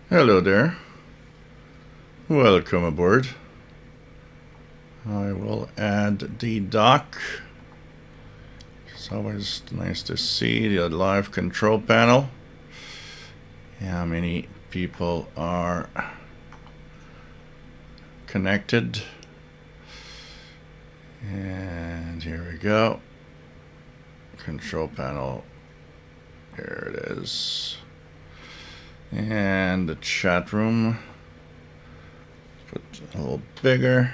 Hello there. Welcome aboard. I will add the dock. It's always nice to see the live control panel. How many people are connected? And here we go. Control panel. Here it is. And the chat room. Put it a little bigger.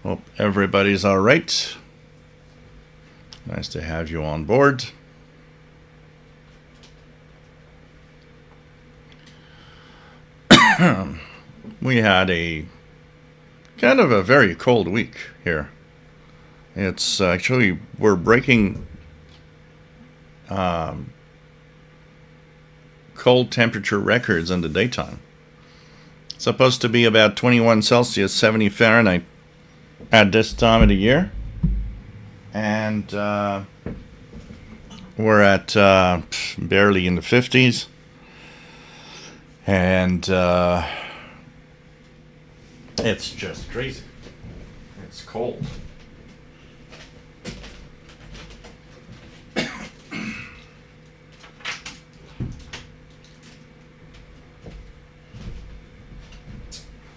Hope everybody's all right. Nice to have you on board. We had a kind of a very cold week here. It's actually, we're breaking cold temperature records in the daytime. It's supposed to be about 21 Celsius, 70 Fahrenheit at this time of the year. And we're at barely in the 50s. And it's just crazy. It's cold.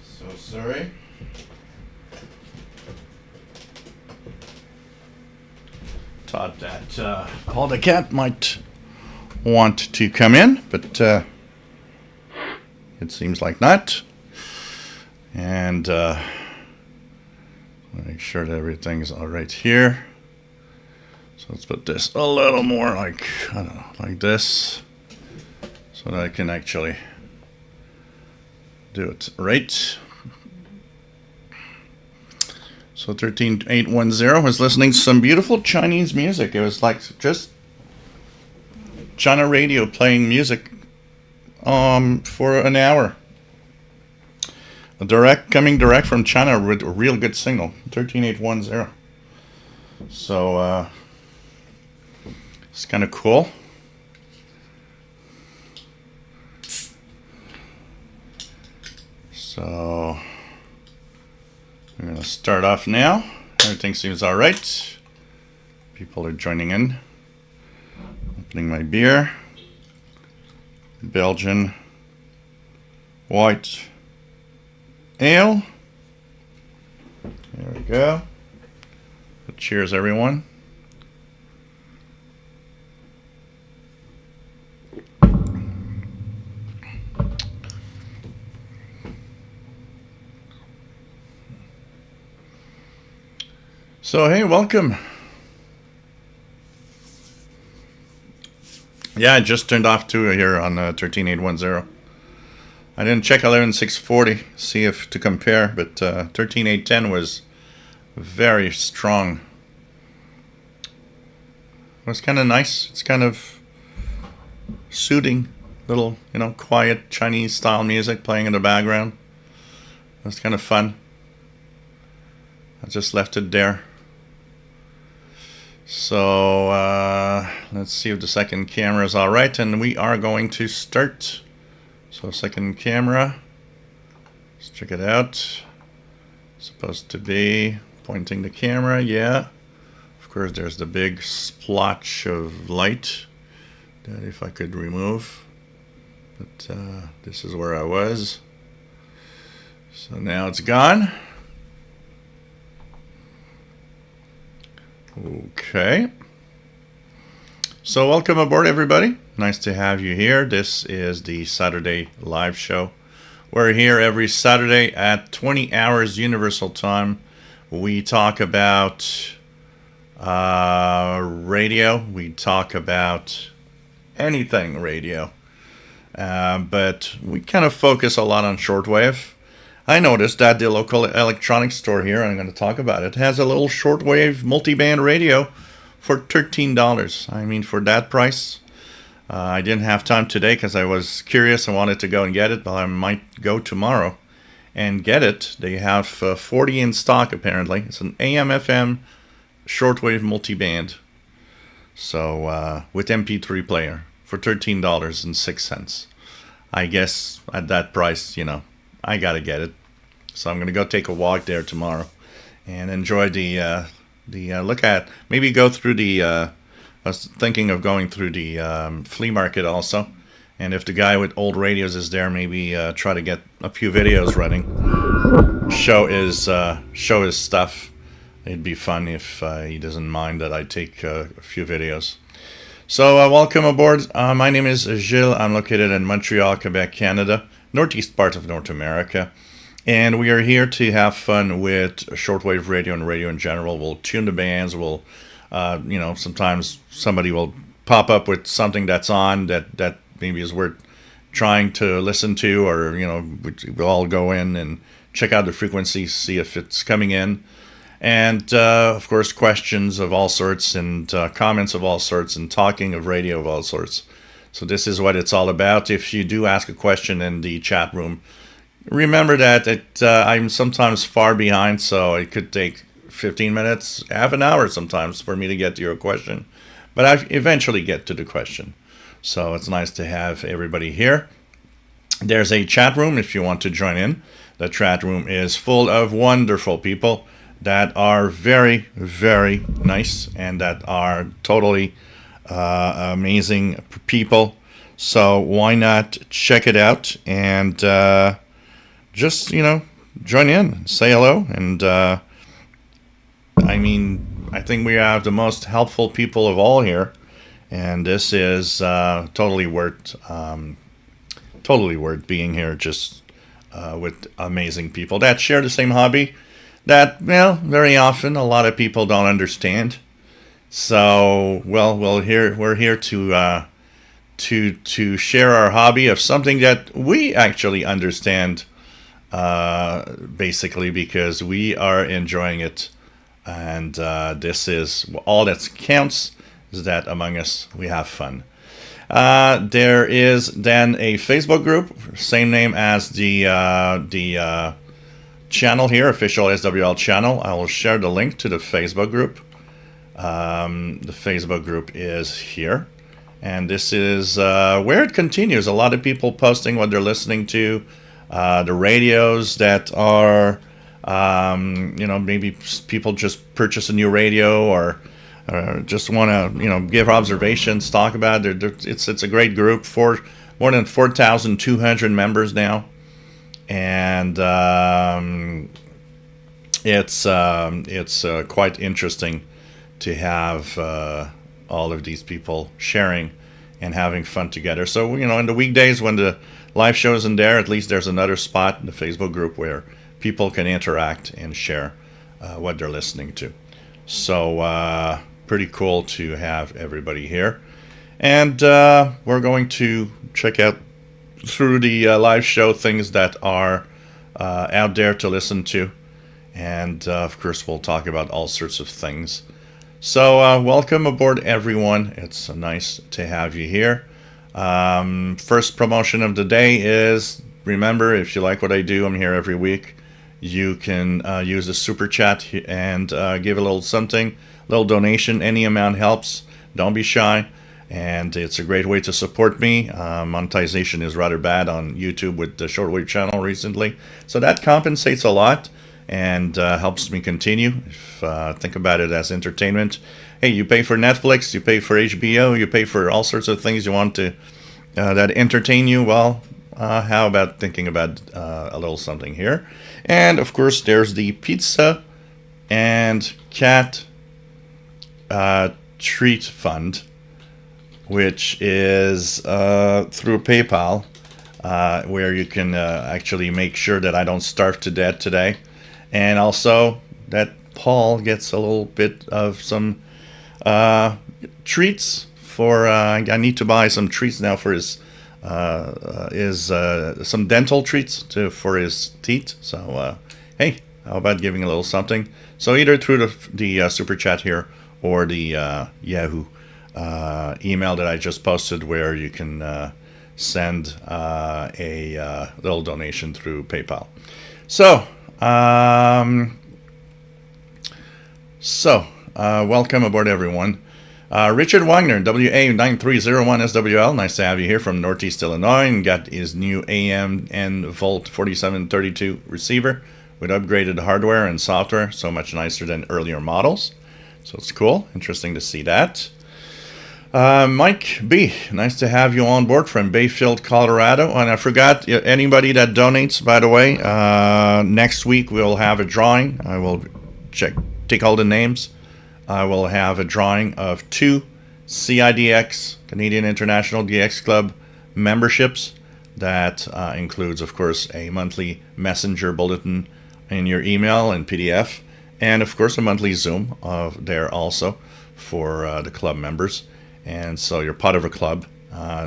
So sorry. Thought that Paul the cat might want to come in, but it seems like not. And make sure that everything's all right here. So let's put this a little more like, I don't know, like this, so that I can actually do it right. So 13810 was listening to some beautiful Chinese music. It was like just China radio playing music for an hour. Coming direct from China with a real good signal. 13810. So it's kind of cool. So we're going to start off now. Everything seems all right. People are joining in. Opening my beer. Belgian white ale. There we go. Cheers, everyone. So, hey, welcome. Yeah, I just turned off 2 here on 13810. I didn't check 11640, see if to compare, but 13810 was very strong. It was kind of nice. It's kind of soothing, little, quiet Chinese style music playing in the background. It was kind of fun. I just left it there. So let's see if the second camera is all right, and we are going to start. So second camera, let's check it out. Supposed to be pointing the camera, yeah. Of course, there's the big splotch of light that if I could remove, but this is where I was. So now it's gone. Okay. So welcome aboard, everybody. Nice to have you here. This is the Saturday live show. We're here every Saturday at 20 hours Universal Time. We talk about radio. We talk about anything radio. But we kind of focus a lot on shortwave. I noticed that the local electronics store here, I'm going to talk about it, has a little shortwave multi-band radio for $13. I mean, for that price, I didn't have time today because I was curious and wanted to go and get it, but I might go tomorrow and get it. They have 40 in stock, apparently. It's an AM/FM shortwave multiband. So with MP3 player for $13.06. I guess at that price, you know, I gotta get it. So I'm gonna go take a walk there tomorrow and enjoy the look at. Maybe go through the. I was thinking of going through the flea market also, and if the guy with old radios is there, maybe try to get a few videos running. Show his stuff. It'd be fun if he doesn't mind that I take a few videos. So welcome aboard. My name is Gilles. I'm located in Montreal, Quebec, Canada, northeast part of North America. And we are here to have fun with shortwave radio and radio in general. We'll tune the bands. We'll, sometimes somebody will pop up with something that's on that maybe is worth trying to listen to, or, we'll all go in and check out the frequency, see if it's coming in. And, of course, questions of all sorts and comments of all sorts and talking of radio of all sorts. So this is what it's all about. If you do ask a question in the chat room, remember that I'm sometimes far behind, so it could take 15 minutes, half an hour sometimes for me to get to your question. But I eventually get to the question. So it's nice to have everybody here. There's a chat room if you want to join in. The chat room is full of wonderful people that are very, very nice and that are totally amazing people. So why not check it out and just, join in, say hello. And I think we have the most helpful people of all here. And this is totally worth being here, just with amazing people that share the same hobby that, very often a lot of people don't understand. So, we're here to share our hobby of something that we actually understand, basically because we are enjoying it, and this is all that counts. Is that among us we have fun. There is then a Facebook group, same name as the channel here, official SWL channel. I will share the link to the Facebook group. The Facebook group is here, and this is where it continues. A lot of people posting what they're listening to, the radios that are, maybe people just purchase a new radio or just want to, give observations, talk about it. It's a great group. More than 4,200 members now. And it's quite interesting to have all of these people sharing and having fun together. So, in the weekdays when the live show isn't there, at least there's another spot in the Facebook group where people can interact and share what they're listening to. So pretty cool to have everybody here. And we're going to check out through the live show things that are out there to listen to. And of course, we'll talk about all sorts of things. So welcome aboard, everyone. It's nice to have you here. First promotion of the day is, remember, if you like what I do, I'm here every week. You can use the super chat and give a little something, little donation. Any amount helps. Don't be shy. And it's a great way to support me. Monetization is rather bad on YouTube with the Shortwave channel recently. So that compensates a lot and helps me continue. Think about it as entertainment. Hey, you pay for Netflix, you pay for HBO, you pay for all sorts of things you want to that entertain you. Well, how about thinking about a little something here? And of course, there's the pizza and cat treat fund, which is through PayPal, where you can actually make sure that I don't starve to death today, and also that Paul gets a little bit of some treats for. I need to buy some treats now for his some dental treats for his teeth. So hey, how about giving a little something? So either through the super chat here or the Yahoo email that I just posted, where you can send a little donation through PayPal. So Welcome aboard, everyone. Richard Wagner, WA9301SWL. Nice to have you here from Northeast Illinois, and got his new AM and Volt 4732 receiver with upgraded hardware and software, so much nicer than earlier models. So it's cool. Interesting to see that. Mike B, nice to have you on board from Bayfield, Colorado. And I forgot, anybody that donates, by the way, next week we'll have a drawing. I will take all the names. I will have a drawing of 2 CIDX, Canadian International DX Club memberships. That includes, of course, a monthly messenger bulletin in your email and PDF, and of course a monthly Zoom there also for the club members. And so you're part of a club.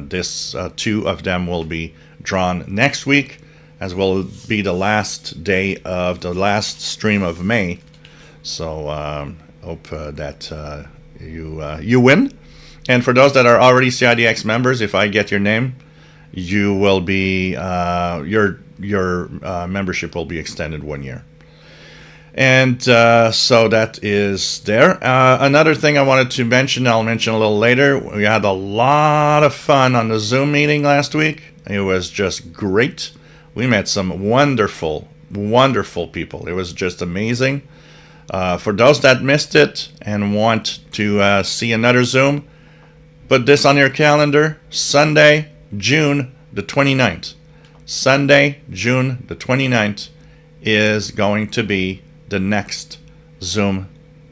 This 2 of them will be drawn next week, as will be the last day of the last stream of May. So hope that you win. And for those that are already CIDX members, if I get your name, you will be your membership will be extended 1 year. And so that is there. Another thing I wanted to mention, I'll mention a little later. We had a lot of fun on the Zoom meeting last week. It was just great. We met some wonderful, wonderful people. It was just amazing. For those that missed it and want to see another Zoom, put this on your calendar. Sunday, June the 29th. Sunday, June the 29th is going to be the next Zoom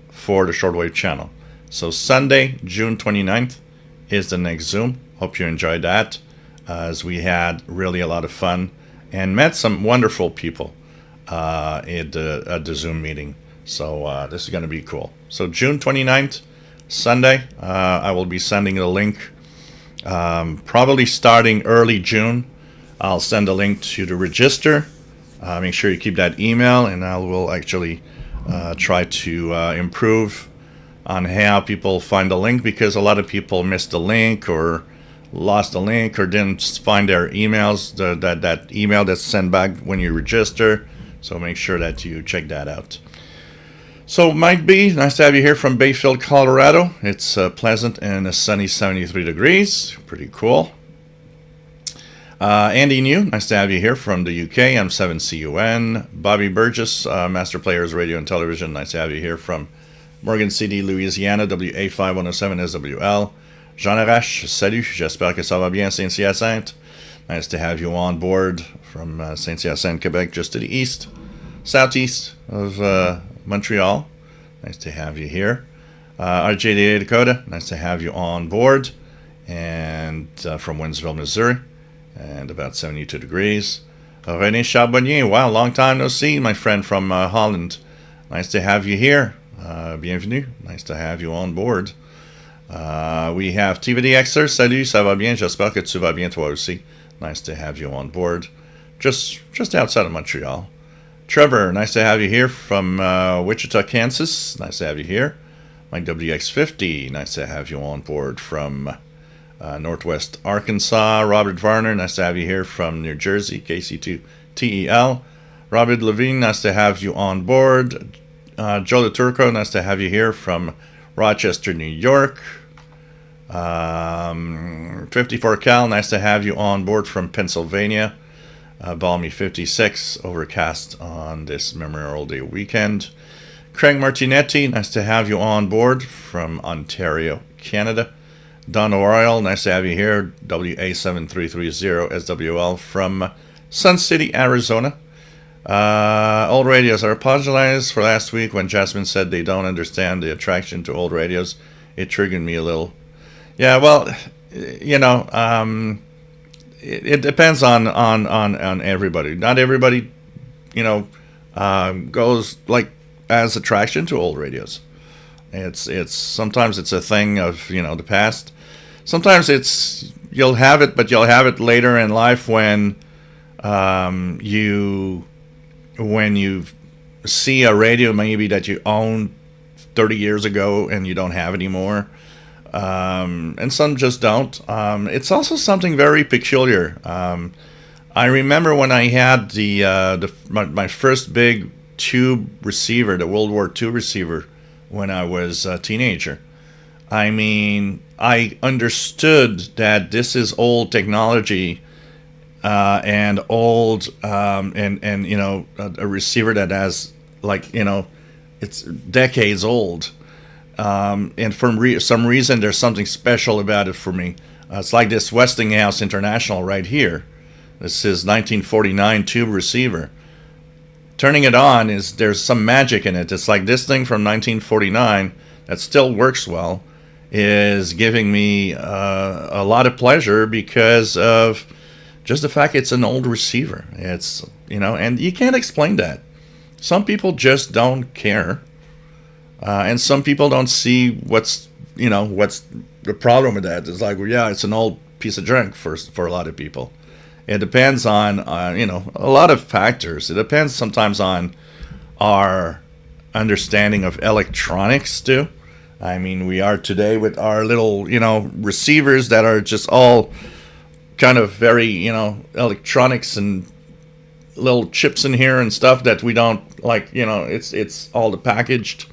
for the Shortwave channel. So Sunday, June 29th is the next Zoom. Hope you enjoyed that, as we had really a lot of fun and met some wonderful people at the Zoom meeting. So this is going to be cool. So June 29th, Sunday, I will be sending a link probably starting early June. I'll send a link to the register. Make sure you keep that email, and I will actually try to improve on how people find the link, because a lot of people missed the link or lost the link or didn't find their emails, that email that's sent back when you register. So make sure that you check that out. So Mike B, nice to have you here from Bayfield, Colorado. It's pleasant and a sunny 73 degrees. Pretty cool. Andy New, nice to have you here from the UK. I'm 7CUN. Bobby Burgess, Master Players Radio and Television. Nice to have you here from Morgan City, Louisiana, WA5107SWL. Jean Arrache, salut, j'espère que ça va bien, Saint-Hyacinthe. Nice to have you on board from Saint-Hyacinthe, Quebec, just to the east, southeast of Montreal. Nice to have you here. RJDA Dakota, nice to have you on board. And from Winsville, Missouri. And about 72 degrees. René Charbonnier, wow, long time no see, my friend from Holland. Nice to have you here. Bienvenue. Nice to have you on board. We have TVDXer, salut, ça va bien, j'espère que tu vas bien toi aussi. Nice to have you on board. Just outside of Montreal. Trevor, nice to have you here from Wichita, Kansas. Nice to have you here. Mike WX50, nice to have you on board from Northwest Arkansas. Robert Varner, nice to have you here from New Jersey, KC2TEL. Robert Levine, nice to have you on board. Joe LaTurco, nice to have you here from Rochester, New York. 54 Cal, nice to have you on board from Pennsylvania. Balmy 56, overcast on this Memorial Day weekend. Craig Martinetti, nice to have you on board from Ontario, Canada. Don O'Royal, nice to have you here. WA7330SWL from Sun City, Arizona. Old radios. I apologize for last week when Jasmine said they don't understand the attraction to old radios. It triggered me a little. Yeah, well, you know, it depends on everybody. Not everybody, you know, goes like as attraction to old radios. It's sometimes it's a thing of, you know, the past. Sometimes it's you'll have it, but you'll have it later in life when you see a radio maybe that you owned 30 years ago and you don't have anymore. And some just don't. It's also something very peculiar. I remember when I had my first big tube receiver, the World War II receiver, when I was a teenager. I mean, I understood that this is old technology, and old, and a receiver that has, like, it's decades old. And for some reason, there's something special about it for me. It's like this Westinghouse International right here. This is 1949 tube receiver. Turning it on, there's some magic in it. It's like this thing from 1949 that still works well is giving me a lot of pleasure because of just the fact it's an old receiver. It's, and you can't explain that. Some people just don't care. And some people don't see what's the problem with that. It's like, well, yeah, it's an old piece of junk for a lot of people. It depends on, a lot of factors. It depends sometimes on our understanding of electronics too. I mean, we are today with our little, receivers that are just all kind of very, electronics and little chips in here and stuff that we don't like, it's all the packaged.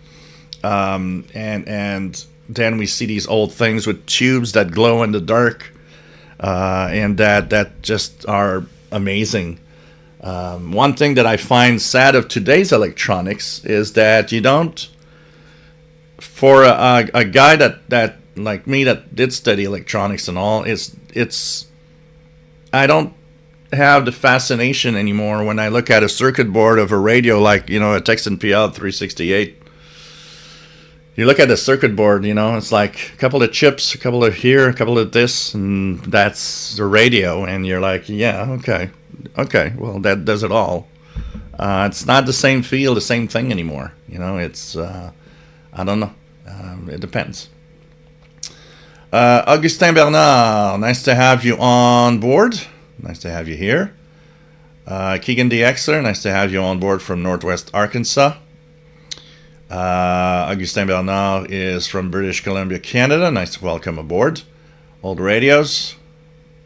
And then we see these old things with tubes that glow in the dark, and that just are amazing. One thing that I find sad of today's electronics is that you don't, for a guy that like me that did study electronics and all, it's I don't have the fascination anymore when I look at a circuit board of a radio like a Texan PL 368. You look at the circuit board, it's like a couple of chips, a couple of here, a couple of this, and that's the radio. And you're like, yeah, okay, well, that does it all. It's not the same feel, the same thing anymore. It's, I don't know. It depends. Augustin Bernard, nice to have you on board. Nice to have you here. Keegan DXer, nice to have you on board from Northwest Arkansas. Augustin Bernard is from British Columbia, Canada. Nice to welcome aboard. Old radios.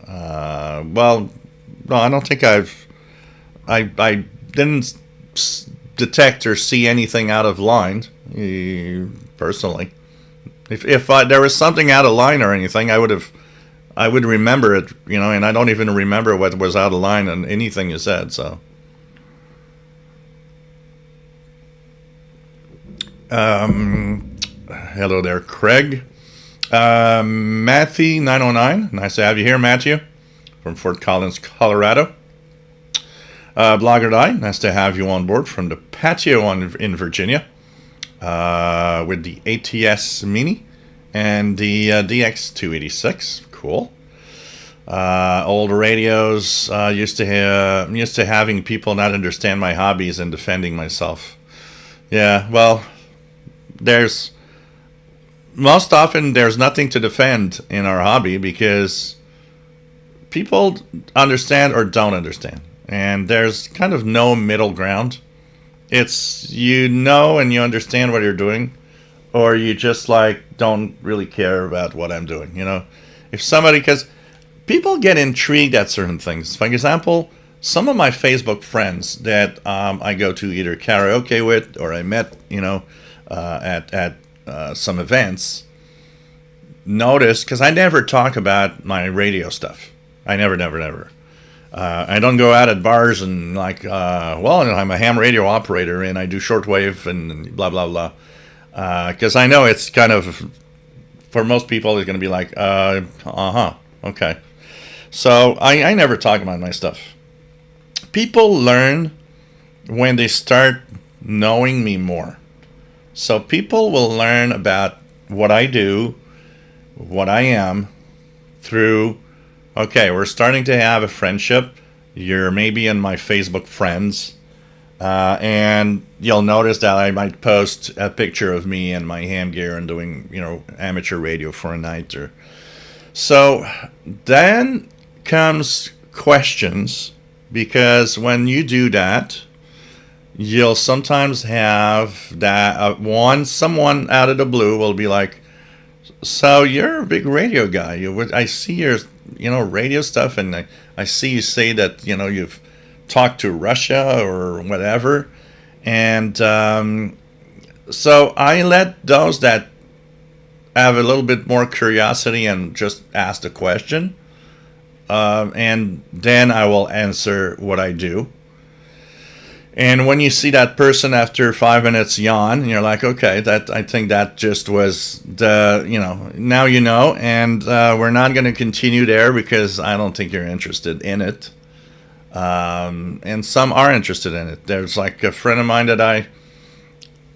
Well, no, I don't think I didn't detect or see anything out of line, personally. If there was something out of line or anything, I would remember it, and I don't even remember what was out of line on anything you said, so. Hello there, Craig. Matthew 909, nice to have you here, Matthew, from Fort Collins, Colorado. Blogger Die, nice to have you on board from the patio in Virginia, with the ATS Mini and the DX286. Cool. Old radios, used to having people not understand my hobbies and defending myself. Yeah, well, most often there's nothing to defend in our hobby because people understand or don't understand. And there's kind of no middle ground. It's and you understand what you're doing, or you just don't really care about what I'm doing. Because people get intrigued at certain things. For example, some of my Facebook friends that I go to either karaoke with or I met, at some events, notice, because I never talk about my radio stuff. I never. I don't go out at bars and I'm a ham radio operator and I do shortwave and blah, blah, blah. Because I know it's kind of, for most people, it's going to be like, okay. So I never talk about my stuff. People learn when they start knowing me more. So people will learn about what I do, what I am, through, okay, we're starting to have a friendship. You're maybe in my Facebook friends. And you'll notice that I might post a picture of me and my ham gear and doing, amateur radio for a night. So then comes questions, because when you do that, you'll sometimes have that someone out of the blue will be like, so you're a big radio guy. I see your, radio stuff, and I see you say that, you've talked to Russia or whatever. And So I let those that have a little bit more curiosity and just ask the question, and then I will answer what I do. And when you see that person after 5 minutes yawn, you're like, okay, that I think that just was the, now you know, and we're not going to continue there because I don't think you're interested in it. And some are interested in it. There's like a friend of mine that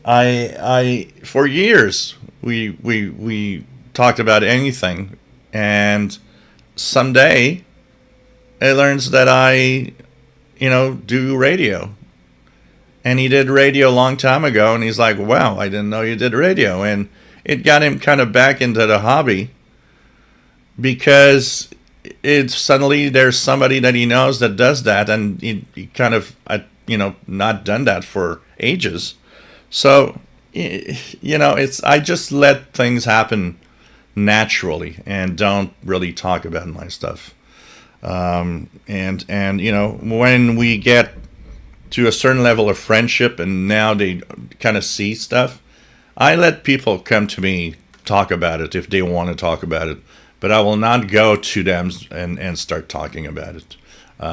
I for years we talked about anything, and someday he learns that I do radio. And he did radio a long time ago, and he's like, wow, I didn't know you did radio. And it got him kind of back into the hobby because it's suddenly there's somebody that he knows that does that, and he kind of, not done that for ages. So, it's I just let things happen naturally and don't really talk about my stuff. And when we get to a certain level of friendship and now they kind of see stuff, I let people come to me talk about it if they want to talk about it, but I will not go to them and start talking about it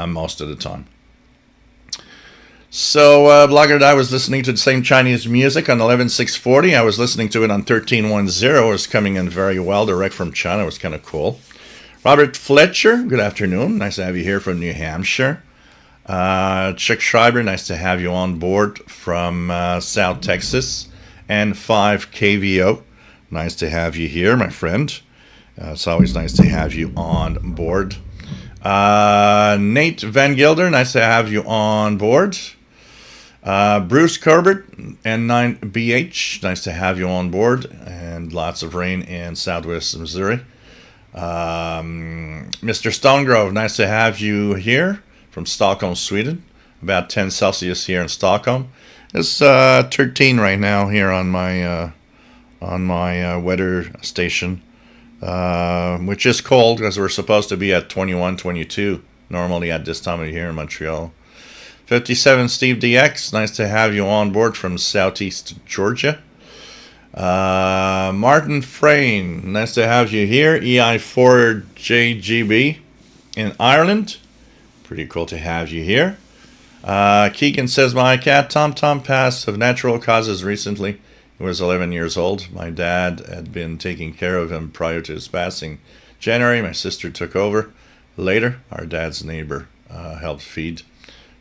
most of the time. So Blogger, I was listening to the same Chinese music on 11640. I was listening to it on 1310. It was coming in very well direct from China. It was kind of cool. Robert Fletcher, good afternoon. Nice to have you here from New Hampshire. Chick Schreiber, nice to have you on board from South Texas. And 5KVO, nice to have you here, my friend. It's always nice to have you on board. Nate Van Gilder, nice to have you on board. Bruce Corbett, N9BH, nice to have you on board. And lots of rain in southwest Missouri. Mr. Stonegrove, nice to have you here from Stockholm, Sweden. About 10 Celsius here in Stockholm. It's 13 right now here on my weather station, which is cold because we're supposed to be at 21, 22 normally at this time of year in Montreal. 57 Steve DX, nice to have you on board from Southeast Georgia. Martin Frayne, nice to have you here. EI4JGB in Ireland. Pretty cool to have you here. Keegan says, my cat Tom passed of natural causes recently. He was 11 years old. My dad had been taking care of him prior to his passing. January, my sister took over. Later, our dad's neighbor helped feed.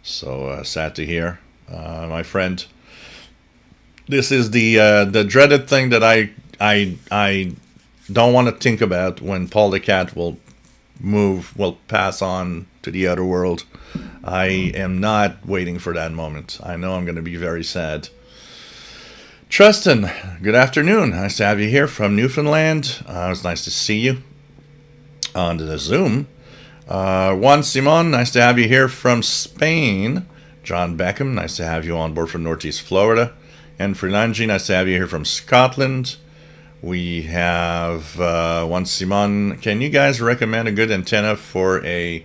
So sad to hear. My friend, this is the dreaded thing that I don't want to think about when Paul the cat will pass on to the other world. I am not waiting for that moment. I know I'm going to be very sad. Tristan, good afternoon. Nice to have you here from Newfoundland. It was nice to see you on the Zoom. Juan Simon, nice to have you here from Spain. John Beckham, nice to have you on board from Northeast Florida. And Fernangi, nice to have you here from Scotland. We have Juan Simon. Can you guys recommend a good antenna for a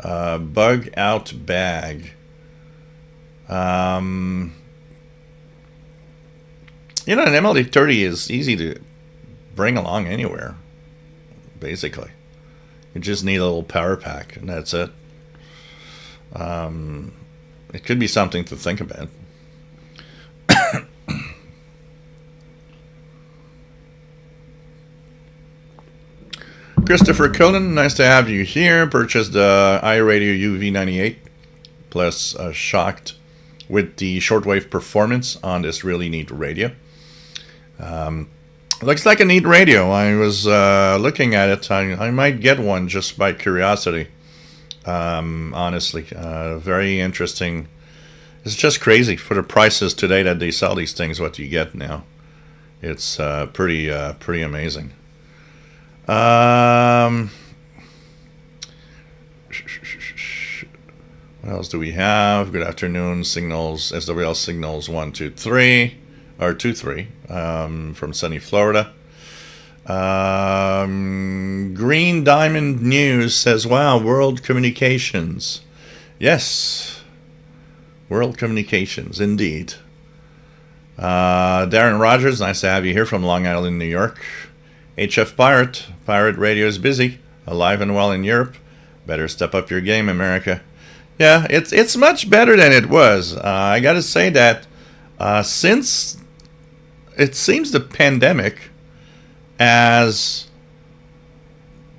bug out bag? An MLD30 is easy to bring along anywhere, basically. You just need a little power pack, and that's it. It could be something to think about. Christopher Cullen, nice to have you here. Purchased the iRadio UV98 plus shocked with the shortwave performance on this really neat radio. Looks like a neat radio. I was looking at it. I might get one just by curiosity. Honestly, very interesting. It's just crazy for the prices today that they sell these things. What you get now, it's pretty amazing. What else do we have? Good afternoon, signals, SWL signals 123 or 23 from sunny Florida. Green Diamond News says, wow, World Communications. Yes, World Communications, indeed. Darren Rogers, nice to have you here from Long Island, New York. HF Pirate Radio is busy, alive and well in Europe. Better step up your game, America. Yeah, it's much better than it was. I got to say that since it seems the pandemic has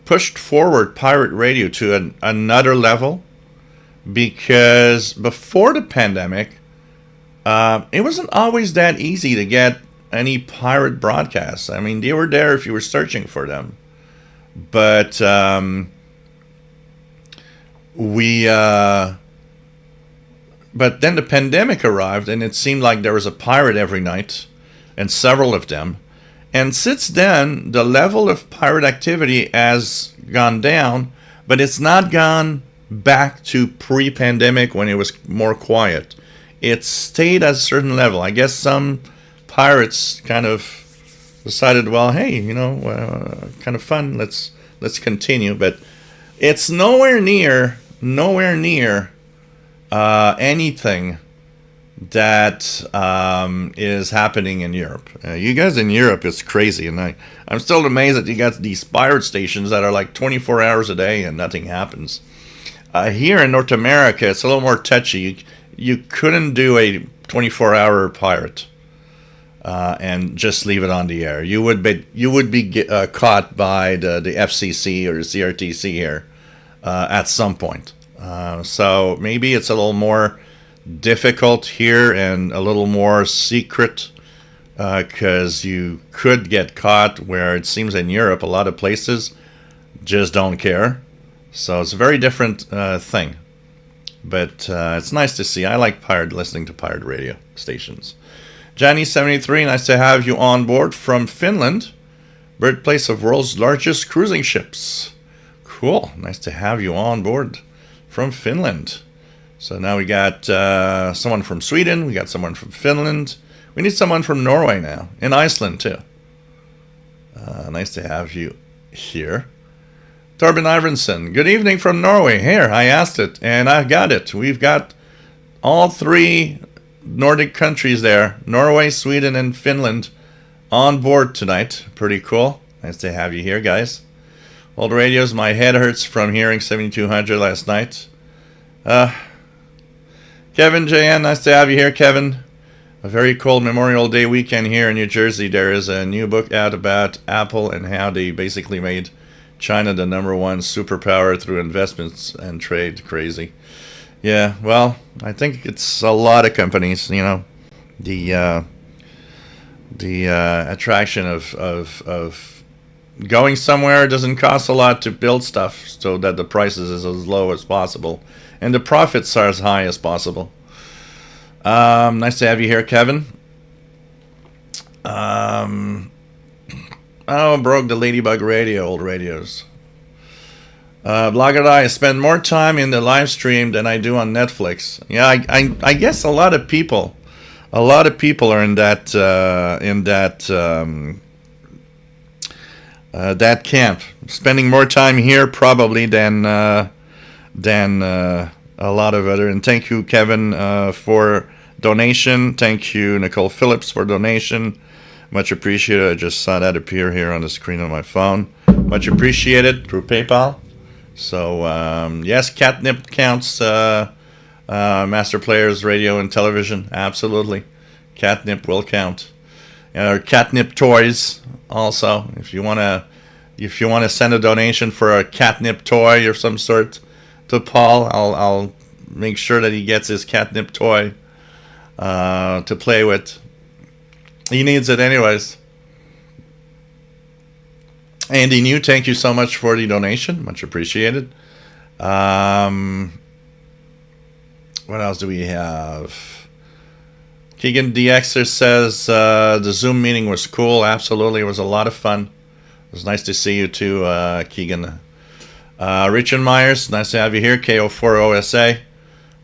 pushed forward pirate radio to another level, because before the pandemic, it wasn't always that easy to get any pirate broadcasts. I mean, they were there if you were searching for them. But but then the pandemic arrived, and it seemed like there was a pirate every night, and several of them. And since then, the level of pirate activity has gone down, but it's not gone back to pre-pandemic when it was more quiet. It stayed at a certain level. I guess some pirates kind of decided, well, hey, kind of fun. Let's continue. But it's nowhere near anything that is happening in Europe. You guys in Europe, it's crazy, and I'm still amazed that you got these pirate stations that are like 24 hours a day and nothing happens. Here in North America, it's a little more touchy. You couldn't do a 24-hour pirate and just leave it on the air. You would be caught by the FCC or the CRTC here at some point. So maybe it's a little more difficult here and a little more secret, because you could get caught, where it seems in Europe a lot of places just don't care. So it's a very different thing. But it's nice to see. I like listening to pirate radio stations. Johnny73, nice to have you on board from Finland, birthplace of world's largest cruising ships. Cool. Nice to have you on board from Finland. So now we got someone from Sweden. We got someone from Finland. We need someone from Norway now. And Iceland, too. Nice to have you here. Torben Iverson, good evening from Norway. Here, I asked it, and I got it. We've got all three Nordic countries there, Norway, Sweden, and Finland, on board tonight. Pretty cool. Nice to have you here, guys. Old radios, my head hurts from hearing 7200 last night. Kevin JN, nice to have you here, Kevin. A very cold Memorial Day weekend here in New Jersey. There is a new book out about Apple and how they basically made China the #1 superpower through investments and trade. Crazy. Yeah, well, I think it's a lot of companies, the attraction of going somewhere doesn't cost a lot to build stuff, so that the prices is as low as possible and the profits are as high as possible. Nice to have you here, Kevin. Broke the Ladybug radio, old radios. Blogger I spend more time in the live stream than I do on Netflix. Yeah, I guess a lot of people are in that camp, spending more time here probably than a lot of other. And thank you, Kevin, for donation. Thank you, Nicole Phillips, for donation. Much appreciated. I just saw that appear here on the screen on my phone. Much appreciated through PayPal. So yes, catnip counts. Master Players Radio and Television, absolutely. Catnip will count. Or catnip toys also. If you wanna send a donation for a catnip toy of some sort to Paul, I'll make sure that he gets his catnip toy to play with. He needs it anyways. Andy New, thank you so much for the donation. Much appreciated. What else do we have? Keegan DXer says the Zoom meeting was cool. Absolutely. It was a lot of fun. It was nice to see you too, Keegan. Richard Myers, nice to have you here. KO4OSA.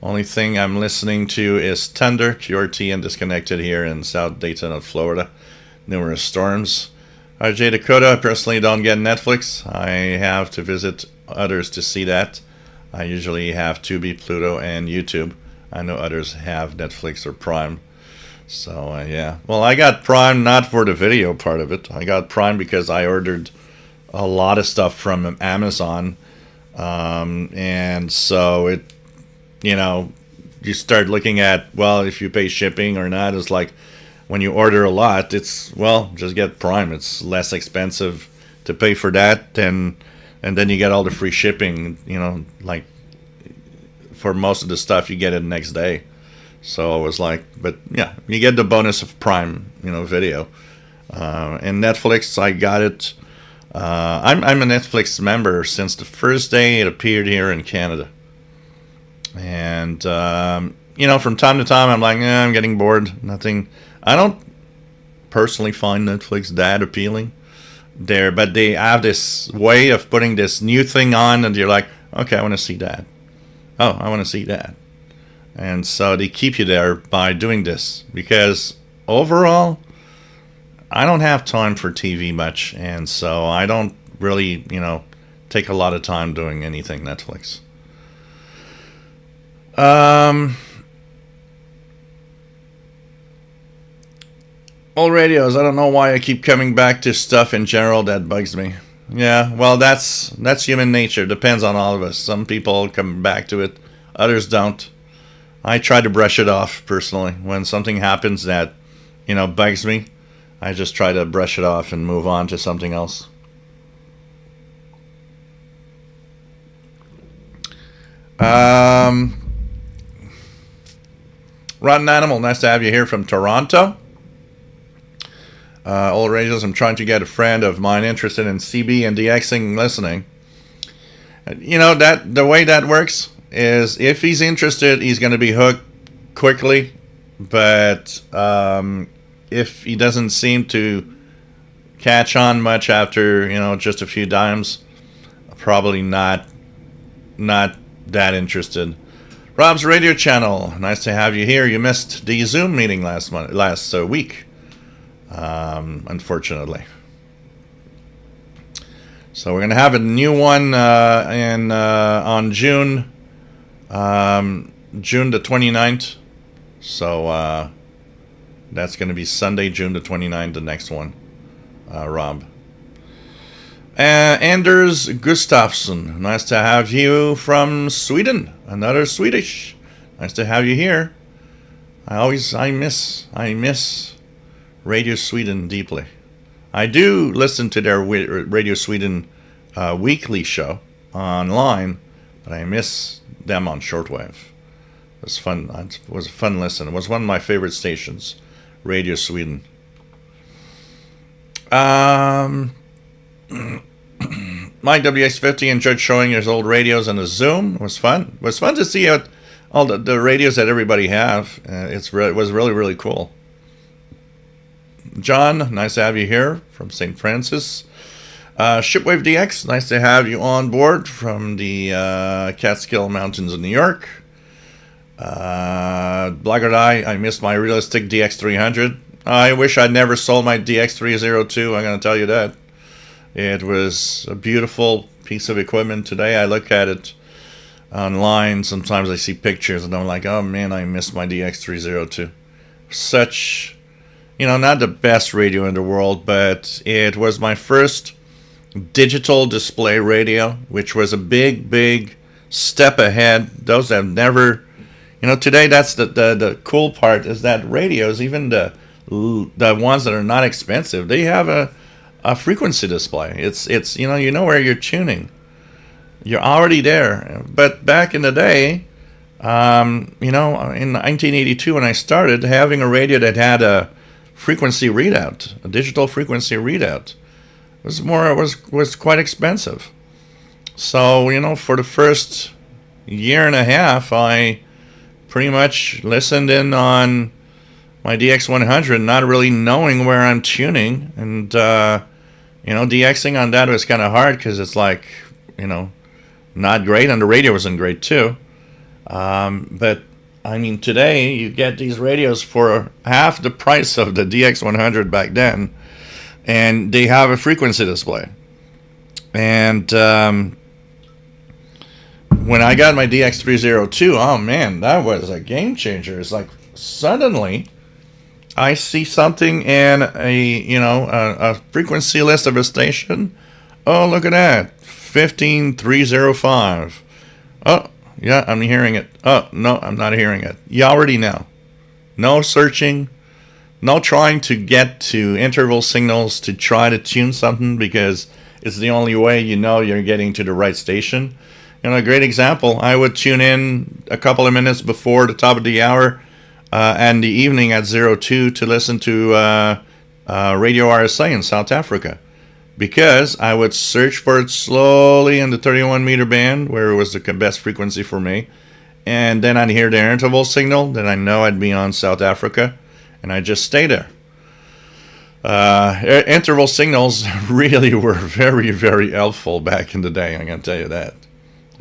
Only thing I'm listening to is Thunder, QRT, and Disconnected here in South Dayton, Florida. Numerous storms. RJ Dakota, I personally don't get Netflix. I have to visit others to see that. I usually have Tubi, Pluto, and YouTube. I know others have Netflix or Prime. So yeah, well, I got Prime not for the video part of it. I got Prime because I ordered a lot of stuff from Amazon, and so it, you know, you start looking at, well, if you pay shipping or not. It's like when you order a lot, it's, well, just get Prime. It's less expensive to pay for that, and then you get all the free shipping. You know, like for most of the stuff, you get it the next day. So I was like, but yeah, you get the bonus of Prime, you know, video. And Netflix, I got it. I'm a Netflix member since the first day it appeared here in Canada. And, you know, from time to time, I'm like, I'm getting bored. Nothing. I don't personally find Netflix that appealing there, but they have this way of putting this new thing on, and you're like, okay, I want to see that. Oh, I want to see that. And so they keep you there by doing this, because overall, I don't have time for TV much, and so I don't really, you know, take a lot of time doing anything Netflix. Old radios, I don't know why I keep coming back to stuff in general that bugs me. Yeah, well, that's human nature. Depends on all of us. Some people come back to it, others don't. I try to brush it off personally. When something happens that, you know, bugs me, I just try to brush it off and move on to something else. Rotten Animal, nice to have you here from Toronto. Old radios, I'm trying to get a friend of mine interested in CB and DXing listening. You know, that the way that works is, if he's interested, he's going to be hooked quickly. But if he doesn't seem to catch on much after, you know, just a few dimes, probably not that interested. Rob's radio channel, nice to have you here. You missed the Zoom meeting last week, unfortunately. So we're going to have a new one on June the 29th. So that's going to be Sunday, June the 29th, the next one, Rob. Anders Gustafsson, nice to have you from Sweden. Another Swedish. Nice to have you here. I miss Radio Sweden deeply. I do listen to their Radio Sweden weekly show online, but I miss them on Shortwave. It was fun. It was a fun listen. It was one of my favorite stations, Radio Sweden. Mike WX50 enjoyed showing his old radios on the Zoom. It was fun. It was fun to see all the radios that everybody have. It was really, really cool. John, nice to have you here from St. Francis. Shipwave DX, nice to have you on board from the Catskill Mountains of New York. Blackguard I missed my realistic DX300. I wish I'd never sold my DX302, I'm going to tell you that. It was a beautiful piece of equipment. Today I look at it online. Sometimes I see pictures and I'm like, oh man, I miss my DX302. Such, you know, not the best radio in the world, but it was my first digital display radio, which was a big step ahead. Those have never, you know, today that's the cool part, is that radios, even the ones that are not expensive, they have a frequency display. It's you know where you're tuning. You're already there. But back in the day, you know, in 1982 when I started, having a radio that had a frequency readout, a digital frequency readout, was quite expensive. So, you know, for the first year and a half, I pretty much listened in on my DX100, not really knowing where I'm tuning, and you know, DXing on that was kind of hard because it's like, you know, not great, and the radio wasn't great too. But I mean, today you get these radios for half the price of the DX100 back then, and they have a frequency display. And when I got my DX302, oh man, that was a game changer. It's like suddenly I see something in a frequency list of a station. Oh, look at that, 15305. Oh, yeah, I'm hearing it. Oh, no, I'm not hearing it. You already know. No searching, no trying to get to interval signals to try to tune something, because it's the only way you know you're getting to the right station. A great example, I would tune in a couple of minutes before the top of the hour and the evening at 02 to listen to Radio RSA in South Africa, because I would search for it slowly in the 31 meter band where it was the best frequency for me, and then I'd hear the interval signal, then I know I'd be on South Africa, and I just stay there. Interval signals really were very, very helpful back in the day, I can tell you that.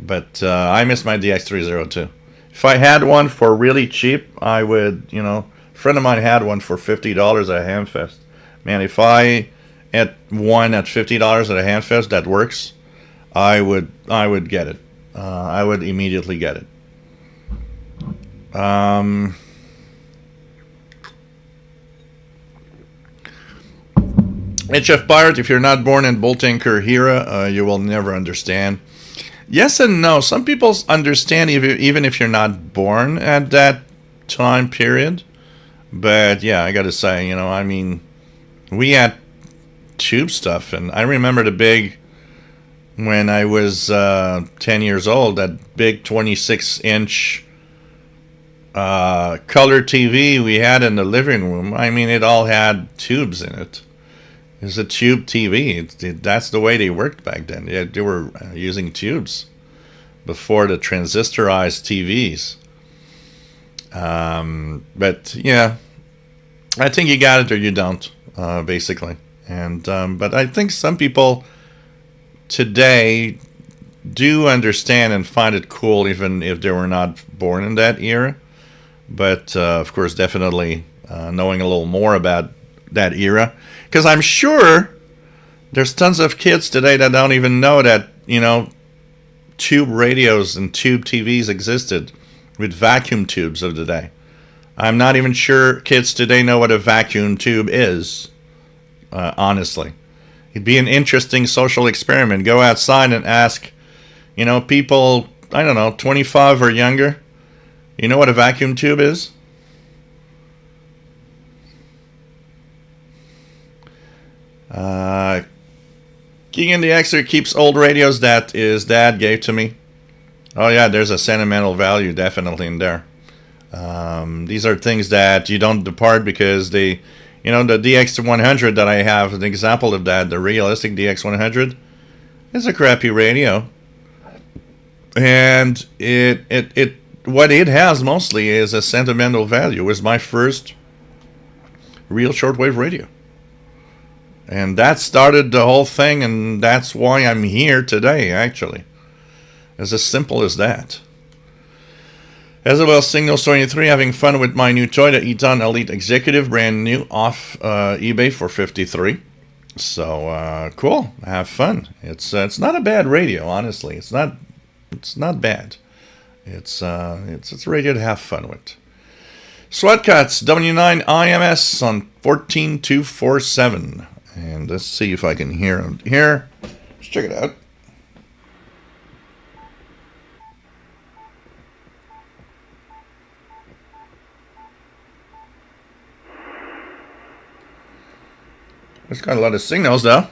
But I miss my DX302. If I had one for really cheap, I would, a friend of mine had one for $50 at Hamfest. Man, if I had one at $50 at a Hamfest that works, I would get it. I would immediately get it. HF Pirate, if you're not born in Bolt Anchor era, you will never understand. Yes and no. Some people understand even if you're not born at that time period. But yeah, I gotta say, we had tube stuff, and I remember when I was 10 years old, that big 26-inch color TV we had in the living room. It all had tubes in it. It was a tube TV. That's the way they worked back then. They were using tubes before the transistorized TVs. But yeah, I think you got it or you don't, basically. And but I think some people today do understand and find it cool, even if they were not born in that era. But of course, definitely knowing a little more about that era, because I'm sure there's tons of kids today that don't even know that tube radios and tube TVs existed with vacuum tubes of the day. I'm not even sure kids today know what a vacuum tube is, honestly. It'd be an interesting social experiment. Go outside and ask people, I don't know, 25 or younger, you know what a vacuum tube is? Keegan the Xer keeps old radios that his dad gave to me. Oh yeah, there's a sentimental value definitely in there. These are things that you don't depart, because the DX100 that I have, an example of that, the realistic DX100, is a crappy radio. And what it has mostly is a sentimental value. It was my first real shortwave radio. And that started the whole thing, and that's why I'm here today, actually. It's as simple as that. Isabel Signals 23, having fun with my new Toyota Eton Elite Executive, brand new, off eBay for $53. So, cool. Have fun. It's not a bad radio, honestly. It's not bad. It's a radio to have fun with. Sweatcuts W9 IMS on 14247. And let's see if I can hear him here. Let's check it out. It's got a lot of signals, though.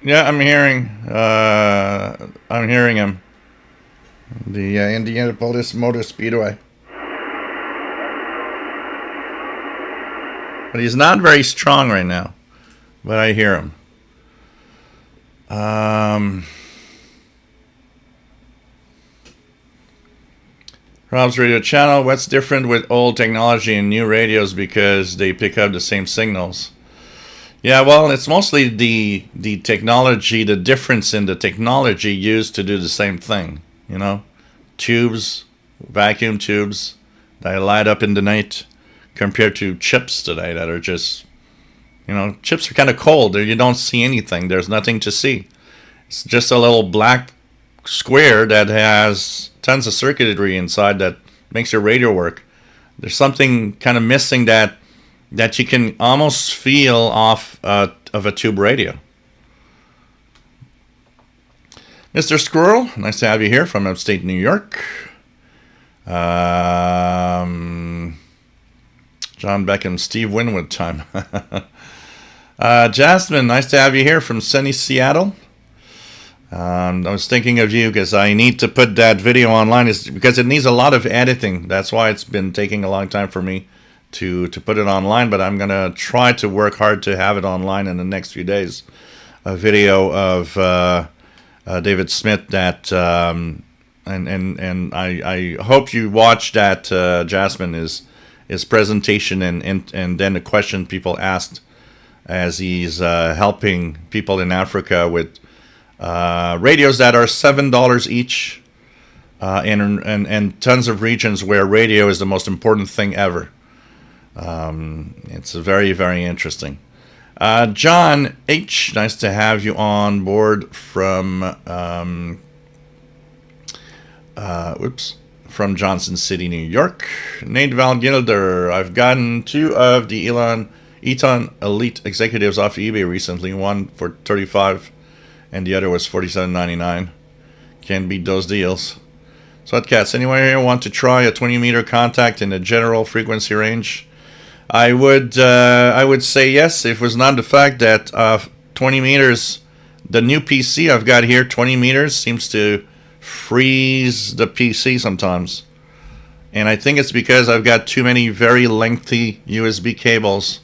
Yeah, I'm hearing him. The Indianapolis Motor Speedway. But he's not very strong right now. But I hear him. Rob's radio channel. What's different with old technology and new radios, because they pick up the same signals? Yeah, well, it's mostly the technology, the difference in the technology used to do the same thing. Tubes, vacuum tubes that light up in the night, compared to chips today that are just, You know, chips are kind of cold. You don't see anything. There's nothing to see. It's just a little black square that has tons of circuitry inside that makes your radio work. There's something kind of missing that you can almost feel off of a tube radio. Mr. Squirrel, nice to have you here from upstate New York. John Beckham, Steve Winwood time. Jasmine, nice to have you here from sunny Seattle. I was thinking of you because I need to put that video online because it needs a lot of editing. That's why it's been taking a long time for me to put it online, but I'm going to try to work hard to have it online in the next few days. A video of David Smith that, and I hope you watch that, Jasmine, his presentation and then the question people asked as he's helping people in Africa with radios that are $7 each, and tons of regions where radio is the most important thing ever. It's very, very interesting. John H., nice to have you on board from from Johnson City, New York. Nate Valgilder, I've gotten 2 of the Eton Elite executives off eBay recently. One for $35 and the other was $47.99. Can't beat those deals. Sweatcats, anyone here want to try a 20-meter contact in the general frequency range? I would say yes, if it was not the fact that 20 meters, the new PC I've got here, 20 meters, seems to freeze the PC sometimes. And I think it's because I've got too many very lengthy USB cables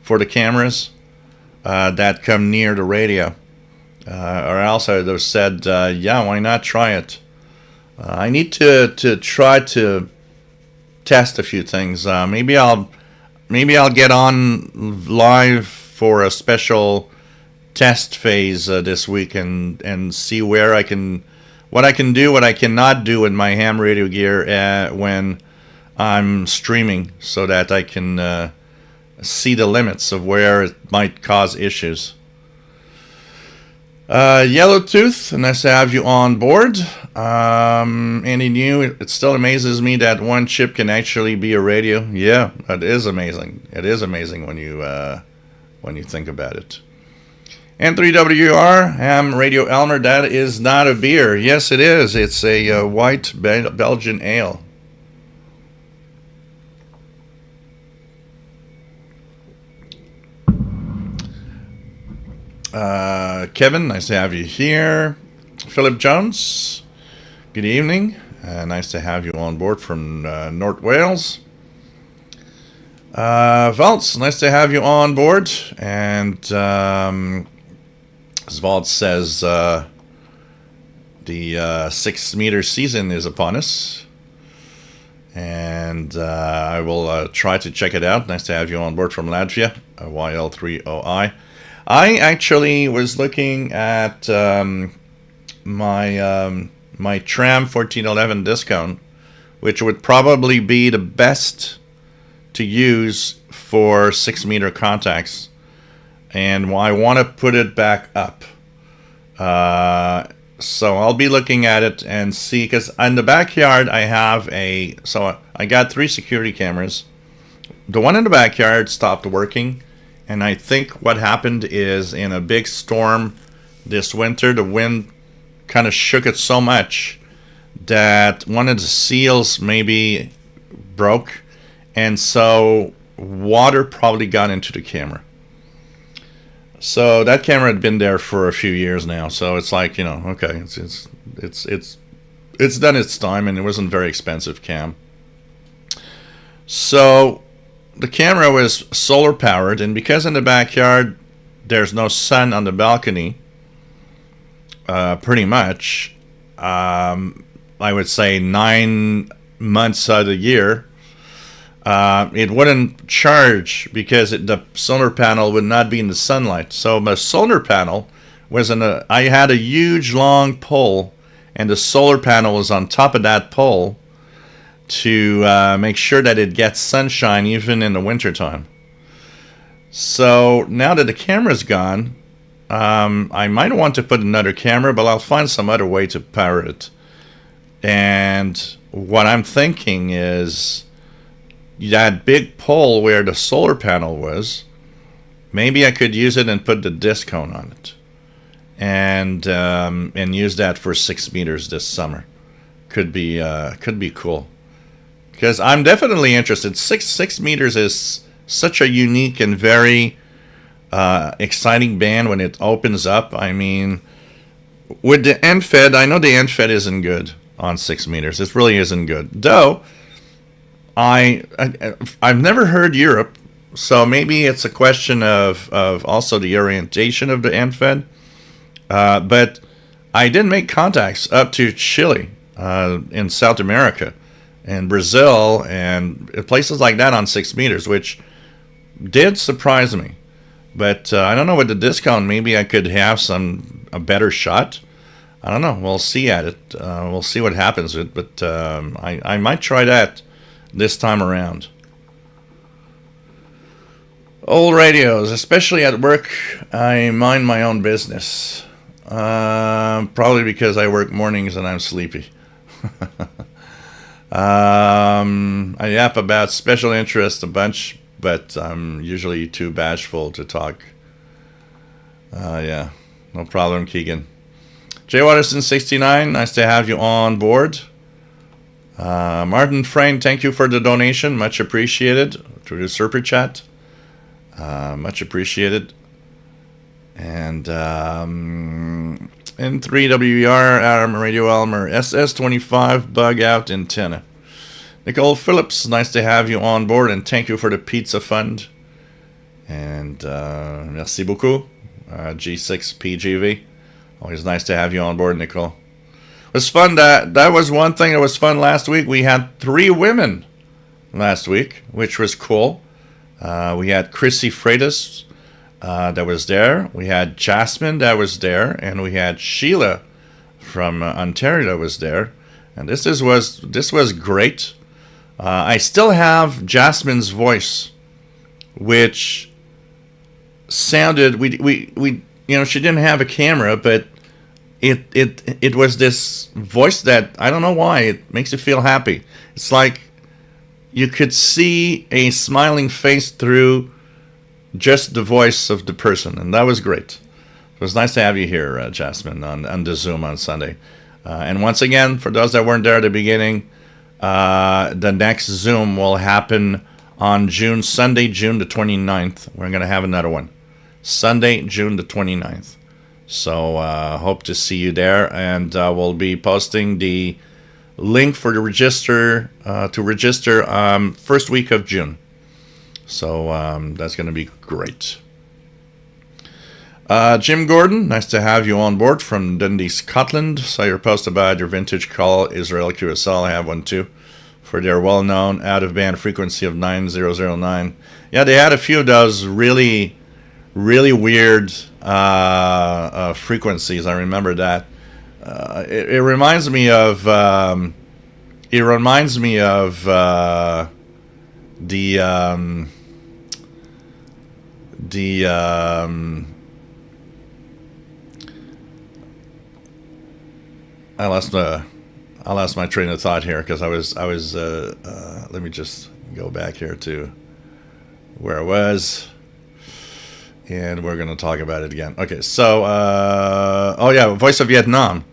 for the cameras that come near the radio. Or else I would have said, yeah, why not try it? I need to try to test a few things. Maybe I'll get on live for a special test phase this week and see where what I can do, what I cannot do with my ham radio gear when I'm streaming, so that I can see the limits of where it might cause issues. Yellowtooth, nice to have you on board. Any new? It still amazes me that one chip can actually be a radio. Yeah, that is amazing. It is amazing when you think about it. N3WR, Ham Radio Elmer, that is not a beer. Yes, it is. It's a white Belgian ale. Kevin, nice to have you here. Philip Jones, good evening. Nice to have you on board from North Wales. Valtz, nice to have you on board. And as Valtz says, the 6-meter season is upon us. And I will try to check it out. Nice to have you on board from Latvia, YL3OI. I actually was looking at my Tram 1411 discount, which would probably be the best to use for 6-meter contacts, and I want to put it back up. So I'll be looking at it and see, because in the backyard I have I got 3 security cameras. The one in the backyard stopped working. And I think what happened is, in a big storm this winter, the wind kind of shook it so much that one of the seals maybe broke. And so water probably got into the camera. So that camera had been there for a few years now. So it's like, okay, it's done its time, and it wasn't very expensive cam. So the camera was solar powered, and because in the backyard there's no sun on the balcony, pretty much, I would say 9 months out of the year, it wouldn't charge because the solar panel would not be in the sunlight. So my solar panel was I had a huge long pole, and the solar panel was on top of that pole to make sure that it gets sunshine even in the wintertime. So now that the camera's gone, I might want to put another camera, but I'll find some other way to power it. And what I'm thinking is that big pole where the solar panel was, maybe I could use it and put the disc cone on it, and use that for 6 meters this summer. Could be cool, because I'm definitely interested. Six meters is such a unique and very exciting band when it opens up. I mean, with the end fed, I know the end fed isn't good on 6 meters. It really isn't good. Though, I've never heard Europe, so maybe it's a question of also the orientation of the end fed. But I did make contacts up to Chile, in South America, and Brazil, and places like that on 6 meters, which did surprise me. But I don't know, with the discount, maybe I could have a better shot. I don't know. We'll see at it. We'll see what happens with it. But I might try that this time around. Old radios, especially at work, I mind my own business. Probably because I work mornings and I'm sleepy. I yap about special interest a bunch, but I'm usually too bashful to talk. Yeah, no problem, Keegan. Jay Watterson 69, nice to have you on board. Martin Frayne, thank you for the donation, much appreciated through the super chat. Much appreciated. And 3WR, Adam Radio Elmer, SS25 bug out antenna. Nicole Phillips, nice to have you on board, and thank you for the pizza fund. And merci beaucoup, G6PGV. Always nice to have you on board, Nicole. It was fun. That was one thing that was fun last week. We had 3 women last week, which was cool. We had Chrissy Freitas that was there. We had Jasmine that was there, and we had Sheila from Ontario that was there. And this was great. I still have Jasmine's voice, which sounded we she didn't have a camera, but it was this voice that, I don't know why, it makes you feel happy. It's like you could see a smiling face through just the voice of the person, and that was great. It was nice to have you here, Jasmine, on the Zoom on Sunday. And once again, for those that weren't there at the beginning, the next Zoom will happen on Sunday, June the 29th. We're going to have another one. Sunday, June the 29th. So hope to see you there, and we'll be posting the link for the register first week of June. So that's going to be great. Jim Gordon, nice to have you on board from Dundee, Scotland. Saw your post about your vintage call Israel QSL. I have one too, for their well-known out-of-band frequency of 9009. Yeah, they had a few of those really, really weird frequencies. I remember that. It reminds me of the I lost my train of thought here, because I was let me just go back here to where I was, and we're going to talk about it again. Okay, so oh yeah, Voice of Vietnam.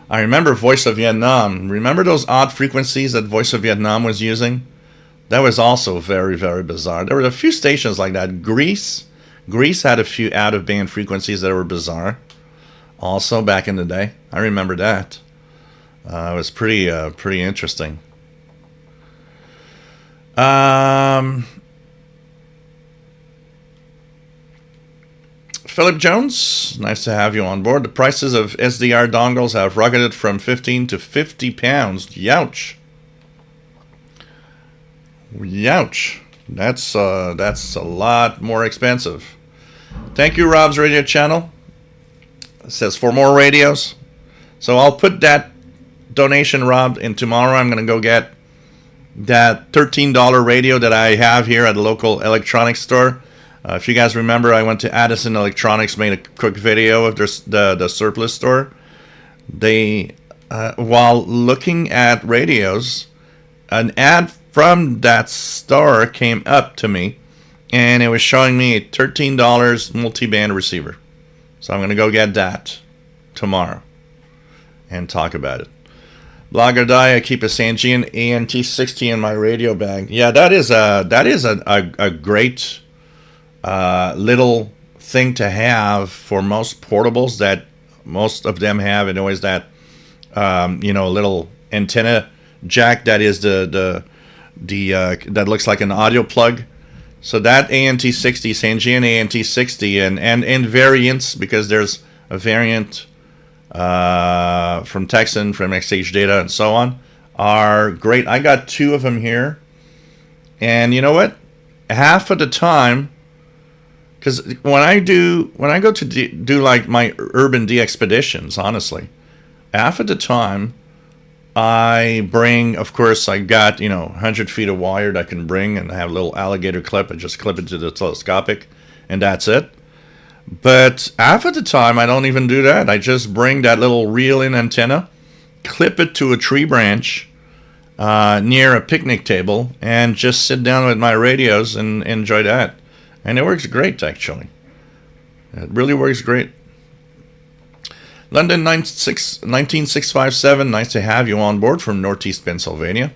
I remember Voice of Vietnam. Remember those odd frequencies that Voice of Vietnam was using? That was also very, very bizarre. There were a few stations like that. Greece had a few out-of-band frequencies that were bizarre. Also, back in the day, I remember that. It was pretty interesting. Philip Jones, nice to have you on board. The prices of SDR dongles have rocketed from 15 to 50 pounds. Youch. Youch. That's a lot more expensive. Thank you, Rob's Radio Channel. It says for more radios. So I'll put that donation, Rob, in tomorrow. I'm going to go get that $13 radio that I have here at a local electronics store. If you guys remember, I went to Addison Electronics, made a quick video of the surplus store. They, while looking at radios, an ad from that store came up to me, and it was showing me a $13 multi-band receiver. So I'm going to go get that tomorrow and talk about it. Blogger Die, I keep a Sangean ANT60 in my radio bag. Yeah, that is a great little thing to have for most portables that most of them have. And always that little antenna jack that is the that looks like an audio plug. So that ANT60, Sangean ANT60, and variants, because there's a variant from Texan, from XH Data, and so on, are great. I got 2 of them here, and you know what? Half of the time, because when I go to do like my urban de-expeditions, honestly, half of the time I bring, of course, I got 100 feet of wire that I can bring, and I have a little alligator clip. I just clip it to the telescopic, and that's it. But half of the time, I don't even do that. I just bring that little reel-in antenna, clip it to a tree branch near a picnic table, and just sit down with my radios and enjoy that. And it works great, actually. It really works great. London 19657, nice to have you on board from Northeast Pennsylvania.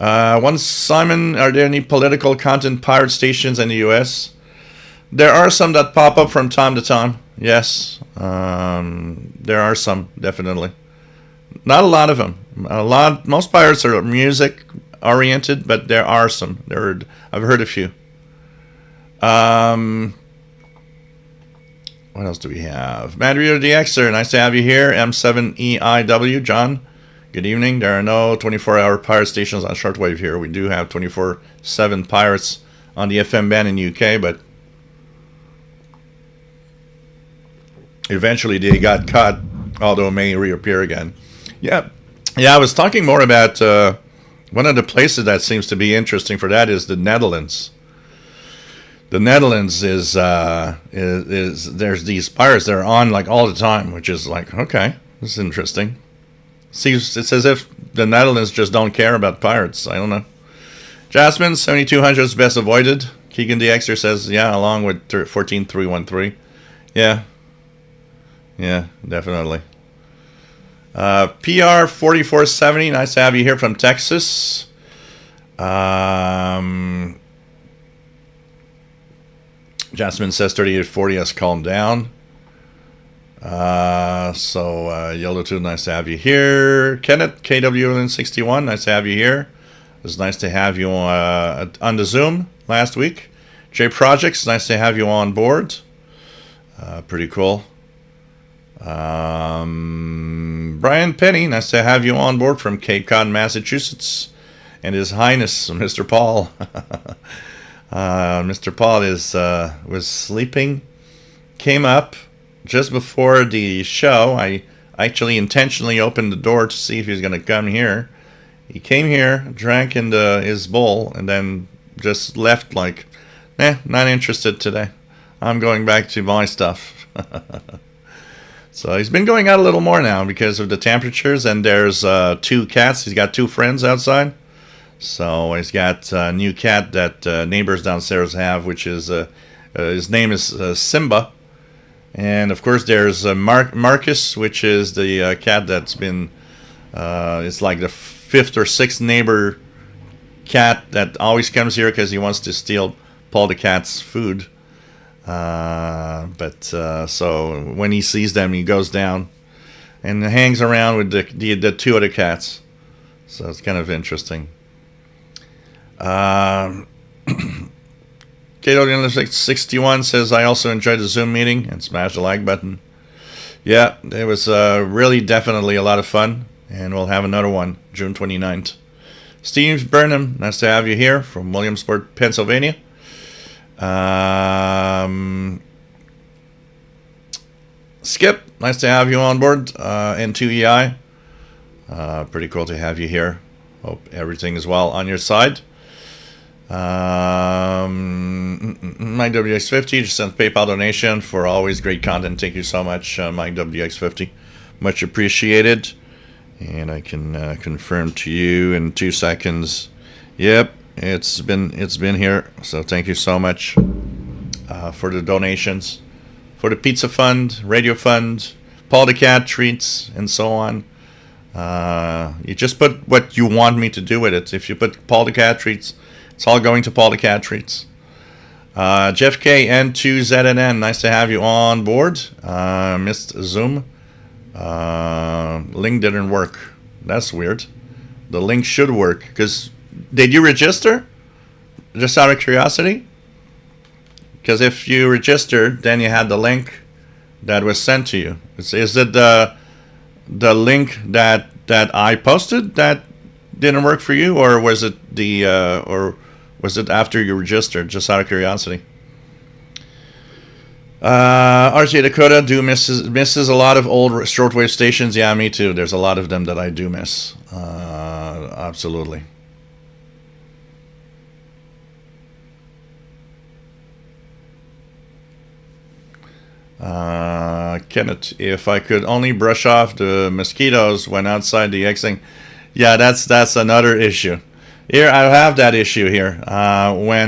Simon, are there any political content pirate stations in the U.S.? There are some that pop up from time to time. Yes, there are some, definitely. Not a lot of them. Most pirates are music oriented, but there are some. I've heard a few. What else do we have? Madrio DXer, nice to have you here. M7EIW, John, good evening. There are no 24-hour pirate stations on Shortwave here. We do have 24/7 pirates on the FM band in UK, but eventually they got cut, although it may reappear again. Yeah, I was talking more about one of the places that seems to be interesting for that is the Netherlands. The Netherlands is there's these pirates that are on like all the time, which is like, okay, this is interesting. It's as if the Netherlands just don't care about pirates. I don't know. Jasmine, 7200 is best avoided. Keegan DXer says, yeah, along with 14313. Yeah, definitely. PR 4470, nice to have you here from Texas. Jasmine says 3840 has calmed down. Yellow Tube, nice to have you here. Kenneth, KWN61, nice to have you here. It was nice to have you on the Zoom last week. J Projects, nice to have you on board. Pretty cool. Brian Penny, nice to have you on board from Cape Cod, Massachusetts. And His Highness, Mr. Paul. Mr. Paul was sleeping, came up just before the show. I actually intentionally opened the door to see if he was going to come here. He came here, drank into his bowl, and then just left like, not interested today. I'm going back to my stuff. So he's been going out a little more now because of the temperatures, and there's 2 cats. He's got 2 friends outside. So he's got a new cat that neighbors downstairs have, which is his name is Simba, and of course there's Marcus, which is the cat that's been it's like the 5th or 6th neighbor cat that always comes here because he wants to steal Paul the cat's food. So when he sees them, he goes down and hangs around with the 2 other cats. So it's kind of interesting. Kato61 says, I also enjoyed the Zoom meeting and smash the like button. Yeah, it was really definitely a lot of fun, and we'll have another one June 29th. Steve Burnham, nice to have you here from Williamsport, Pennsylvania. Skip, nice to have you on board. N2EI, pretty cool to have you here. Hope everything is well on your side. Mike WX50 just sent PayPal donation for always great content. Thank you so much, Mike WX50. Much appreciated. And I can confirm to you in 2 seconds. Yep, it's been here. So thank you so much for the donations, for the pizza fund, radio fund, Paul the Cat treats, and so on. You just put what you want me to do with it. If you put Paul the Cat treats, it's all going to Paul the Cat treats. Jeff K N2ZNN, nice to have you on board. Missed Zoom. Link didn't work. That's weird. The link should work. Because did you register? Just out of curiosity? Because if you registered, then you had the link that was sent to you. Is it the link that I posted that didn't work for you, or was it after you registered? Just out of curiosity. RJ Dakota misses a lot of old shortwave stations. Yeah, me too. There's a lot of them that I do miss. Absolutely. Kenneth, if I could only brush off the mosquitoes when outside the Xing. Yeah, that's another issue. Here I have that issue here.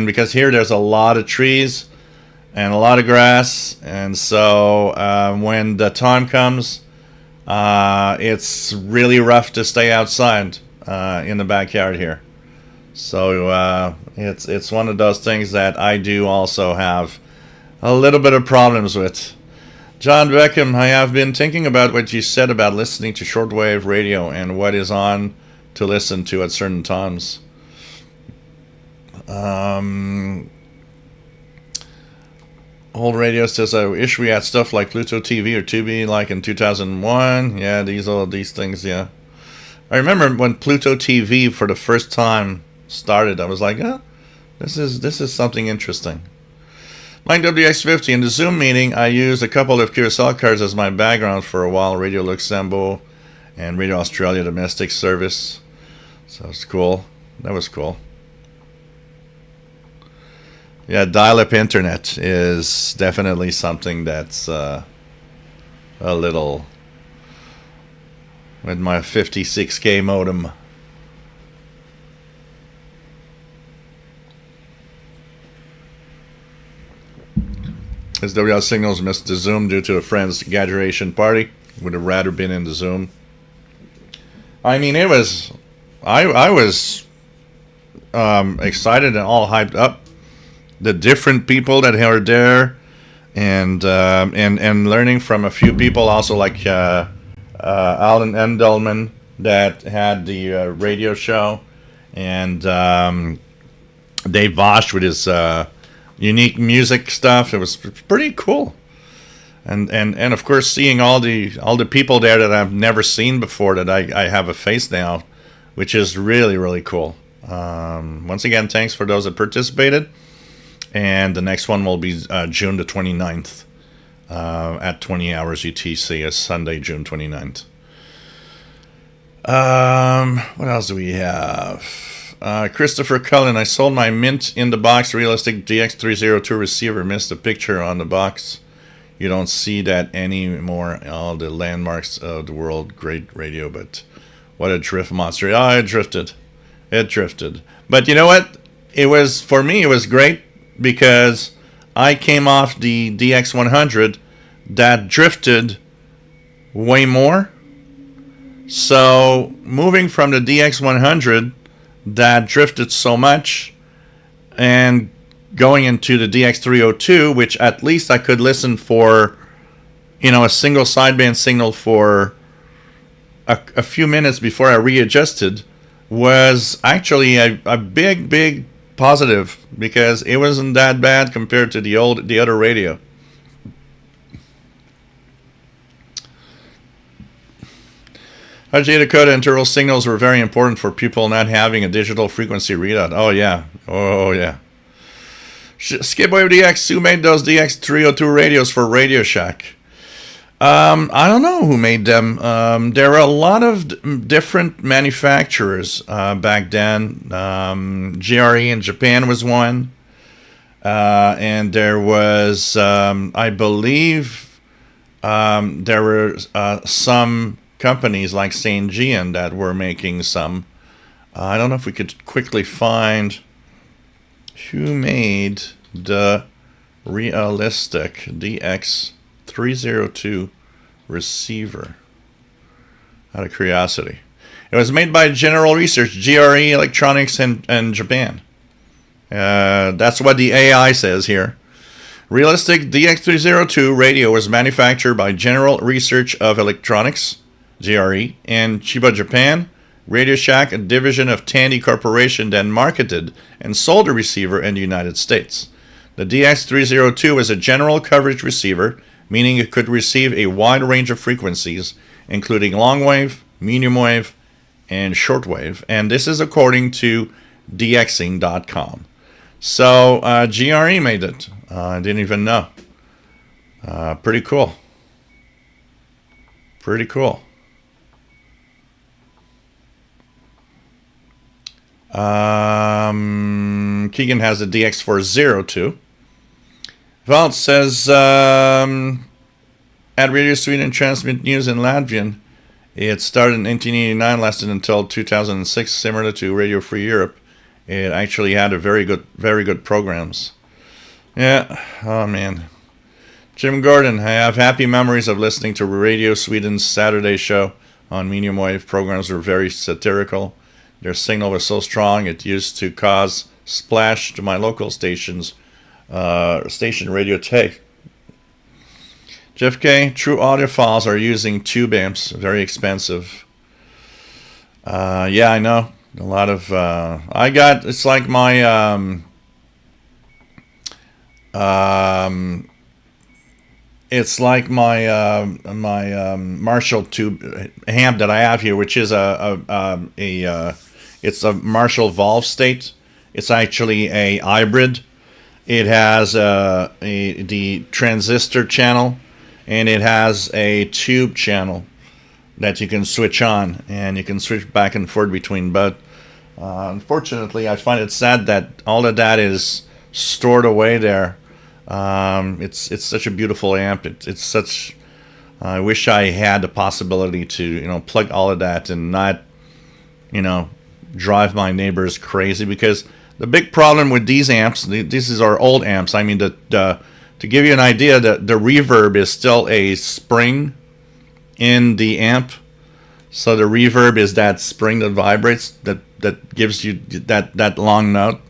Because here there's a lot of trees and a lot of grass, and so when the time comes, it's really rough to stay outside in the backyard here. So it's one of those things that I do also have a little bit of problems with. John Beckham, I have been thinking about what you said about listening to shortwave radio and what is on to listen to at certain times. Old radio says, I wish we had stuff like Pluto TV or Tubi like in 2001. Yeah, these things, yeah. I remember when Pluto TV for the first time started, I was like, this is something interesting. Mike WX50, in the Zoom meeting, I used a couple of QSL cards as my background for a while, Radio Luxembourg and Radio Australia Domestic Service. So it's cool. That was cool. Yeah, dial-up internet is definitely something that's a little, with my 56K modem. SWL Signals missed the Zoom due to a friend's graduation party. Would have rather been in the Zoom. I mean, I was excited and all hyped up. The different people that are there, and learning from a few people also, like Alan Endelman that had the radio show, and Dave Vosh with his unique music stuff. It was pretty cool, and of course seeing all the people there that I've never seen before, that I have a face now, which is really, really cool. Once again, thanks for those that participated. And the next one will be June the 29th at 20 hours UTC, is Sunday, June 29th. What else do we have? Christopher Cullen, I sold my Mint in the box realistic DX302 receiver. Missed the picture on the box. You don't see that anymore. All the landmarks of the world. Great radio, but what a drift monster. Oh, it drifted. But you know what? For me, it was great, because I came off the DX100 that drifted way more. So moving from the DX100 that drifted so much and going into the DX302, which at least I could listen for, a single sideband signal for a few minutes before I readjusted, was actually a big positive, because it wasn't that bad compared to the other radio. RJ Dakota, internal signals were very important for people not having a digital frequency readout. Oh yeah. Skipwave DX, who made those DX302 radios for Radio Shack? I don't know who made them. There were a lot of different manufacturers back then. GRE in Japan was one. And there was, I believe, there were some companies like St. Gian that were making some. I don't know if we could quickly find who made the realistic DX302 receiver, out of curiosity. It was made by General Research, GRE Electronics in Japan. That's what the AI says here. Realistic DX302 radio was manufactured by General Research of Electronics, GRE, in Chiba, Japan. Radio Shack, a division of Tandy Corporation, then marketed and sold the receiver in the United States. The DX302 is a general coverage receiver, meaning it could receive a wide range of frequencies, including long wave, medium wave, and shortwave. And this is according to dxing.com. So GRE made it. I didn't even know. Pretty cool. Pretty cool. Keegan has the DX402. Valt says, at Radio Sweden transmit news in Latvian. It started in 1989, lasted until 2006, similar to Radio Free Europe. It actually had a very good programs. Yeah, oh man. Jim Gordon, I have happy memories of listening to Radio Sweden's Saturday show on medium wave. Programs were very satirical. Their signal was so strong it used to cause splash to my local station's station Radio Take. Jeff K, true audiophiles are using tube amps, very expensive. Yeah, I know. A lot of it's like my it's like my Marshall tube amp that I have here, which is it's a Marshall valve state. It's actually a hybrid. It has the transistor channel, and it has a tube channel that you can switch on, and you can switch back and forth between. But unfortunately, I find it sad that all of that is stored away there. It's such a beautiful amp. It's such. I wish I had the possibility to plug all of that and not drive my neighbors crazy, because the big problem with these amps, these are old amps. I mean, to give you an idea, the reverb is still a spring in the amp. So the reverb is that spring that vibrates, that gives you that long note.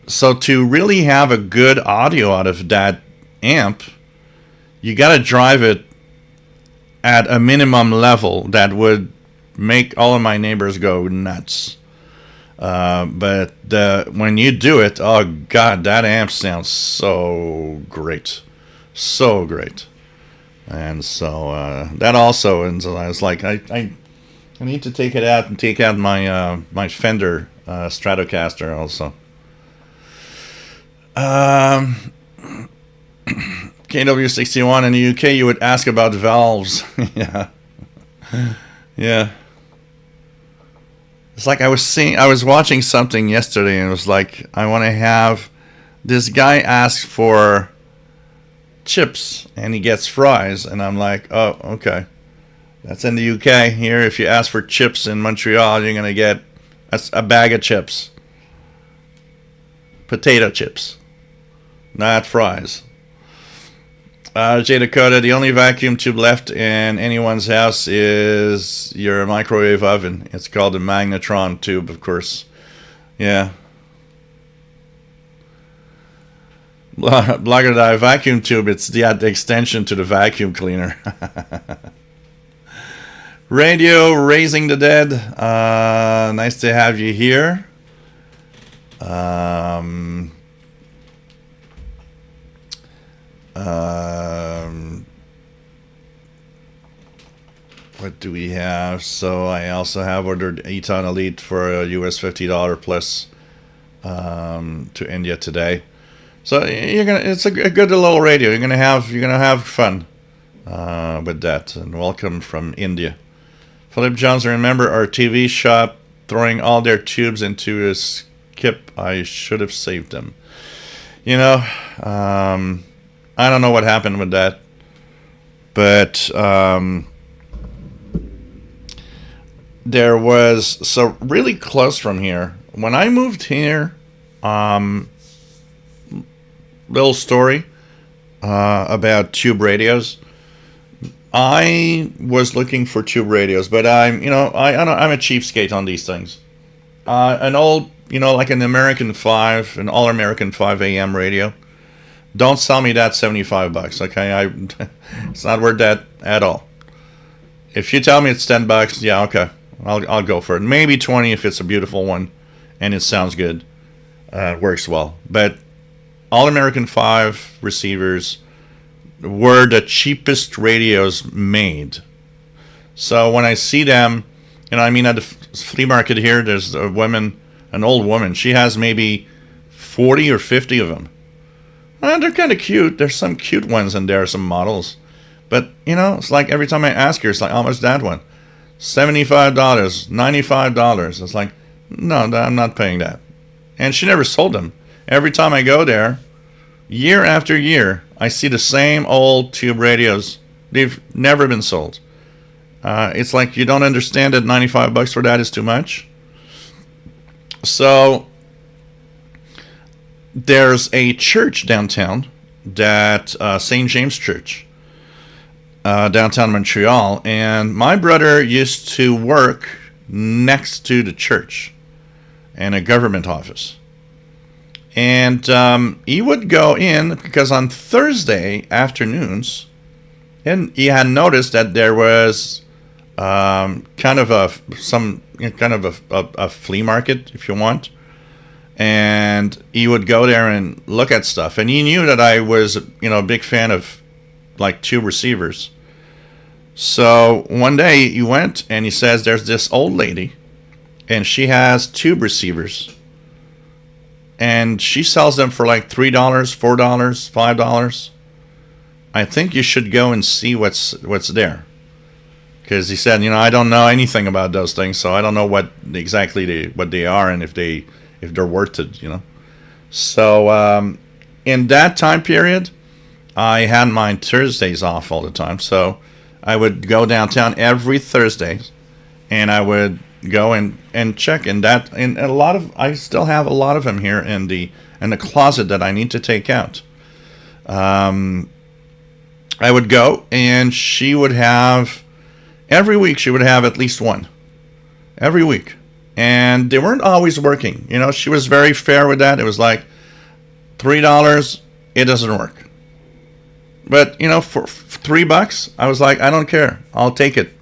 So to really have a good audio out of that amp, you got to drive it at a minimum level that would make all of my neighbors go nuts. But when you do it, oh God, that amp sounds so great. So great. And so that also, and I was like, I need to take it out and take out my my Fender Stratocaster also. KW61 in the UK, you would ask about valves. Yeah. Yeah. It's like I was watching something yesterday, and it was like, I want to have, this guy asks for chips and he gets fries, and I'm like, oh, okay. That's in the UK. Here, if you ask for chips in Montreal, you're going to get a bag of chips. Potato chips. Not fries. J Dakota, the only vacuum tube left in anyone's house is your microwave oven. It's called the magnetron tube, of course. Yeah. Blogger Die vacuum tube, it's the extension to the vacuum cleaner. Radio Raising the Dead, nice to have you here. What do we have? So I also have ordered Eton Elite for a US $50 plus to India today. So it's a good little radio. You're gonna have fun with that. And welcome from India. Philip Johnson, remember our TV shop throwing all their tubes into a Kip, I should have saved them. You know, I don't know what happened with that, but there was, so really close from here. When I moved here, little story about tube radios. I was looking for tube radios, but I'm a cheapskate on these things. An old, like an American 5, an All American 5 AM radio. Don't sell me that $75. Okay, it's not worth that at all. If you tell me it's $10, yeah, okay, I'll go for it. Maybe 20 if it's a beautiful one, and it sounds good, works well. But All American 5 receivers were the cheapest radios made. So when I see them, at the flea market here, there's a woman, an old woman. She has maybe 40 or 50 of them. They're kind of cute. There's some cute ones in there, some models. But, it's like every time I ask her, it's like, how much that one? $75, $95. It's like, no, I'm not paying that. And she never sold them. Every time I go there, year after year, I see the same old tube radios. They've never been sold. It's like you don't understand that $95 for that is too much. So there's a church downtown, that St. James Church, downtown Montreal, and my brother used to work next to the church in a government office. And he would go in because on Thursday afternoons, and he had noticed that there was kind of a flea market, if you want. And he would go there and look at stuff. And he knew that I was, a big fan of like tube receivers. So one day he went and he says, there's this old lady and she has tube receivers. And she sells them for like $3, $4, $5. I think you should go and see what's there. Because he said, I don't know anything about those things, so I don't know what they are and if they're worth it, So in that time period, I had my Thursdays off all the time. So I would go downtown every Thursday, and I would go and check. And I still have a lot of them here in the closet that I need to take out. I would go, and she would have, every week she would have at least one. Every week. And they weren't always working. She was very fair with that. It was like $3, it doesn't work. But, for $3, I was like, I don't care. I'll take it.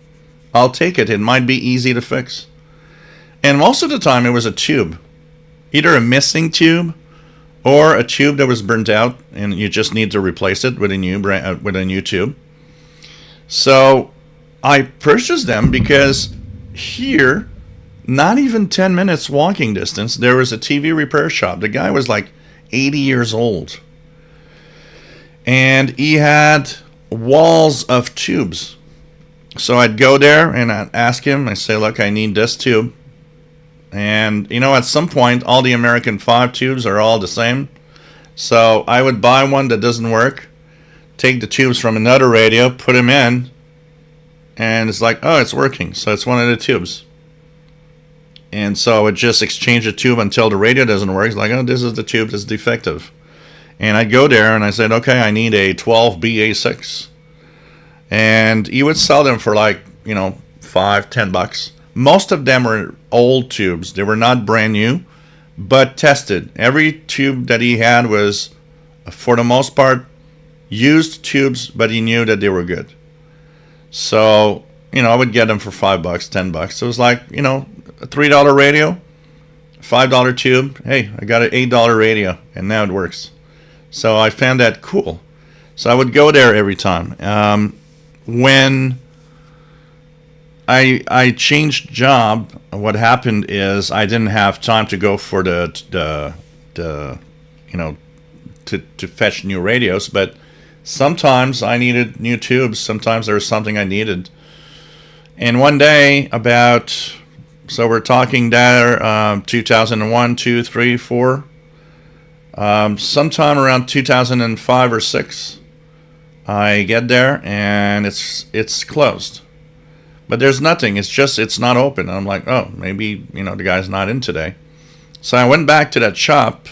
It might be easy to fix. And most of the time it was a tube. Either a missing tube or a tube that was burnt out and you just need to replace it with a new tube. So I purchased them because here, not even 10 minutes walking distance, there was a TV repair shop. The guy was like 80 years old. And he had walls of tubes. So I'd go there and I'd ask him, I say, look, I need this tube. And, at some point, all the American 5 tubes are all the same. So I would buy one that doesn't work, take the tubes from another radio, put them in, and it's like, oh, it's working. So it's one of the tubes. And so I would just exchange the tube until the radio doesn't work. It's like, oh, this is the tube that's defective. And I'd go there and I said, okay, I need a 12BA6. And he would sell them for like, $5, $10. Most of them were old tubes. They were not brand new, but tested. Every tube that he had was, for the most part, used tubes, but he knew that they were good. So, I would get them for $5, $10. So it was like, a $3 radio, $5 tube. Hey, I got an $8 radio, and now it works. So I found that cool. So I would go there every time. When I changed job, what happened is I didn't have time to go for to fetch new radios, but sometimes I needed new tubes. Sometimes there was something I needed. And one day, about So we're talking there 2001, 2, 3, 4. Sometime around 2005 or 6, I get there and it's closed. But there's nothing. It's not open. And I'm like, oh, maybe the guy's not in today. So I went back to that shop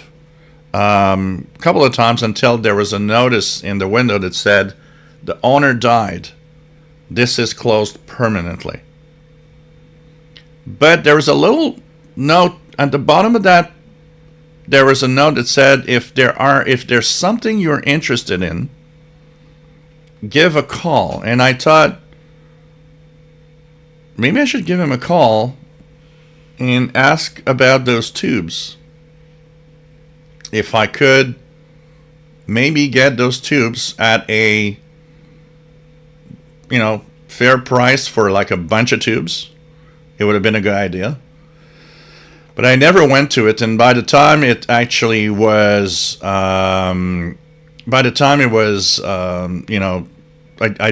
a couple of times until there was a notice in the window that said, the owner died. This is closed permanently. But there was a little note at the bottom of that. There was a note that said, if there's something you're interested in, give a call. And I thought, maybe I should give him a call and ask about those tubes. If I could maybe get those tubes at a fair price for like a bunch of tubes, it would have been a good idea. But I never went to it, and by the time it actually was, I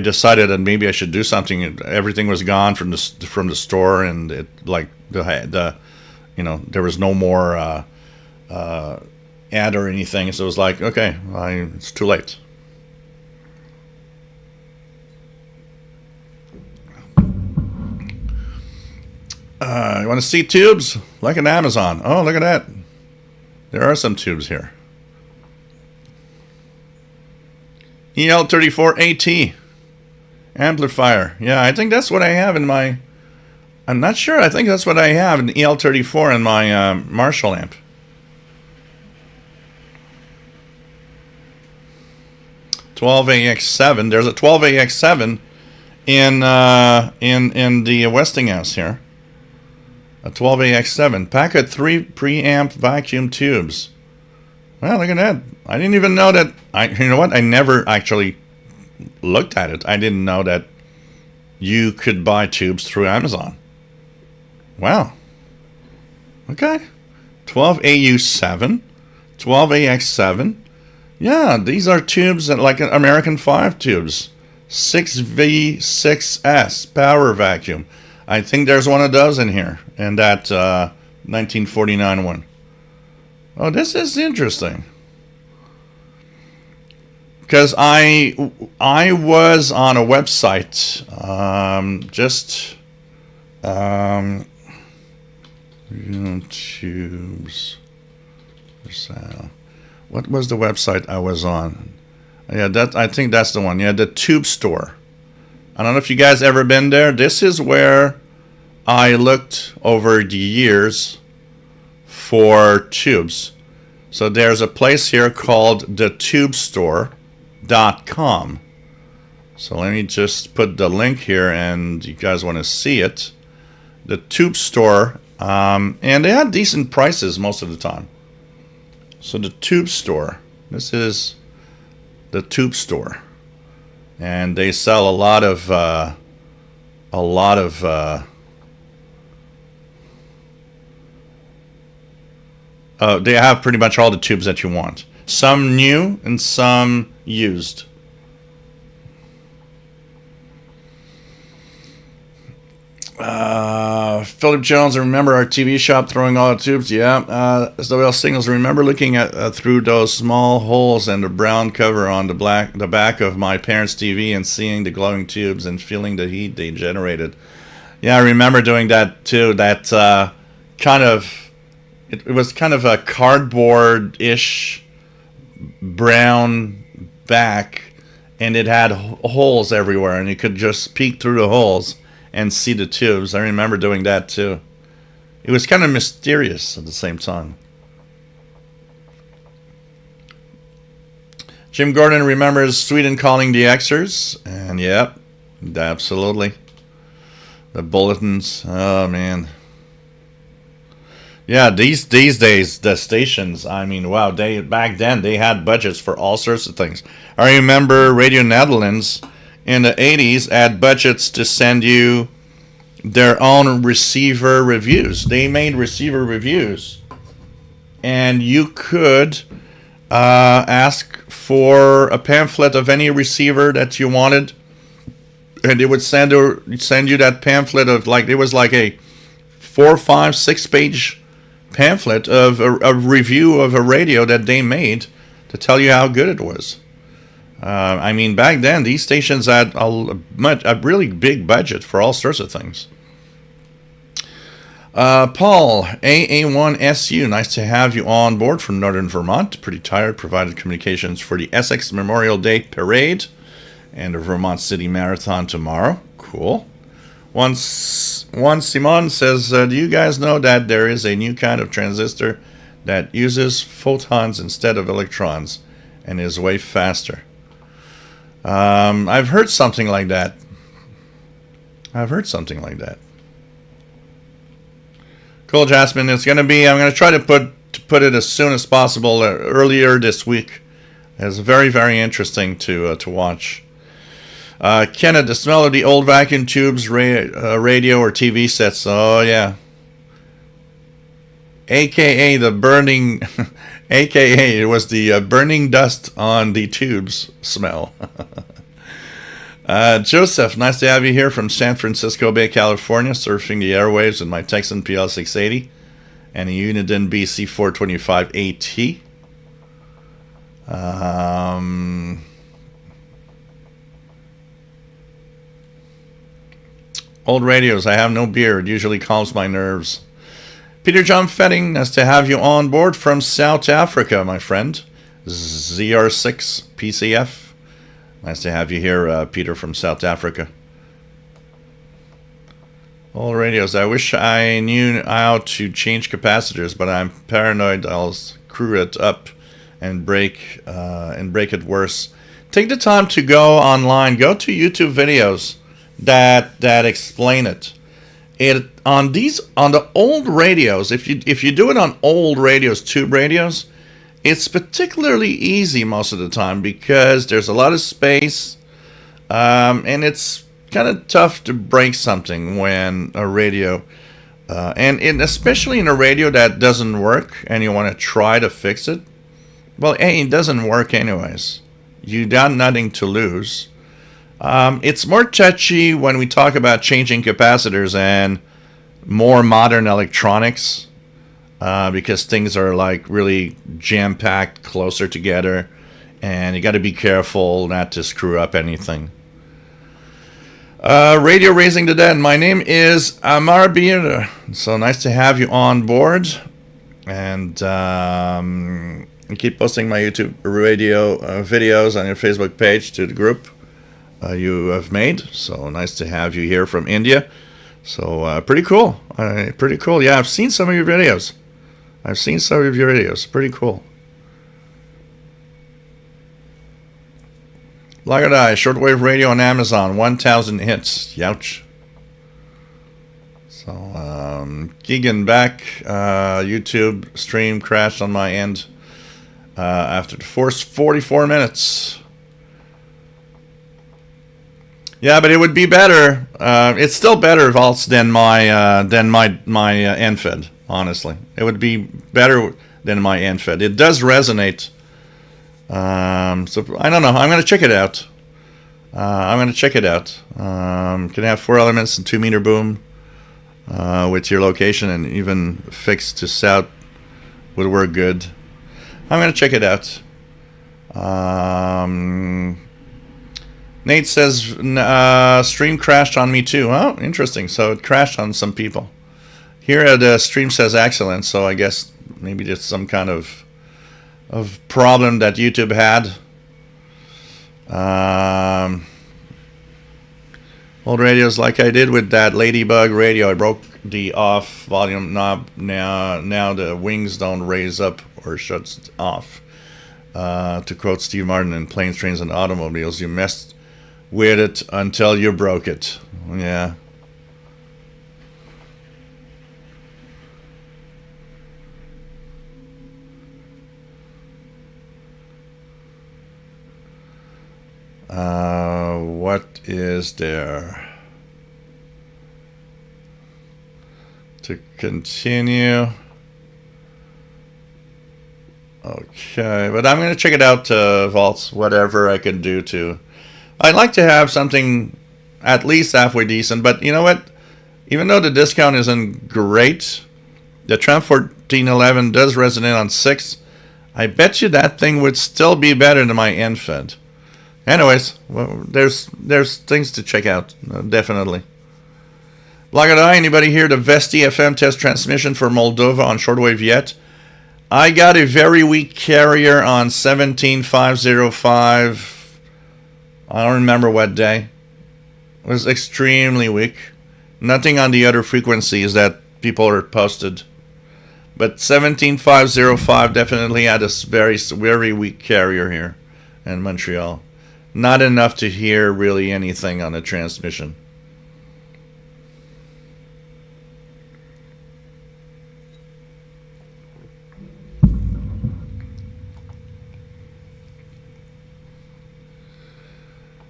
decided that maybe I should do something. Everything was gone from the store, and it there was no more ad or anything. So it was like, okay, it's too late. You want to see tubes? Like an Amazon. Oh, look at that. There are some tubes here. EL34AT amplifier. Yeah, I think that's what I have in my... I'm not sure. I think that's what I have in EL34 in my Marshall amp. (12AX7). There's a 12AX7 in the Westinghouse here. A 12AX7. Packet 3 preamp vacuum tubes. Well, look at that. I didn't even know that. You know what? I never actually looked at it. I didn't know that you could buy tubes through Amazon. Wow. Okay. 12AU7. 12AX7. Yeah, these are tubes that like American 5 tubes. 6V6S power vacuum. I think there's one of those in here, and that 1949 one. Oh, this is interesting. Because I was on a website, tubes. What was the website I was on? Yeah, I think that's the one. Yeah, the Tube Store. I don't know if you guys ever been there. This is where I looked over the years for tubes. So there's a place here called thetubestore.com. So let me just put the link here, and you guys want to see it. The Tube Store, and they had decent prices most of the time. So the Tube Store. This is the Tube Store. And they sell a lot of they have pretty much all the tubes that you want. Some new and some used. Philip Jones, remember our TV shop throwing all the tubes? Yeah. SWL Signals, remember looking at through those small holes and the brown cover on the back of my parents' TV and seeing the glowing tubes and feeling the heat they generated. Yeah, I remember doing that too. That it was kind of a cardboard-ish brown back, and it had holes everywhere, and you could just peek through the holes and see the tubes. I remember doing that too. It was kind of mysterious at the same time. Jim Gordon remembers Sweden calling the Xers, and yep, absolutely. The bulletins, oh man. Yeah, these days, the stations, I mean, wow, back then they had budgets for all sorts of things. I remember Radio Netherlands in the 80s had budgets to send you their own receiver reviews. They made receiver reviews, and you could ask for a pamphlet of any receiver that you wanted, and they would send you that pamphlet of it was like a 4, 5, 6-page pamphlet of a review of a radio that they made to tell you how good it was. I mean, back then, these stations had a really big budget for all sorts of things. Paul, AA1SU, nice to have you on board from Northern Vermont. Pretty tired, provided communications for the Essex Memorial Day Parade and the Vermont City Marathon tomorrow. Cool. One Simon says, do you guys know that there is a new kind of transistor that uses photons instead of electrons and is way faster? I've heard something like that. Cool, Jasmine. It's going to be, I'm going to try to put it as soon as possible, earlier this week. It's very, very interesting to watch. Kenneth, the smell of the old vacuum tubes, radio or TV sets. Oh, yeah. AKA the burning, AKA it was the burning dust on the tubes smell. Joseph, nice to have you here from San Francisco Bay, California, surfing the airwaves with my Texan PL680 and a Uniden BC425AT. Old radios, I have no beer. It usually calms my nerves. Peter John Fetting, nice to have you on board from South Africa, my friend. ZR6 PCF. Nice to have you here, Peter from South Africa. Old radios, I wish I knew how to change capacitors, but I'm paranoid I'll screw it up and break it worse. Take the time to go online, go to YouTube videos that explain it. On the old radios, if you do it on old radios, tube radios, it's particularly easy most of the time because there's a lot of space, and it's kind of tough to break something when a radio, and especially in a radio that doesn't work and you want to try to fix it. Well, it doesn't work anyways. You got nothing to lose. It's more touchy when we talk about changing capacitors and more modern electronics, because things are like really jam-packed closer together, and you got to be careful not to screw up anything. Radio Raising the Dead, my name is Amar Bir. So nice to have you on board, and keep posting my YouTube radio videos on your Facebook page to the group you have made. So nice to have you here from India. So pretty cool. Pretty cool. Yeah, I've seen some of your videos. Pretty cool. Like it, shortwave radio on Amazon, 1,000 hits. Youch. So Keegan back. YouTube stream crashed on my end after the first 44 minutes. Yeah, but it would be better. It's still better, Valtz, than my NFED. Honestly, it would be better than my NFED. It does resonate. So I don't know. I'm gonna check it out. Can have 4 elements and 2-meter boom with your location, and even fixed to south would work good. I'm gonna check it out. Nate says, stream crashed on me too. Oh, interesting. So it crashed on some people. Here the stream says excellent, so I guess maybe there's some kind of problem that YouTube had. Old radios, like I did with that Ladybug radio. I broke the off volume knob. Now the wings don't raise up or shuts off. To quote Steve Martin in Planes, Trains, and Automobiles, you messed with it until you broke it. Yeah. What is there to continue? Okay, but I'm going to check it out, Vaults, whatever I can do to. I'd like to have something at least halfway decent, but you know what? Even though the discount isn't great, the Trend 1411 does resonate on 6. I bet you that thing would still be better than my end-fed. Anyways, well, there's things to check out, definitely. Blogger, anybody hear the Vesti FM test transmission for Moldova on shortwave yet? I got a very weak carrier on 17505. I don't remember what day. It was extremely weak. Nothing on the other frequencies that people are posted. But 17505 definitely had a very weak carrier here in Montreal. Not enough to hear really anything on the transmission.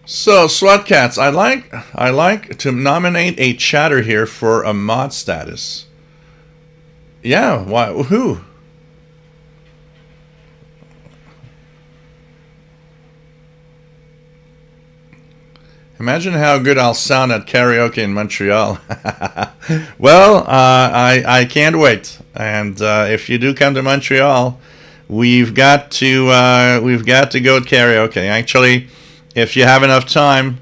So, SWAT Cats, I like to nominate a chatter here for a mod status. Yeah, why? Who? Imagine how good I'll sound at karaoke in Montreal. Well, I can't wait. And if you do come to Montreal, we've got to go to karaoke. Actually, if you have enough time,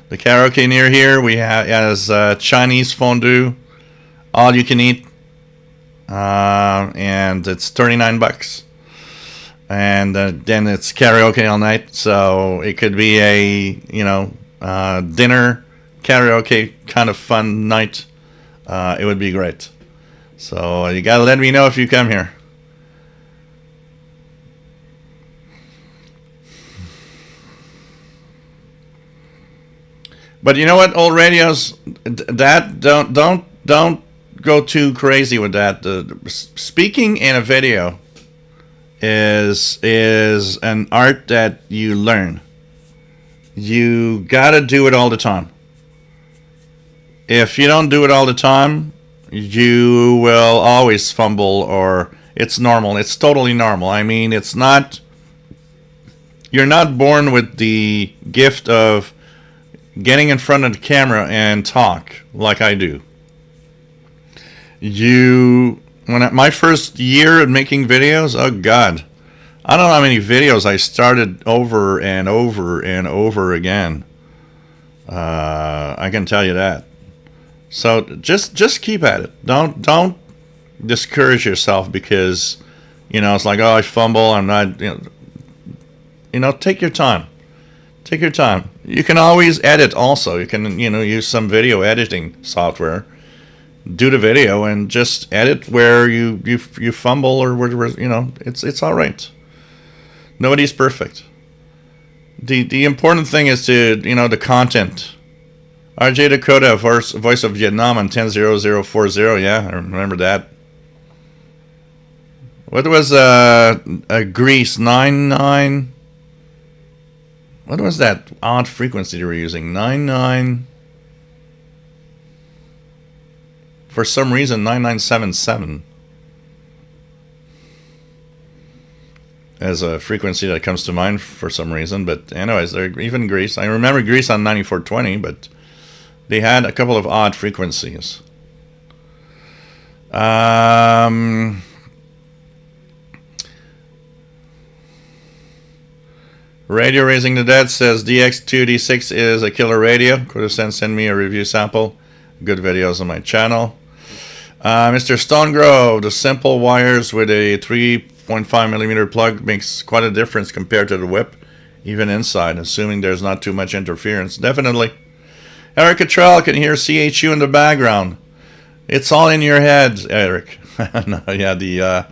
the karaoke near here has Chinese fondue, all you can eat, and it's $39. And then it's karaoke all night, so it could be a dinner karaoke kind of fun night. It would be great. So you gotta let me know if you come here. But you know what, old radios, that don't go too crazy with that. Speaking in a video is an art that you learn. You gotta do it all the time. If you don't do it all the time, you will always fumble, or it's normal. It's totally normal. I mean, you're not born with the gift of getting in front of the camera and talk like I do. My first year of making videos, oh God, I don't know how many videos I started over and over and over again. I can tell you that. So just keep at it. Don't discourage yourself because it's like, oh, I fumble. I'm not. Take your time. Take your time. You can always edit also. You can, use some video editing software. Do the video and just edit where you fumble or where it's all right. Nobody's perfect. The important thing is to, the content. RJ Dakota, voice of Vietnam on 100040. Yeah, I remember that. What was Greece 99? What was that odd frequency they were using? 99. For some reason, 9977 as a frequency that comes to mind for some reason. But anyways, even Greece. I remember Greece on 9420, but they had a couple of odd frequencies. Radio Raising the Dead says DX2D6 is a killer radio. Could have send me a review sample. Good videos on my channel. Mr. Stonegrove, the simple wires with a 3.5 millimeter plug makes quite a difference compared to the whip, even inside, assuming there's not too much interference. Definitely. Eric Cottrell can hear CHU in the background. It's all in your head, Eric. No, yeah, the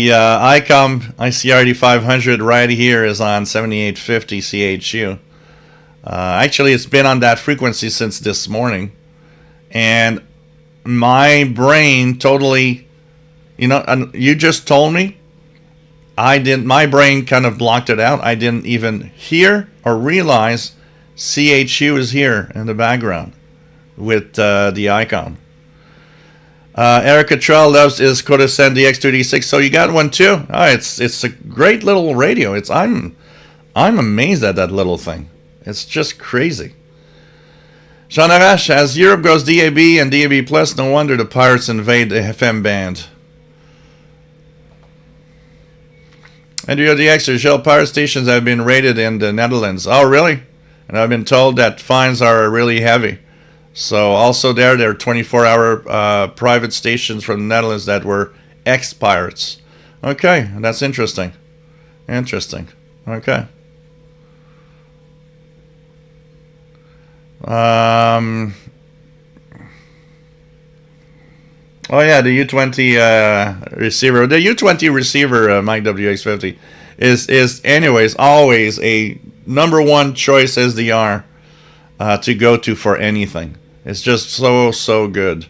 ICOM ICRD 500 right here is on 7850 CHU. Actually, it's been on that frequency since this morning. And my brain totally, you just told me, my brain kind of blocked it out. I didn't even hear or realize CHU is here in the background with the ICOM. Eric Cottrell loves his Codascend DX2D6, so you got one too. Oh, it's a great little radio. I'm amazed at that little thing. It's just crazy. Jean Arash, as Europe goes DAB and DAB+, no wonder the pirates invade the FM band. Andrea DX, Shell pirate stations have been raided in the Netherlands. Oh, really? And I've been told that fines are really heavy. So also there are 24-hour private stations from the Netherlands that were ex-pirates. Okay, that's interesting. Interesting. Okay. Oh yeah, the U20 receiver. The U20 receiver, Mike WX50, is anyways always a #1 choice SDR to go to for anything. It's just so good.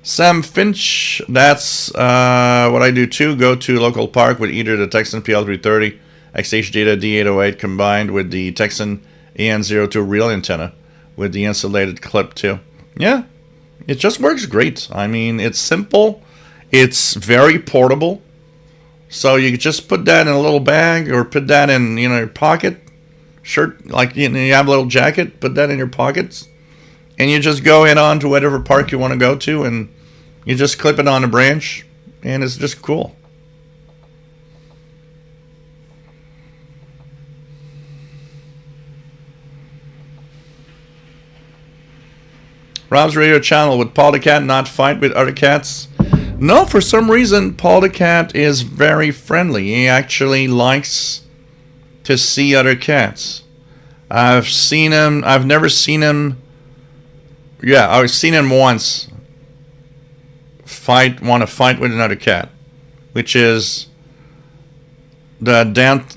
Sam Finch, that's what I do too. Go to local park with either the Texan PL330 XH Data D808 combined with the Texan AN02 real antenna with the insulated clip too. Yeah, it just works great. I mean, it's simple. It's very portable. So you just put that in a little bag or put that in your pocket, shirt, like you have a little jacket, put that in your pockets. And you just go in on to whatever park you want to go to, and you just clip it on a branch, and it's just cool. Rob's radio channel, would Paul the Cat not fight with other cats? No, for some reason, Paul the Cat is very friendly. He actually likes to see other cats. I've never seen him. Yeah, I've seen him once want to fight with another cat, which is the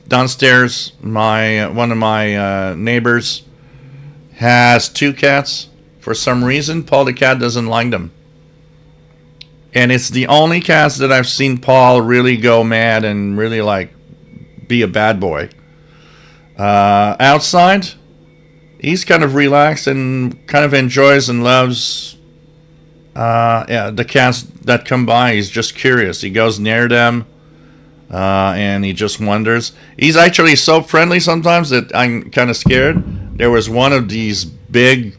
downstairs. One of my neighbors has 2 cats. For some reason, Paul the Cat doesn't like them, and it's the only cats that I've seen Paul really go mad and really like be a bad boy. Outside, he's kind of relaxed and kind of enjoys and loves the cats that come by. He's just curious. He goes near them and he just wonders. He's actually so friendly sometimes that I'm kind of scared. There was one of these big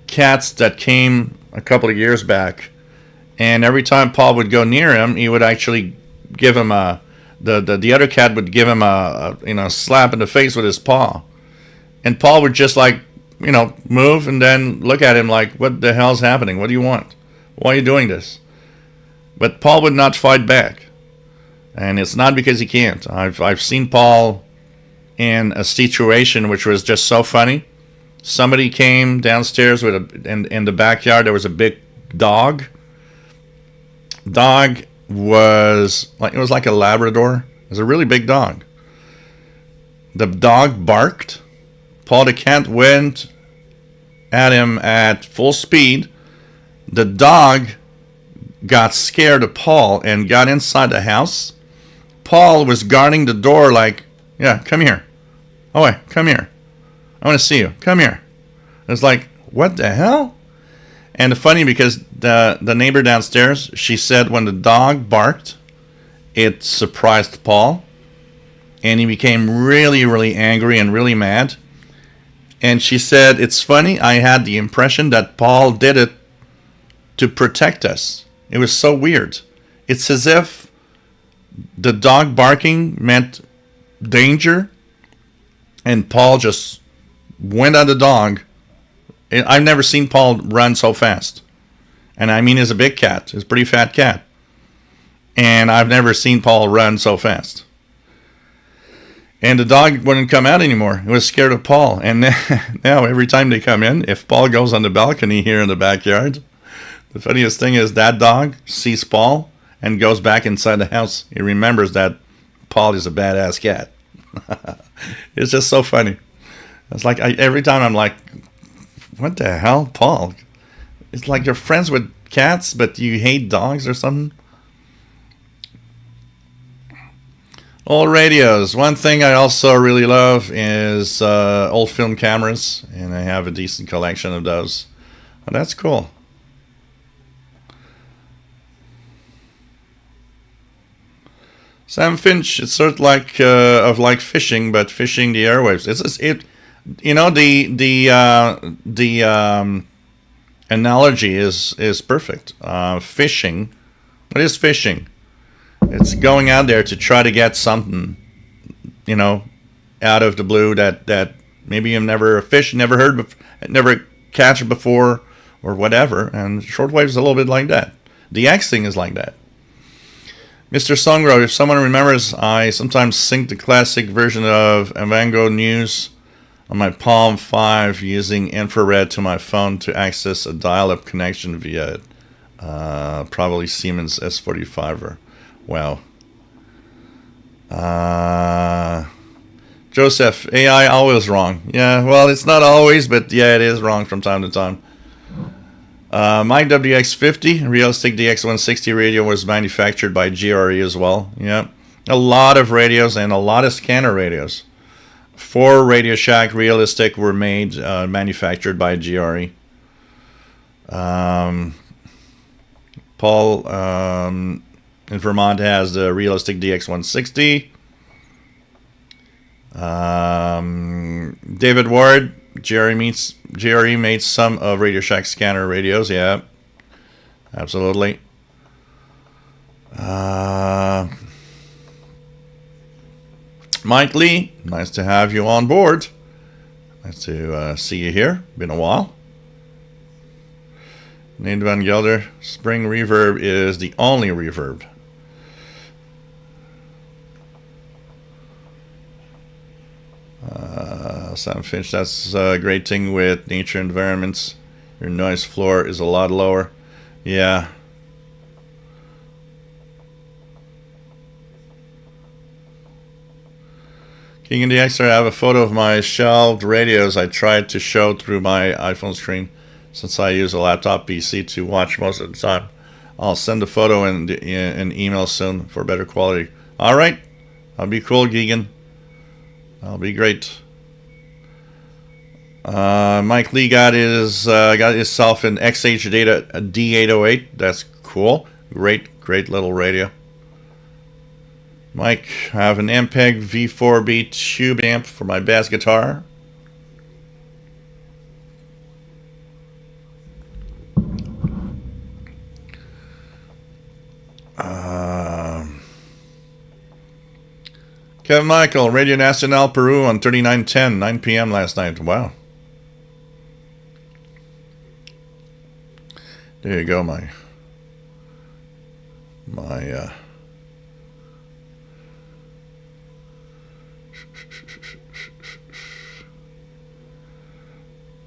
cats that came a couple of years back, and every time Paul would go near him, he would actually give him the other cat would give him a slap in the face with his paw. And Paul would just move and then look at him like, what the hell's happening? What do you want? Why are you doing this? But Paul would not fight back. And it's not because he can't. I've seen Paul in a situation which was just so funny. Somebody came downstairs with in the backyard. There was a big dog. Dog was like a Labrador. It was a really big dog. The dog barked. Paul the Cat went at him at full speed. The dog got scared of Paul and got inside the house. Paul was guarding the door like, yeah, come here. Oh, wait, come here. I want to see you. Come here. It's like, what the hell? And funny because the neighbor downstairs, she said when the dog barked, it surprised Paul. And he became really, really angry and really mad. And she said, it's funny, I had the impression that Paul did it to protect us. It was so weird. It's as if the dog barking meant danger, and Paul just went at the dog. I've never seen Paul run so fast. And I mean, he's a big cat. He's a pretty fat cat. And I've never seen Paul run so fast. And the dog wouldn't come out anymore. It was scared of Paul. And now every time they come in, if Paul goes on the balcony here in the backyard, the funniest thing is that dog sees Paul and goes back inside the house. He remembers that Paul is a badass cat. It's just so funny. It's like every time I'm like, what the hell, Paul? It's like you're friends with cats, but you hate dogs or something. Old radios. One thing I also really love is old film cameras, and I have a decent collection of those. Well, that's cool. Sam Finch, it's sort of like fishing, but fishing the airwaves. You know, the analogy is perfect. Fishing. What is fishing? It's going out there to try to get something, you know, out of the blue that maybe you've never fished, never heard, never catch it before, or whatever. And shortwave is a little bit like that. The X thing is like that. Mr. Songro, if someone remembers, I sometimes sync the classic version of Avango News on my Palm 5 using infrared to my phone to access a dial-up connection via probably Siemens S45 or wow. Joseph, AI always wrong. Yeah, well, it's not always, but yeah, it is wrong from time to time. My WX50 Realistic DX160 radio was manufactured by GRE as well. Yeah, a lot of radios and a lot of scanner radios. 4 Radio Shack Realistic were made, manufactured by GRE. Paul in Vermont has the Realistic DX160. David Ward, GRE made some of Radio Shack scanner radios. Yeah, absolutely. Mike Lee, nice to have you on board. Nice to see you here. Been a while. Nate Van Gelder, spring reverb is the only reverb. Sam Finch, that's a great thing with nature environments. Your noise floor is a lot lower. Yeah. King and the Extra, I have a photo of my shelved radios I tried to show through my iPhone screen since I use a laptop PC to watch most of the time. I'll send a photo in an email soon for better quality. All right. That'll be cool, Geegan. That'll be great. Mike Lee got himself an XH Data D808. That's cool. Great little radio. Mike, I have an Ampeg V4B tube amp for my bass guitar. Kevin Michael, Radio Nacional Peru on 3910, 9 p.m. last night. Wow. There you go, my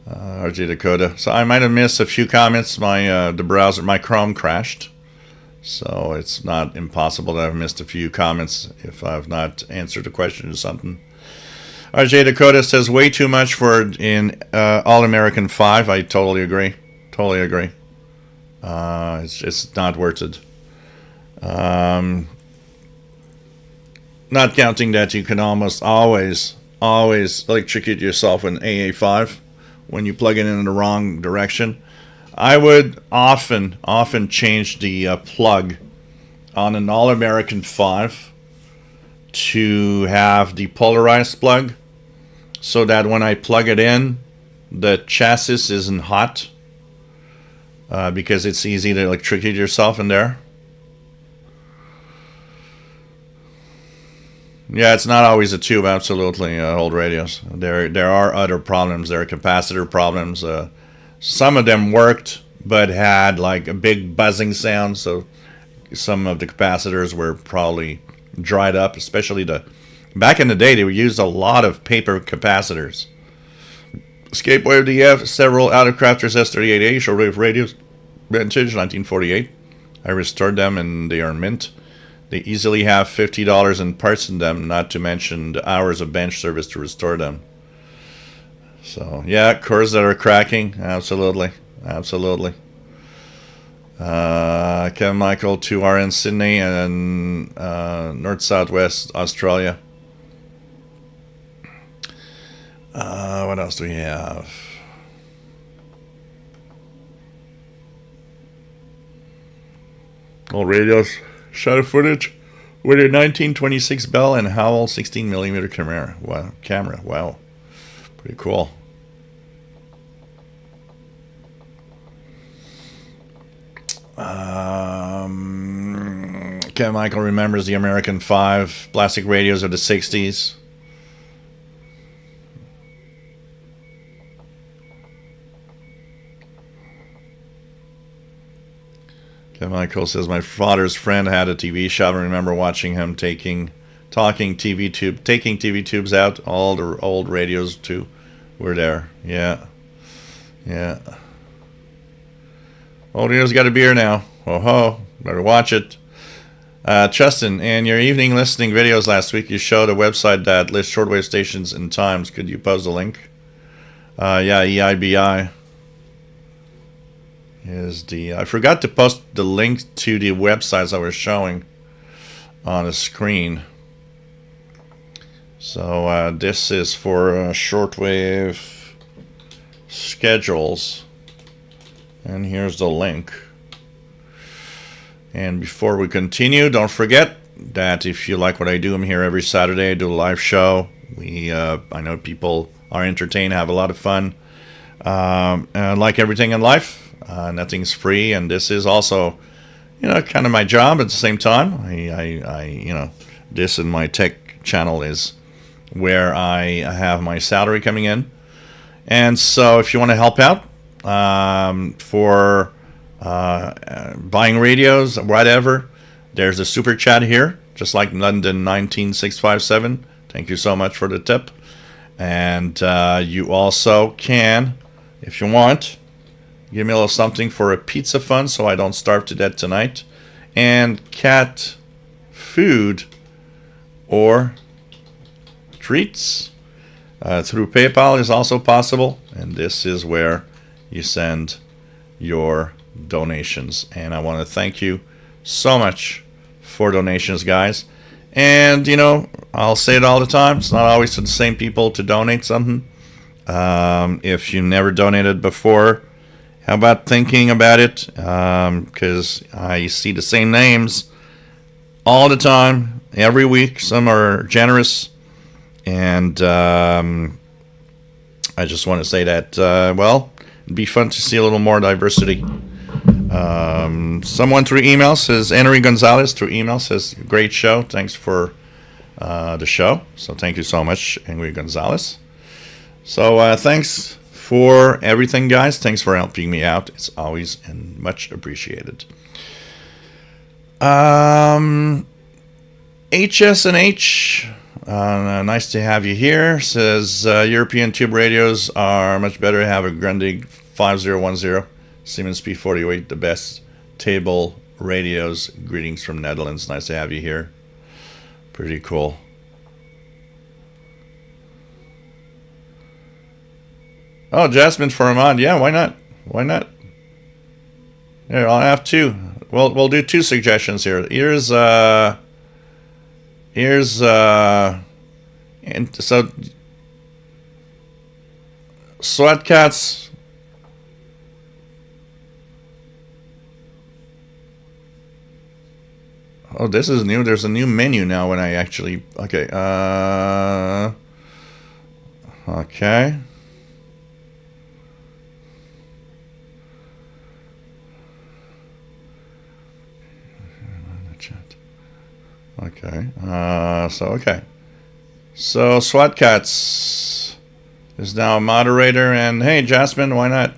RJ Dakota. So I might have missed a few comments. My the browser, my Chrome crashed, so it's not impossible that I've missed a few comments if I've not answered a question or something. RJ Dakota says way too much for in All American 5. I totally agree. Totally agree. It's not worth it. Not counting that you can almost always electrocute yourself in AA5 when you plug it in the wrong direction. I would often change the plug on an All American 5 to have the polarized plug so that when I plug it in, the chassis isn't hot. Because it's easy to electrocute yourself in there. Yeah, it's not always a tube, absolutely, old radios. There are other problems. There are capacitor problems. Some of them worked, but had like a big buzzing sound, so some of the capacitors were probably dried up, especially back in the day, they used a lot of paper capacitors. Escapewave DF, several Autocrafters S38A shortwave radios, vintage, 1948. I restored them and they are mint. They easily have $50 in parts in them, not to mention the hours of bench service to restore them. So, yeah, cores that are cracking, absolutely. Absolutely. Kevin Michael, 2RN Sydney and North-Southwest Australia. What else do we have? Old radios, shutter footage with a 1926 Bell and Howell 16mm camera. Wow, Pretty cool. Ken Michael remembers the American 5 plastic radios of the 60s. Ken Michael says, my father's friend had a TV shop. I remember watching him taking TV tubes out. All the old radios too were there. Yeah. Yeah. Old radio's got a beer now. Oh ho, better watch it. Justin, in your evening listening videos last week, you showed a website that lists shortwave stations and times. Could you post a link? Yeah, EIBI is the... I forgot to post the link to the websites I was showing on the screen. So this is for shortwave schedules. And here's the link. And before we continue, don't forget that if you like what I do, I'm here every Saturday. I do a live show. I know people are entertained, have a lot of fun. Like everything in life, nothing's free, and this is also, kind of my job at the same time. I this and my tech channel is where I have my salary coming in. And so if you want to help out for buying radios, whatever, there's a super chat here, just like London 19657. Thank you so much for the tip. And you also can, if you want, give me a little something for a pizza fund so I don't starve to death tonight, and cat food or treats through PayPal is also possible. And this is where you send your donations. And I want to thank you so much for donations, guys. And I'll say it all the time, it's not always to the same people to donate something. If you never donated before, how about thinking about it? Because I see the same names all the time, every week. Some are generous, and I just want to say that it'd be fun to see a little more diversity. Someone through email says, Henry Gonzalez through email says, great show, thanks for the show. So thank you so much, Henry Gonzalez. So thanks for everything, guys. Thanks for helping me out. It's always and much appreciated. HS&H, nice to have you here, says European tube radios are much better. Have a Grundig 5010 Siemens P48, the best table radios. Greetings from Netherlands. Nice to have you here. Pretty cool. Oh, Jasmine for a mod. Yeah, why not? Why not? Here, I'll have two. We'll do two suggestions here. Here's and so SWAT cats. Oh, this is new. There's a new menu now when I actually... Okay. Okay. Okay. Okay. So SWAT Cats is now a moderator, and hey, Jasmine, why not?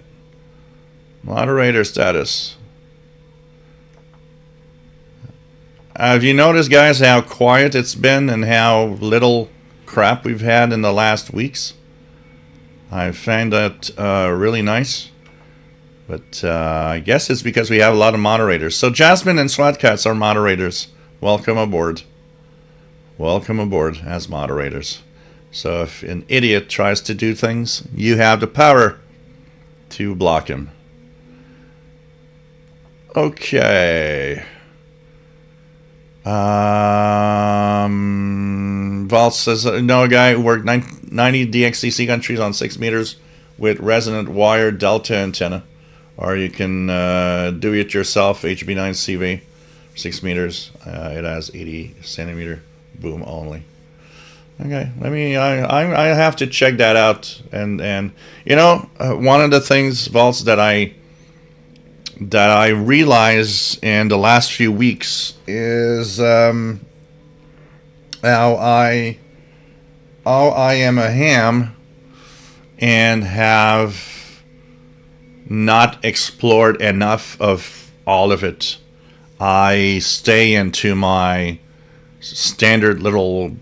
Moderator status. Have you noticed, guys, how quiet it's been and how little crap we've had in the last weeks? I find that really nice. But I guess it's because we have a lot of moderators. So Jasmine and SWAT Cats are moderators. Welcome aboard. Welcome aboard as moderators. So if an idiot tries to do things, you have the power to block him. Okay. Val says, know a guy who worked 90 DXCC countries on 6 meters with resonant wire delta antenna. Or you can do it yourself, HB9CV, 6 meters. It has 80 centimeter boom only. Okay, I have to check that out, and one of the things, Volts, that I realized in the last few weeks is how I am a ham and have not explored enough of all of it. I stay into my standard little,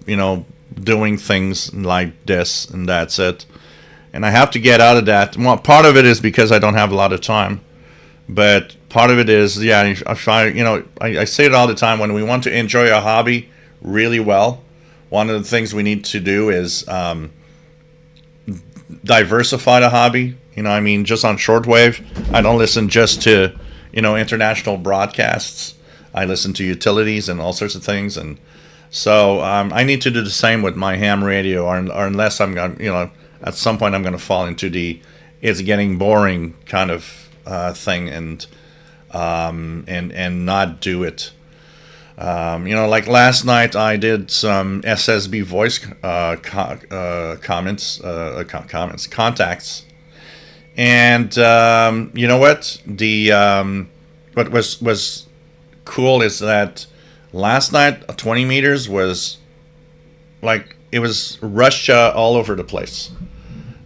doing things like this, and that's it. And I have to get out of that. Well, part of it is because I don't have a lot of time, but part of it is, I say it all the time. When we want to enjoy a hobby really well, one of the things we need to do is diversify the hobby. Just on shortwave, I don't listen just to international broadcasts. I listen to utilities and all sorts of things, and so I need to do the same with my ham radio, or unless I'm going, at some point I'm going to fall into the it's getting boring kind of thing, and not do it. Like last night I did some SSB voice contacts, and you know what? What was cool is that last night 20 meters was like, it was Russia all over the place.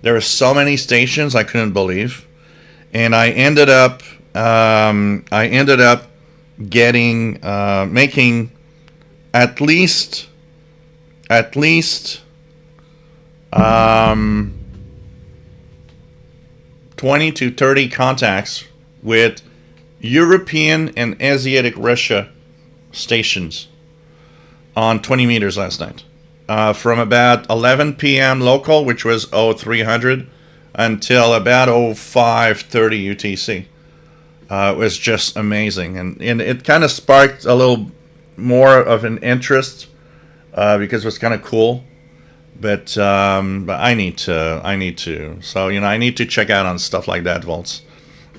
There were so many stations I couldn't believe, and I ended up getting making at least 20 to 30 contacts with European and Asiatic Russia stations on 20 meters last night, from about 11 p.m. local, which was 0300, until about 0530 UTC. It was just amazing, and it kind of sparked a little more of an interest because it was kind of cool. But I need to. So I need to check out on stuff like that, Volts,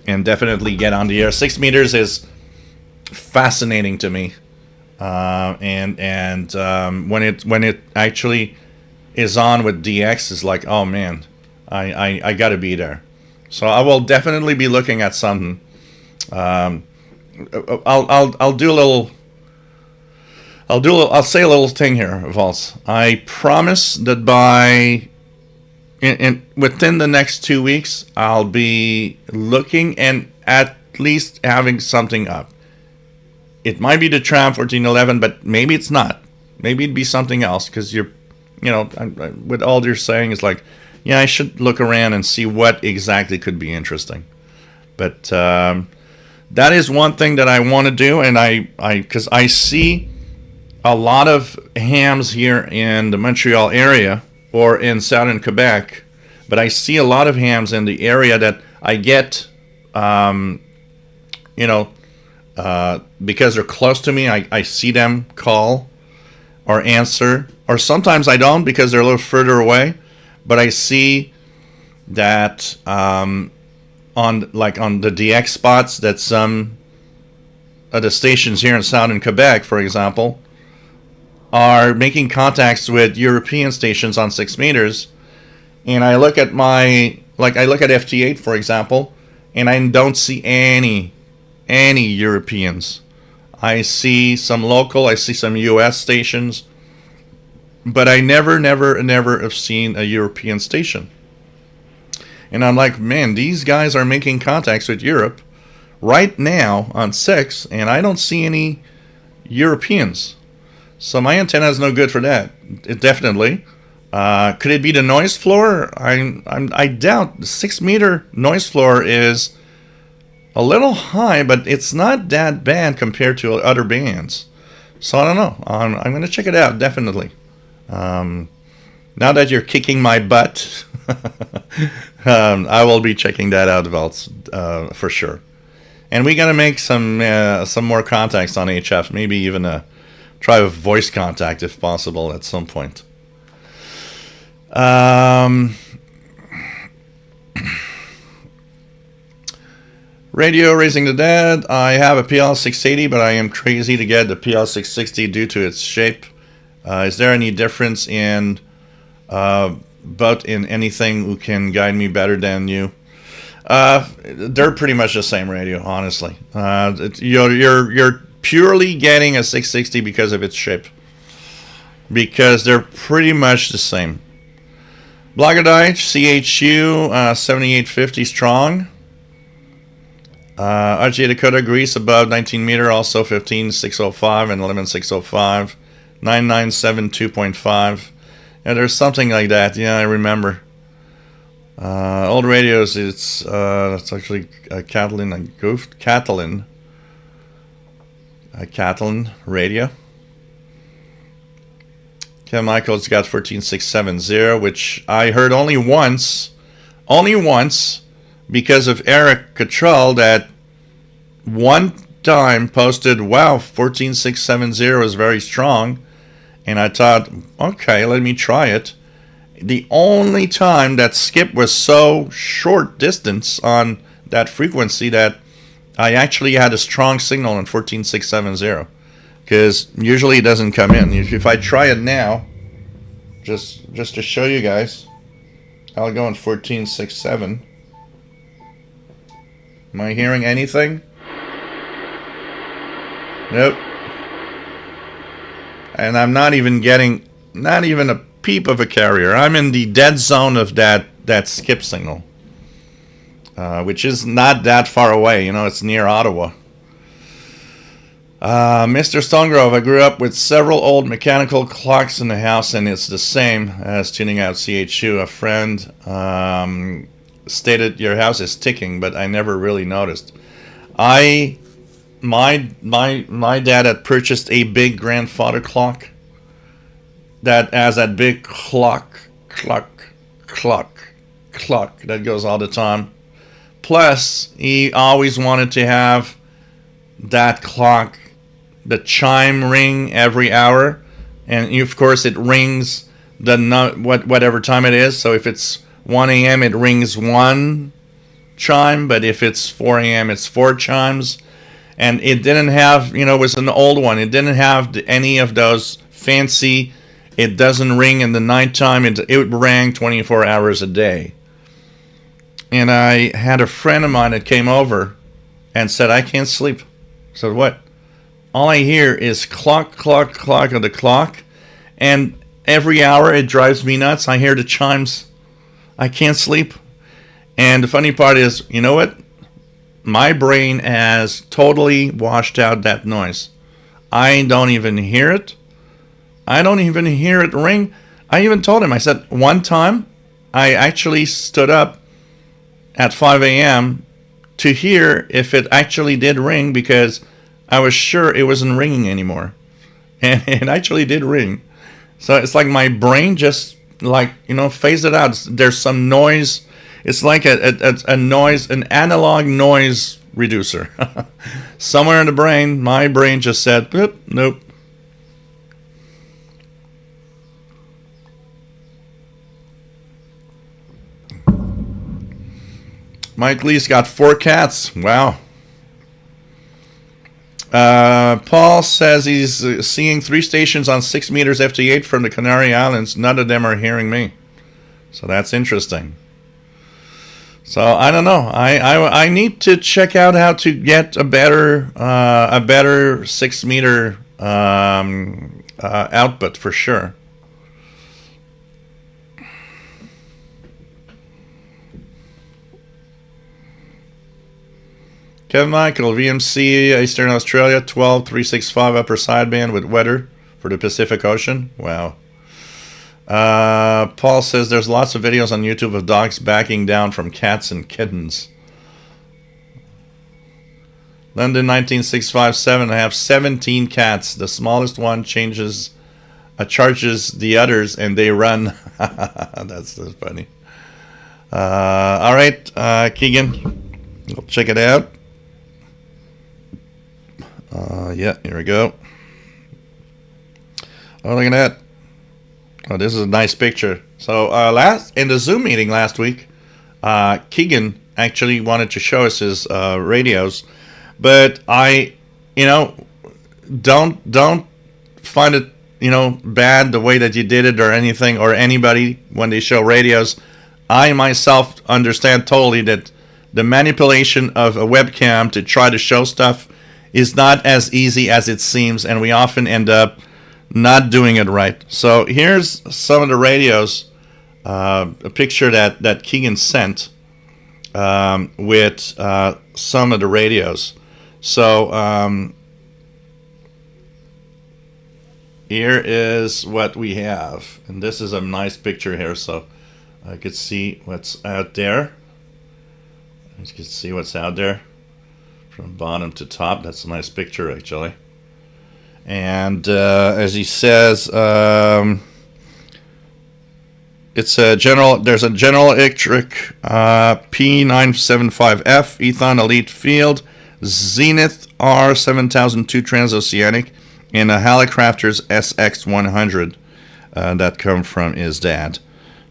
and definitely get on the air. 6 meters is fascinating to me, and when it actually is on with DX, is like, oh man, I got to be there. So I will definitely be looking at something. I'll do a little. I'll say a little thing here, Volts. I promise that within the next 2 weeks, I'll be looking and at least having something up. It might be the Tram 1411, but maybe it's not. Maybe it'd be something else, because with all you're saying is like, yeah, I should look around and see what exactly could be interesting. But that is one thing that I want to do, and because I see a lot of hams here in the Montreal area or in southern Quebec, but I see a lot of hams in the area that I get, because they're close to me, I see them call or answer, or sometimes I don't because they're a little further away, but I see that on the DX spots that some of the stations here in southern Quebec, for example, are making contacts with European stations on 6 meters, and I look at FT8, for example, and I don't see any Europeans. I see some local, I see some US stations, but I never have seen a European station. And I'm like, man, these guys are making contacts with Europe right now on 6, and I don't see any Europeans. So my antenna is no good for that. It definitely. Could it be the noise floor? I doubt. The 6 meter noise floor is a little high, but it's not that bad compared to other bands. So I don't know. I'm going to check it out, definitely. Now that you're kicking my butt, I will be checking that out, Volts, for sure. And we got to make some more contacts on HF, maybe even try a voice contact if possible at some point. Radio Raising the Dead. I have a PL680, but I am crazy to get the PL660 due to its shape. Is there any difference in but in anything who can guide me better than you? They're pretty much the same radio, honestly. You're purely getting a 660 because of its shape, because they're pretty much the same. Blogadite CHU 7850 strong. RGA Dakota Grease above 19 meter, also 15605 and 11605. 997 2.5. Yeah, there's something like that. Yeah, I remember. Old radios, it's actually a Catalan, a Catalan radio. Ken Michaels got 14670, which I heard only once, because of Eric Cottrell, that one time posted, wow, 14670 is very strong, and I thought, okay, let me try it. The only time that skip was so short distance on that frequency that I actually had a strong signal on 14670, because usually it doesn't come in. If I try it now, just to show you guys, I'll go on 1467. Am I hearing anything? Nope. And I'm not even getting, not even a peep of a carrier. I'm in the dead zone of that skip signal, which is not that far away. You know, it's near Ottawa. Mr. Stonegrove, I grew up with several old mechanical clocks in the house, and it's the same as tuning out CHU. A friend stated your house is ticking, but I never really noticed. My dad had purchased a big grandfather clock that has that big clock that goes all the time. Plus, he always wanted to have that clock, the chime ring every hour, and of course it rings whatever time it is. So if it's 1 a.m. it rings 1 chime, but if it's 4 a.m. it's 4 chimes. And it didn't have, it was an old one. It didn't have any of those fancy, it doesn't ring in the nighttime. It rang 24 hours a day. And I had a friend of mine that came over and said, I can't sleep. I said, what? All I hear is clock of the clock. And every hour it drives me nuts. I hear the chimes. I can't sleep. And the funny part is, you know what? My brain has totally washed out that noise. I don't even hear it. I don't even hear it ring. I even told him, I said, one time I actually stood up at 5 a.m. to hear if it actually did ring, because I was sure it wasn't ringing anymore. And it actually did ring. So it's like my brain just phased it out. There's some noise. It's like a noise, an analog noise reducer. Somewhere in the brain, my brain just said, nope. Mike Lee's got 4 cats. Wow. Paul says he's seeing 3 stations on 6 meters FT8 from the Canary Islands. None of them are hearing me. So that's interesting. So I don't know. I need to check out how to get a better 6 meter output for sure. Kevin Michael, VMC, Eastern Australia, 12365 upper sideband with weather for the Pacific Ocean. Wow. Paul says there's lots of videos on YouTube of dogs backing down from cats and kittens. London 19657, I have 17 cats. The smallest one charges the others and they run. That's funny. All right, Keegan, we'll check it out. Yeah, here we go. Oh, look at that. Oh, this is a nice picture. So in the Zoom meeting last week, Keegan actually wanted to show us his radios, but I, don't find it bad the way that you did it or anything, or anybody when they show radios. I myself understand totally that the manipulation of a webcam to try to show stuff is not as easy as it seems, and we often end up not doing it right. So here's some of the radios, a picture that Keegan sent with some of the radios. So here is what we have, and this is a nice picture here, so I could see what's out there. You can see what's out there from bottom to top. That's a nice picture, actually. And as he says, it's a general. There's a General Electric P975F Ethon Elite Field, Zenith R7002 Transoceanic, and a Hallicrafters SX100 that come from his dad.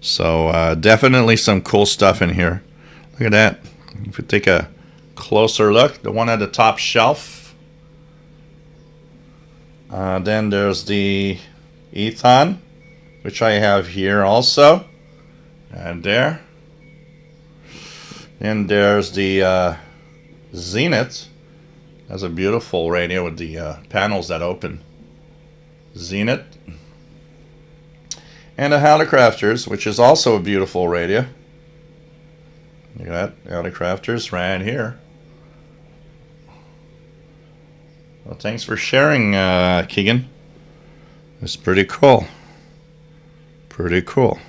So definitely some cool stuff in here. Look at that. If you take a closer look, the one at the top shelf. Then there's the Ethon, which I have here also. And there. And there's the Zenith. That's a beautiful radio with the panels that open. Zenith. And the Hallicrafters, which is also a beautiful radio. Look at that, Hallicrafters right here. Well, thanks for sharing, Keegan. It's pretty cool. Pretty cool.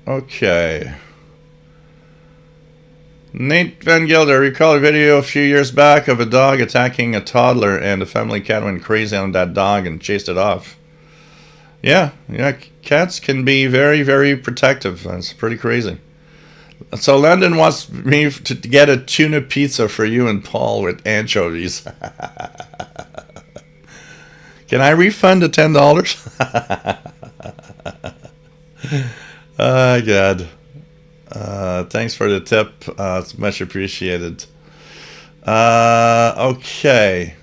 Okay. Nate Van Gelder, I recall a video a few years back of a dog attacking a toddler, and the family cat went crazy on that dog and chased it off. Yeah, cats can be very, very protective. That's pretty crazy. So London wants me to get a tuna pizza for you and Paul with anchovies. Can I refund the $10? Oh, God. Thanks for the tip. It's much appreciated. Okay.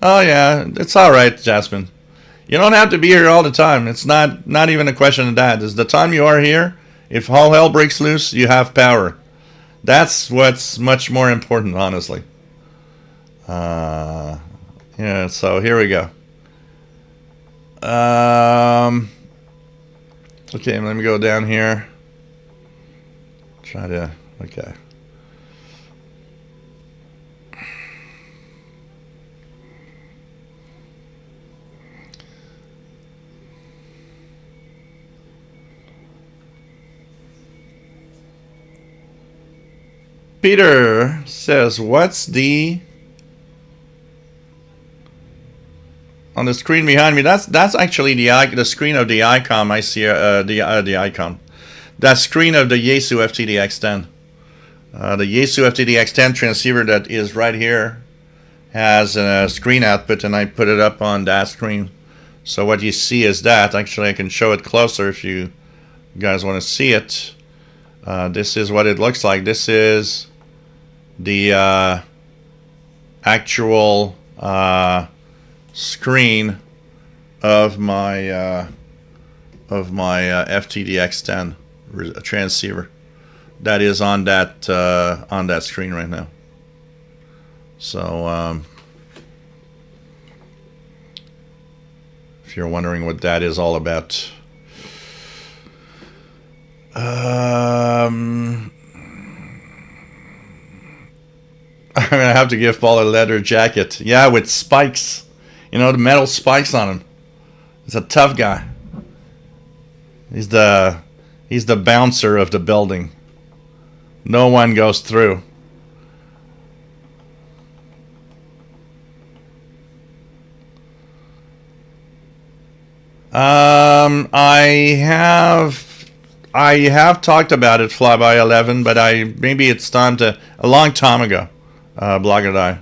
Oh, yeah. It's all right, Jasmine. You don't have to be here all the time. It's not even a question of that. It's the time you are here. If all hell breaks loose, you have power. That's what's much more important, honestly. Yeah, so here we go. Okay, let me go down here. Try to, okay. Peter says, what's the on the screen behind me? That's actually the screen of the icon. I see the icon. That screen of the Yaesu FTDX10. The Yaesu FTDX10 transceiver that is right here has a screen output, and I put it up on that screen. So what you see is that. Actually, I can show it closer if you guys want to see it. This is what it looks like. This is the actual screen of my FTDX10 transceiver that is on that screen right now. So if you're wondering what that is all about, I'm gonna have to give Paul a leather jacket. Yeah, with spikes. You know, the metal spikes on him. He's a tough guy. He's the bouncer of the building. No one goes through. I have talked about it, Flyby 11, but maybe it's time to a long time ago. Blogger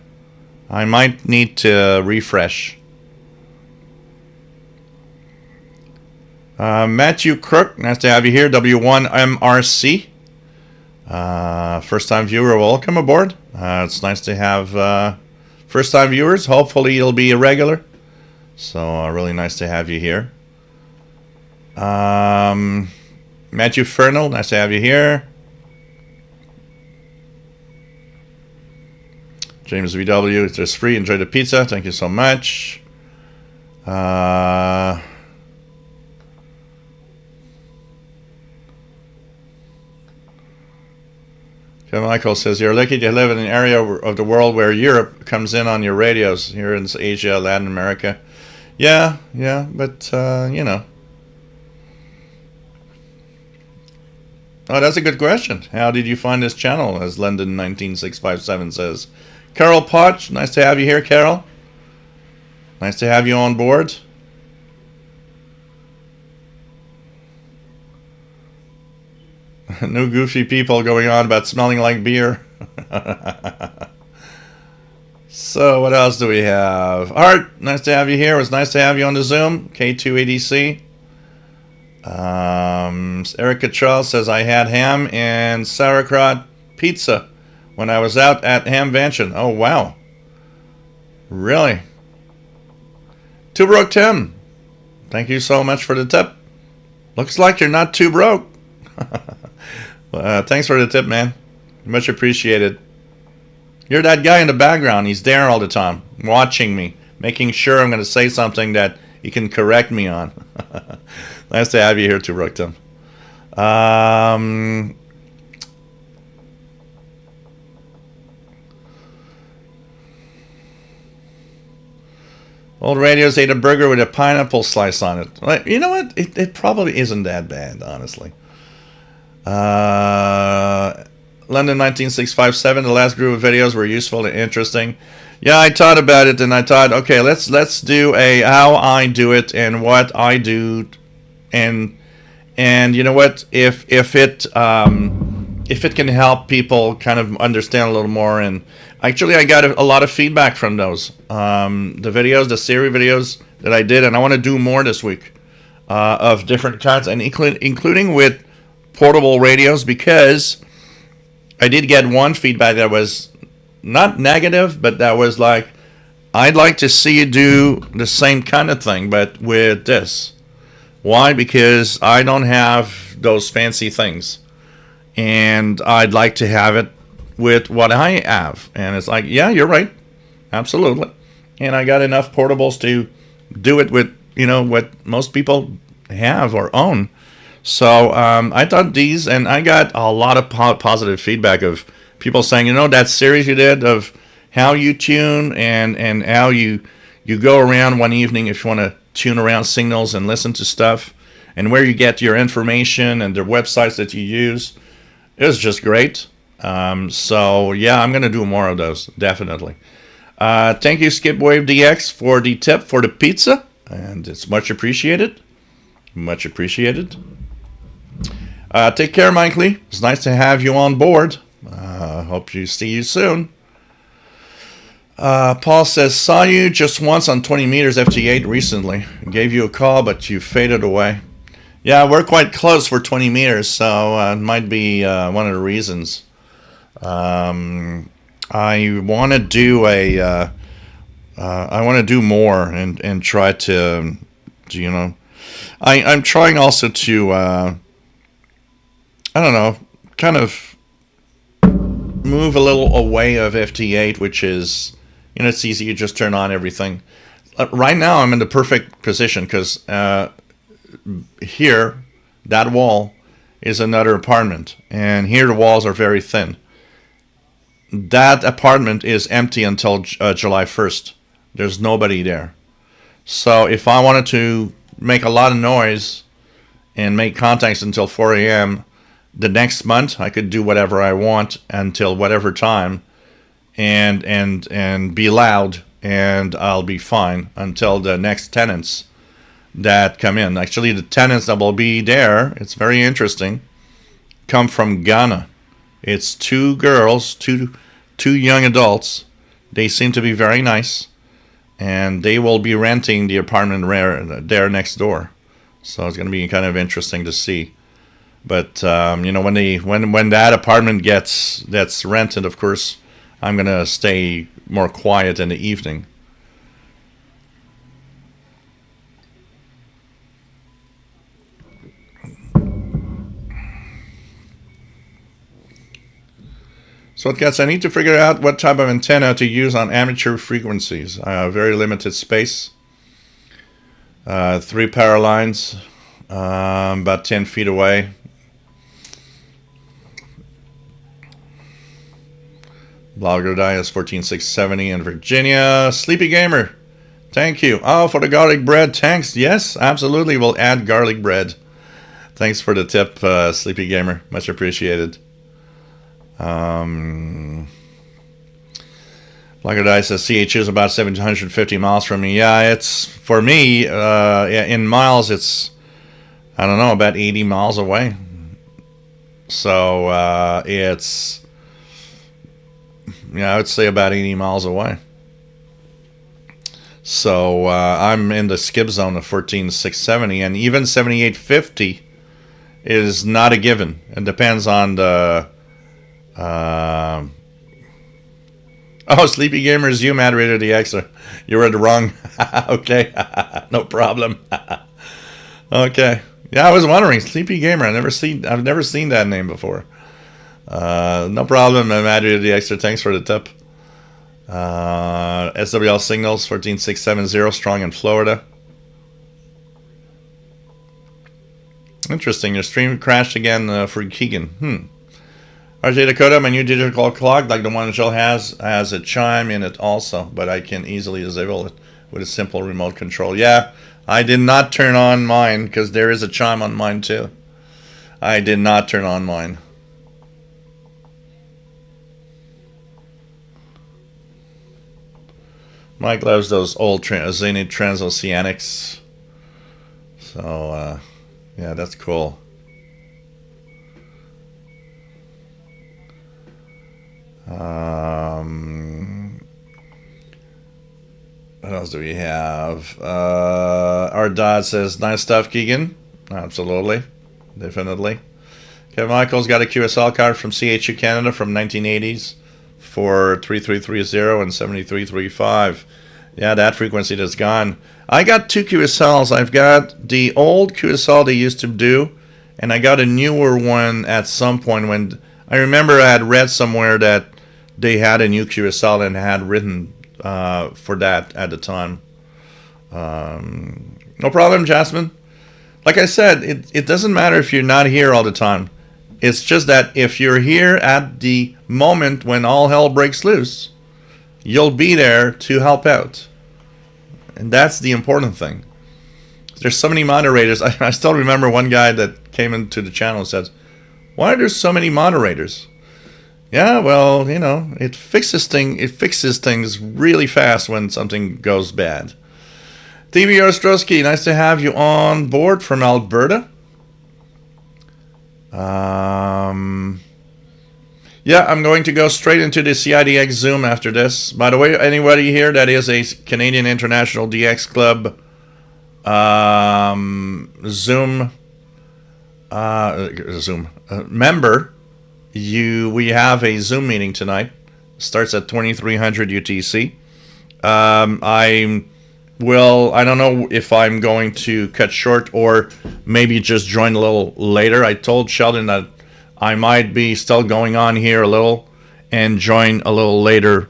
I might need to refresh. Matthew Crook, nice to have you here. W1MRC. First time viewer, welcome aboard. It's nice to have first time viewers. Hopefully you'll be a regular. So really nice to have you here. Matthew Fernal, nice to have you here. James VW, it's just free. Enjoy the pizza. Thank you so much. Kevin Michael says, you're lucky to live in an area of the world where Europe comes in on your radios. Here in Asia, Latin America. Yeah, but, you know. Oh, that's a good question. How did you find this channel, as London19657 says? Carol Potch, nice to have you here, Carol. Nice to have you on board. No goofy people going on about smelling like beer. So what else do we have? Art, nice to have you here. It was nice to have you on the Zoom. K2ADC. Erica Charles says, I had ham and sauerkraut pizza when I was out at Hamvention. Oh, wow. Really? Too broke Tim. Thank you so much for the tip. Looks like you're not too broke. Thanks for the tip, man. Much appreciated. You're that guy in the background. He's there all the time, watching me, making sure I'm going to say something that he can correct me on. Nice to have you here too, Brook Tim. Old Radios ate a burger with a pineapple slice on it. Like, you know what? It probably isn't that bad, honestly. London 19657. The last group of videos were useful and interesting. Yeah, I thought about it, and I thought, okay, let's do a how I do it and what I do, and you know what? If it can help people kind of understand a little more, and actually I got a lot of feedback from those the videos, the series videos that I did, and I want to do more this week of different kinds, and including with portable radios, because I did get one feedback that was not negative, but that was like, I'd like to see you do the same kind of thing, but with this. Why? Because I don't have those fancy things, and I'd like to have it with what I have. And it's like, yeah, you're right, absolutely. And I got enough portables to do it with, you know, what most people have or own. So I thought these, and I got a lot of positive feedback of people saying, you know, that series you did of how you tune and how you go around one evening if you want to tune around signals and listen to stuff, and where you get your information and the websites that you use. It was just great. So yeah, I'm going to do more of those, definitely. Thank you, Skipwave DX, for the tip for the pizza, and it's much appreciated. Much appreciated. Take care, Mike Lee. It's nice to have you on board. Hope you see you soon. Paul says, saw you just once on 20 meters FT8 recently. Gave you a call, but you faded away. Yeah, we're quite close for 20 meters, so it might be one of the reasons. I want to do I want to do more and try to, you know, I'm trying also to, I don't know, kind of move a little away of FT8, which is, you know, it's easy. You just turn on everything. Right now, I'm in the perfect position because here, that wall is another apartment, and here the walls are very thin. That apartment is empty until July 1st. There's nobody there. So if I wanted to make a lot of noise and make contacts until 4 a.m., the next month I could do whatever I want until whatever time, and be loud, and I'll be fine until the next tenants that come in. Actually, the tenants that will be there, it's very interesting, come from Ghana. It's two girls, two young adults. They seem to be very nice, and they will be renting the apartment there next door. So it's going to be kind of interesting to see. But you know, when that apartment that's rented, of course, I'm going to stay more quiet in the evening. So it gets, I need to figure out what type of antenna to use on amateur frequencies. Very limited space. 3 power lines, about 10 feet away. Blogger Dias 14670 in Virginia. Sleepy Gamer, thank you. Oh, for the garlic bread, thanks. Yes, absolutely, we'll add garlic bread. Thanks for the tip, Sleepy Gamer. Much appreciated. Blogger Dice says CHU is about 750 miles from me. Yeah, it's, for me, yeah, in miles, it's, I don't know, about 80 miles away. So, it's, yeah, I would say about 80 miles away. So, I'm in the skip zone of 14670, and even 7850 is not a given. It depends on the, oh, Sleepy Gamer Zoom moderator the extra. You read wrong. Okay, no problem. Okay, yeah, I was wondering, Sleepy Gamer. I've never seen that name before. No problem, moderator the extra. Thanks for the tip. SWL signals 14670 strong in Florida. Interesting. Your stream crashed again for Keegan. RJ Dakota, my new digital clock, like the one Jill has a chime in it also, but I can easily disable it with a simple remote control. Yeah, I did not turn on mine because there is a chime on mine too. I did not turn on mine. Mike loves those old Zenith Transoceanics. So, yeah, that's cool. What else do we have? Our dad says, nice stuff, Keegan. Absolutely. Definitely. Kevin Michael's got a QSL card from CHU Canada from 1980s for 3330 and 7335. Yeah, that frequency that's gone. I got 2 QSLs. I've got the old QSL they used to do, and I got a newer one at some point when I remember I had read somewhere that they had a new QSL and had written for that at the time. No problem, Jasmine. Like I said, it doesn't matter if you're not here all the time. It's just that if you're here at the moment when all hell breaks loose, you'll be there to help out. And that's the important thing. There's so many moderators. I still remember one guy that came into the channel and said, why are there so many moderators? Yeah, well, you know, it fixes things really fast when something goes bad. TV Ostrowski, nice to have you on board from Alberta. Yeah, I'm going to go straight into the CIDX Zoom after this. By the way, anybody here that is a Canadian International DX Club Zoom member, we have a Zoom meeting tonight. Starts at 2300 UTC. I don't know if I'm going to cut short or maybe just join a little later. I told Sheldon that I might be still going on here a little and join a little later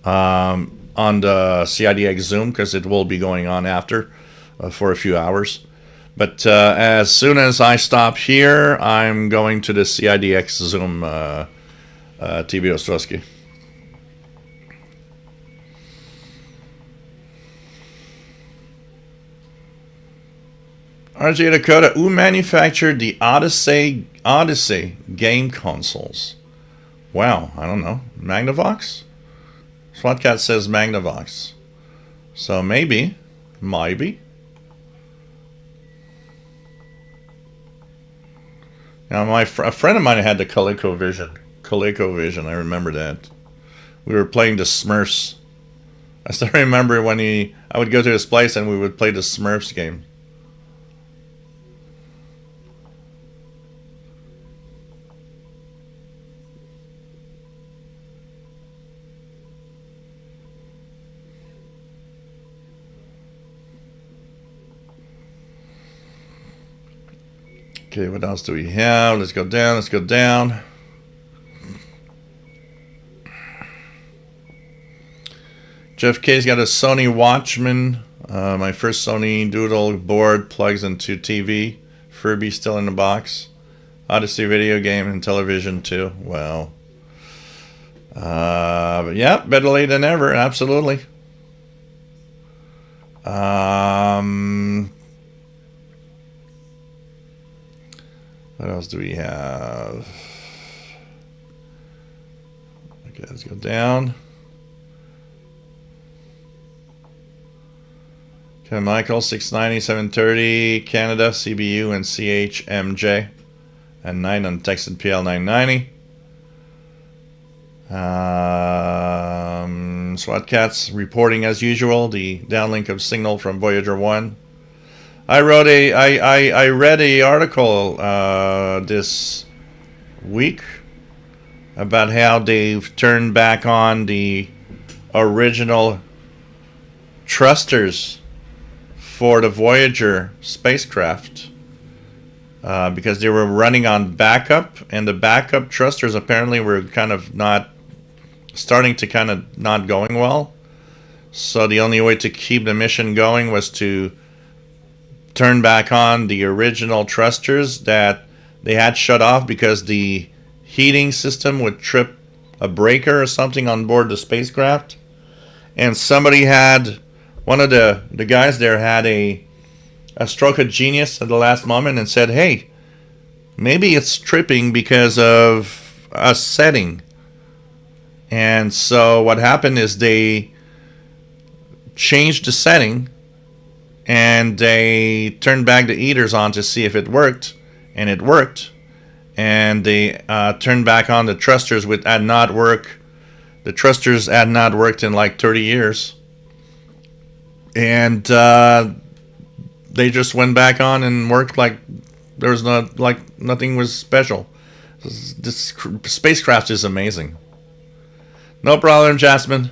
on the CIDX Zoom because it will be going on after for a few hours. But as soon as I stop here, I'm going to the CIDX Zoom, TV Ostrowski. RJ Dakota, who manufactured the Odyssey game consoles? Wow, I don't know. Magnavox? Swatcat says Magnavox. So maybe. Now, a friend of mine had the ColecoVision. I remember that. We were playing the Smurfs. I still remember when I would go to his place and we would play the Smurfs game. Okay, what else do we have? Let's go down. Let's go down. Jeff K's got a Sony Watchman. My first Sony Doodle board plugs into TV. Furby still in the box. Odyssey video game and television too. Well, but yeah, better late than never. Absolutely. What else do we have? Okay, let's go down. Okay, Michael, 690, 730, Canada, CBU, and CHMJ. And 9 on Texan PL 990. SWAT Cats reporting as usual, the downlink of signal from Voyager 1. I read a article this week about how they've turned back on the original thrusters for the Voyager spacecraft because they were running on backup, and the backup thrusters apparently were kind of not going well. So the only way to keep the mission going was to turn back on the original thrusters that they had shut off because the heating system would trip a breaker or something on board the spacecraft. And somebody had, one of the guys there had a stroke of genius at the last moment and said, hey, maybe it's tripping because of a setting. And so what happened is they changed the setting and they turned back the heaters on to see if it worked, and it worked. And they turned back on the thrusters, which had not worked. The thrusters had not worked in like 30 years. And they just went back on and worked like there was nothing was special. This spacecraft is amazing. No problem, Jasmine.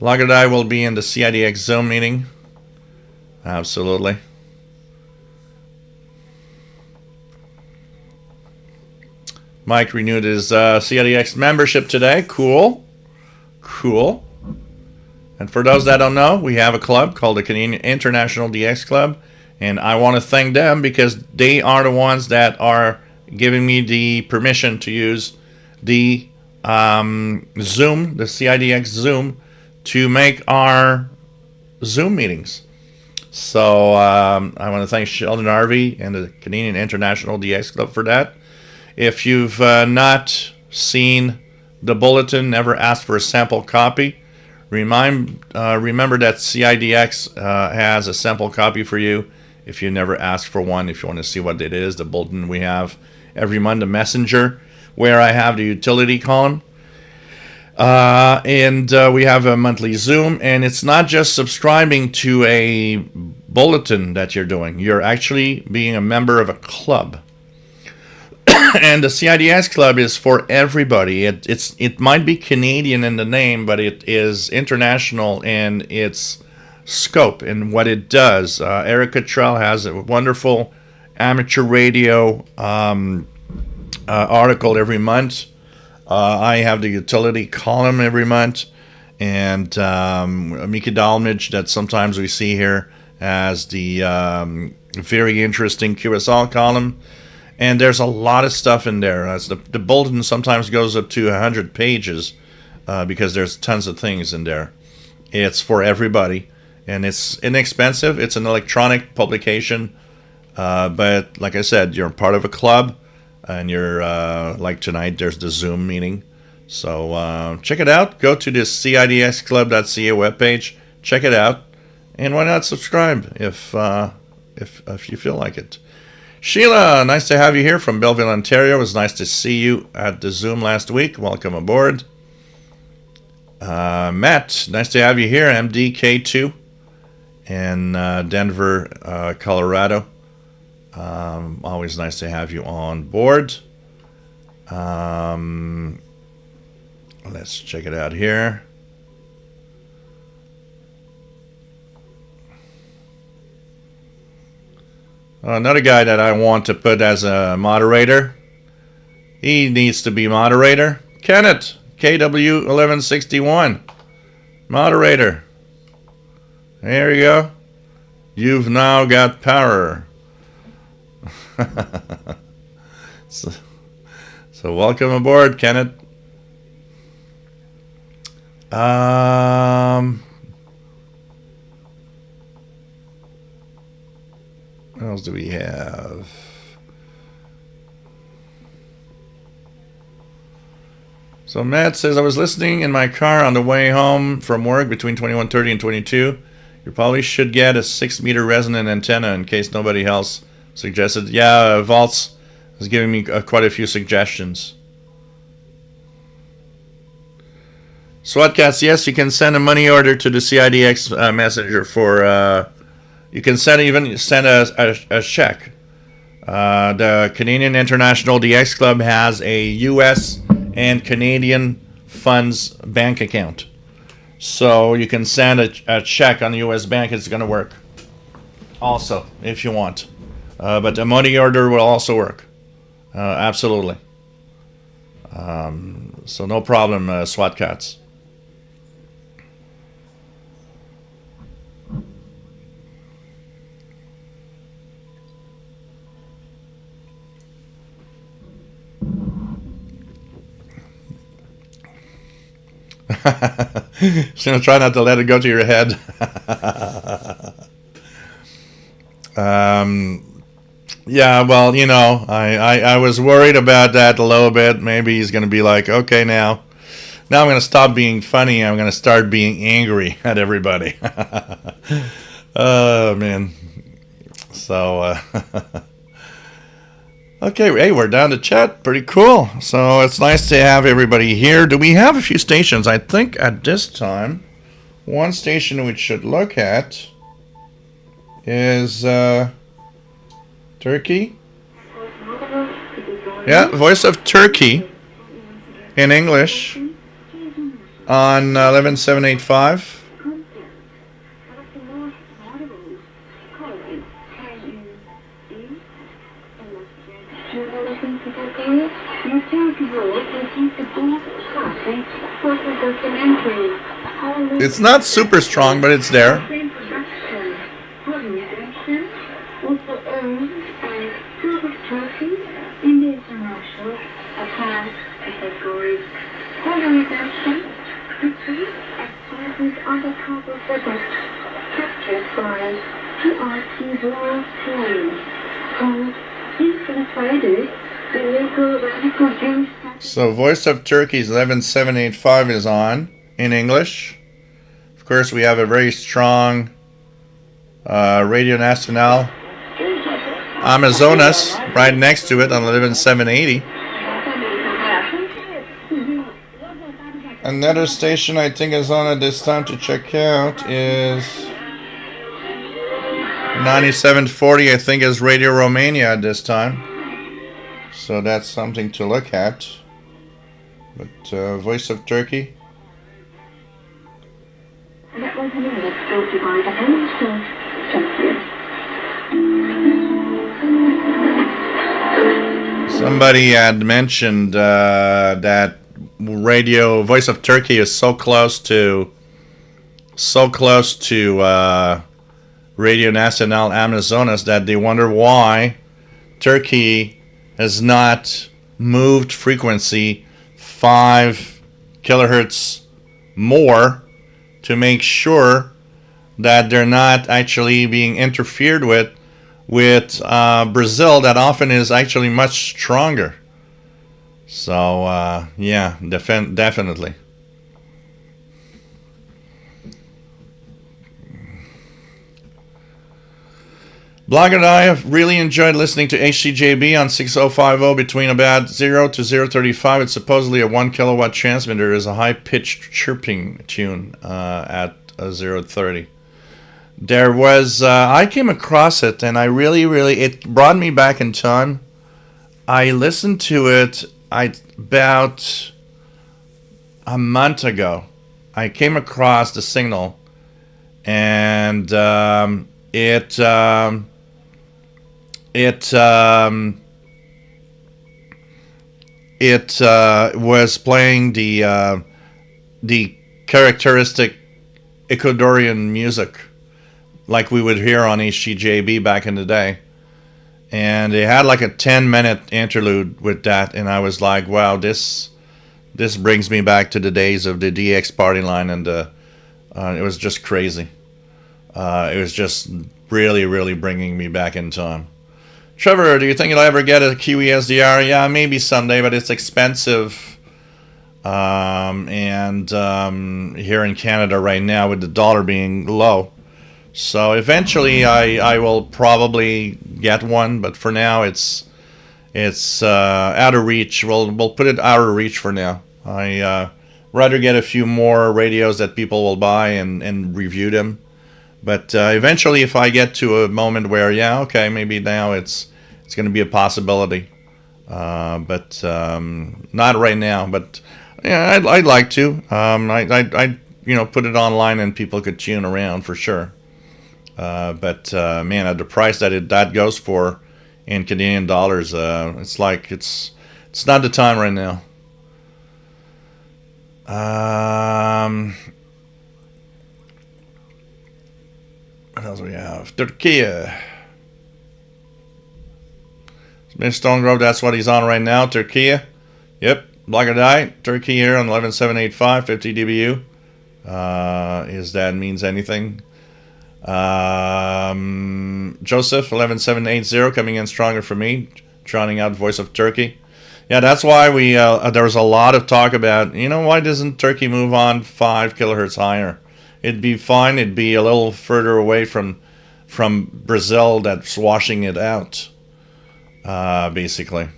Logger will be in the CIDX Zoom meeting. Absolutely. Mike renewed his CIDX membership today. Cool. Cool. And for those that don't know, we have a club called the Canadian International DX Club. And I want to thank them because they are the ones that are giving me the permission to use the Zoom, the CIDX Zoom, to make our Zoom meetings. So I want to thank Sheldon Harvey and the Canadian International DX Club for that. If you've not seen the bulletin, never asked for a sample copy, remember that CIDX has a sample copy for you if you never asked for one. If you want to see what it is, the bulletin we have every month, the messenger, where I have the utility column. And we have a monthly Zoom, and it's not just subscribing to a bulletin that you're doing. You're actually being a member of a club. And the CIDX Club is for everybody. It might be Canadian in the name, but it is international in its scope and what it does. Eric Cottrell has a wonderful amateur radio article every month. I have the utility column every month, and Mika Dalmage that sometimes we see here as the very interesting QSL column. And there's a lot of stuff in there. As the bulletin sometimes goes up to 100 pages because there's tons of things in there. It's for everybody, and it's inexpensive. It's an electronic publication, but like I said, you're part of a club. And you're like tonight, there's the Zoom meeting. So check it out. Go to this CIDXclub.ca webpage. Check it out. And why not subscribe if you feel like it. Sheila, nice to have you here from Belleville, Ontario. It was nice to see you at the Zoom last week. Welcome aboard. Matt, nice to have you here. MDK2 in Denver, Colorado. Always nice to have you on board. Let's check it out here. Another guy that I want to put as a moderator. He needs to be moderator. Kenneth, KW1161. Moderator. There you go. You've now got power. so welcome aboard, Kenneth. What else do we have? So Matt says, I was listening in my car on the way home from work between 21:30 and 22. You probably should get a 6-meter resonant antenna in case nobody else suggested. Yeah, Valtz has given me quite a few suggestions. SWATcats, yes, you can send a money order to the CIDX messenger for... you can send a check. The Canadian International DX Club has a U.S. and Canadian funds bank account. So you can send a check on the U.S. bank. It's going to work also, if you want. But a money order will also work. Absolutely. So no problem, SWATcats. Just gonna try not to let it go to your head. Yeah, well, you know, I was worried about that a little bit. Maybe he's gonna be like, okay, now I'm gonna stop being funny. I'm gonna start being angry at everybody. Oh man. So. Okay, hey, we're down to chat. Pretty cool. So it's nice to have everybody here. Do we have a few stations? I think at this time, one station we should look at is Turkey. Yeah, Voice of Turkey in English on 11785. It's not super strong, but it's there. So Voice of Turkey's 11785 is on in English. Of course, we have a very strong Radio Nacional Amazonas right next to it on 11780. Another station I think is on at this time to check out is 9740, I think, is Radio Romania at this time. So that's something to look at. But Voice of Turkey. Somebody had mentioned that Radio Voice of Turkey is so close to Radio Nacional Amazonas that they wonder why Turkey has not moved frequency 5 kilohertz more to make sure that they're not actually being interfered with Brazil, that often is actually much stronger. So yeah, definitely. Blogger and I have really enjoyed listening to HCJB on 6050 between about 0 to 035. It's supposedly a 1 kilowatt transmitter. There is a high-pitched chirping tune at 030. There was, I came across it, and I really, it brought me back in time. I listened to it about a month ago. I came across the signal, and it was playing the characteristic Ecuadorian music like we would hear on HCJB back in the day. And they had like a 10-minute interlude with that, and I was like, wow, this brings me back to the days of the DX party line, and it was just crazy. It was just really, really bringing me back in time. Trevor, do you think you'll ever get a Kiwi SDR? Yeah, maybe someday, but it's expensive. And here in Canada right now, with the dollar being low. So eventually I will probably get one, but for now it's out of reach. We'll put it out of reach for now. I rather get a few more radios that people will buy and review them. But eventually, if I get to a moment where, yeah, okay, maybe now it's going to be a possibility. But not right now. But yeah, I'd like to. I'd put it online and people could tune around for sure. But man, at the price that goes for in Canadian dollars, it's like it's not the time right now. What else do we have? Turkey. Smith Stonegrove, that's what he's on right now. Turkey. Yep. Black or Die. Turkey here on 11785, 50 dBu. Is that means anything? Joseph 11780 coming in stronger for me, drowning out Voice of Turkey. Yeah, that's why we there was a lot of talk about, why doesn't Turkey move on 5 kilohertz higher? It'd be fine. It'd be a little further away from Brazil that's washing it out, basically.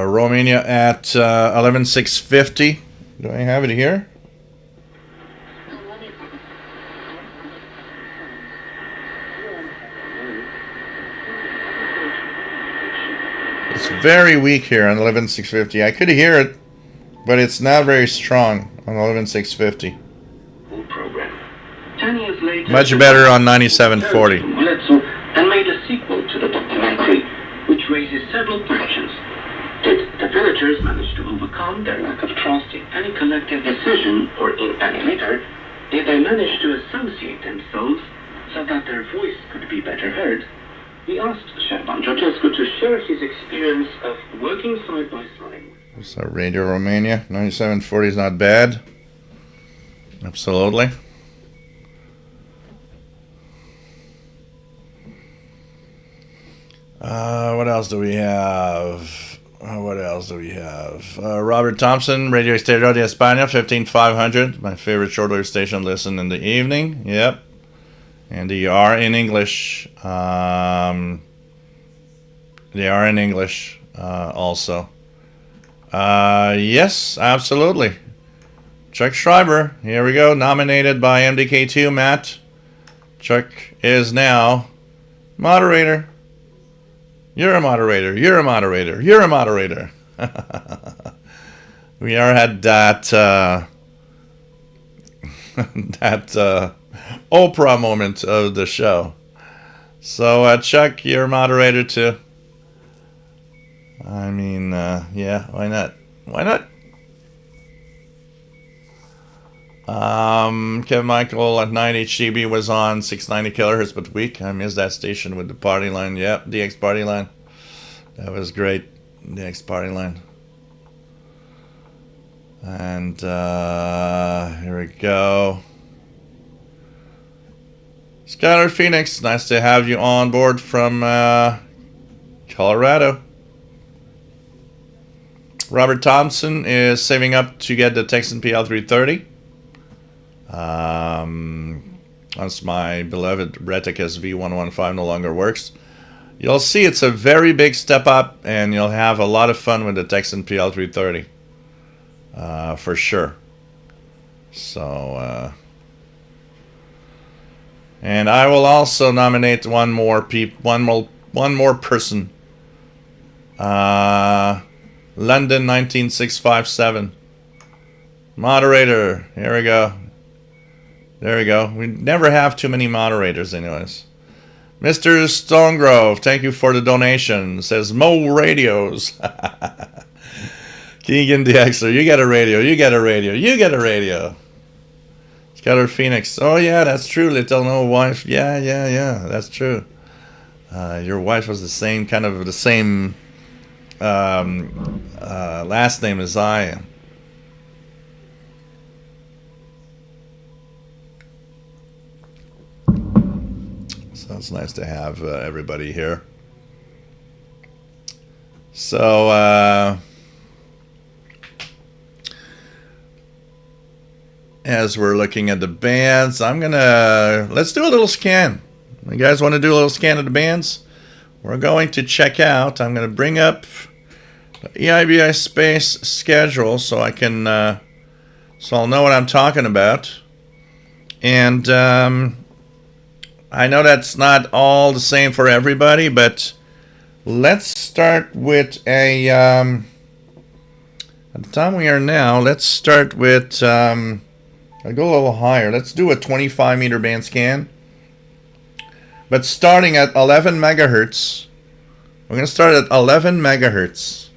Romania at 11650. Do I have it here? It's very weak here on 11650. I could hear it, but it's not very strong on 11650. Much better on 9740. And made a sequel to the documentary, which raises several questions. Did the villagers manage to overcome their lack of trust in any collective decision or in any leader? Did they manage to associate themselves so that their voice could be better heard? We asked Șerban Georgescu to share his experience of working side by side. So Radio Romania, 9740 is not bad. Absolutely. What else do we have? Robert Thompson, Radio Estéreo de España, 15500. My favorite shortwave station. Listen in the evening. Yep. And they are in English. They are in English also. Yes, absolutely. Chuck Schreiber. Here we go. Nominated by MDK2, Matt. Chuck is now moderator. You're a moderator. You're a moderator. You're a moderator. We are at that Oprah moment of the show. So Chuck, you're a moderator too. I mean, yeah, why not? Why not? Kevin Michael at 9 HDB was on 690 kilohertz per week. I missed that station with the party line. Yep, DX party line. That was great. DX party line. And here we go. Skylar Phoenix, nice to have you on board from Colorado. Robert Thompson is saving up to get the Texan PL330. Once my beloved Reticus V115 no longer works, you'll see it's a very big step up, and you'll have a lot of fun with the Texan PL330 for sure. So, and I will also nominate one more person London 19657. Moderator. Here we go. There we go. We never have too many moderators anyways. Mr. Stonegrove, thank you for the donation. Says Mo Radios. Keegan Dexter, you get a radio, you get a radio, you get a radio. Scatter Phoenix. Oh yeah, that's true. Little No Wife. Yeah, that's true. Your wife was the same last name as I am. So it's nice to have everybody here. So as we're looking at the bands, let's do a little scan. You guys want to do a little scan of the bands? We're going to check out. I'm going to bring up the EIBI space schedule so I can so I'll know what I'm talking about. And I know that's not all the same for everybody, but let's start with a at the time we are now, let's start with I'll go a little higher. Let's do a 25 meter band scan. But starting at 11 megahertz, we're going to start at 11 megahertz.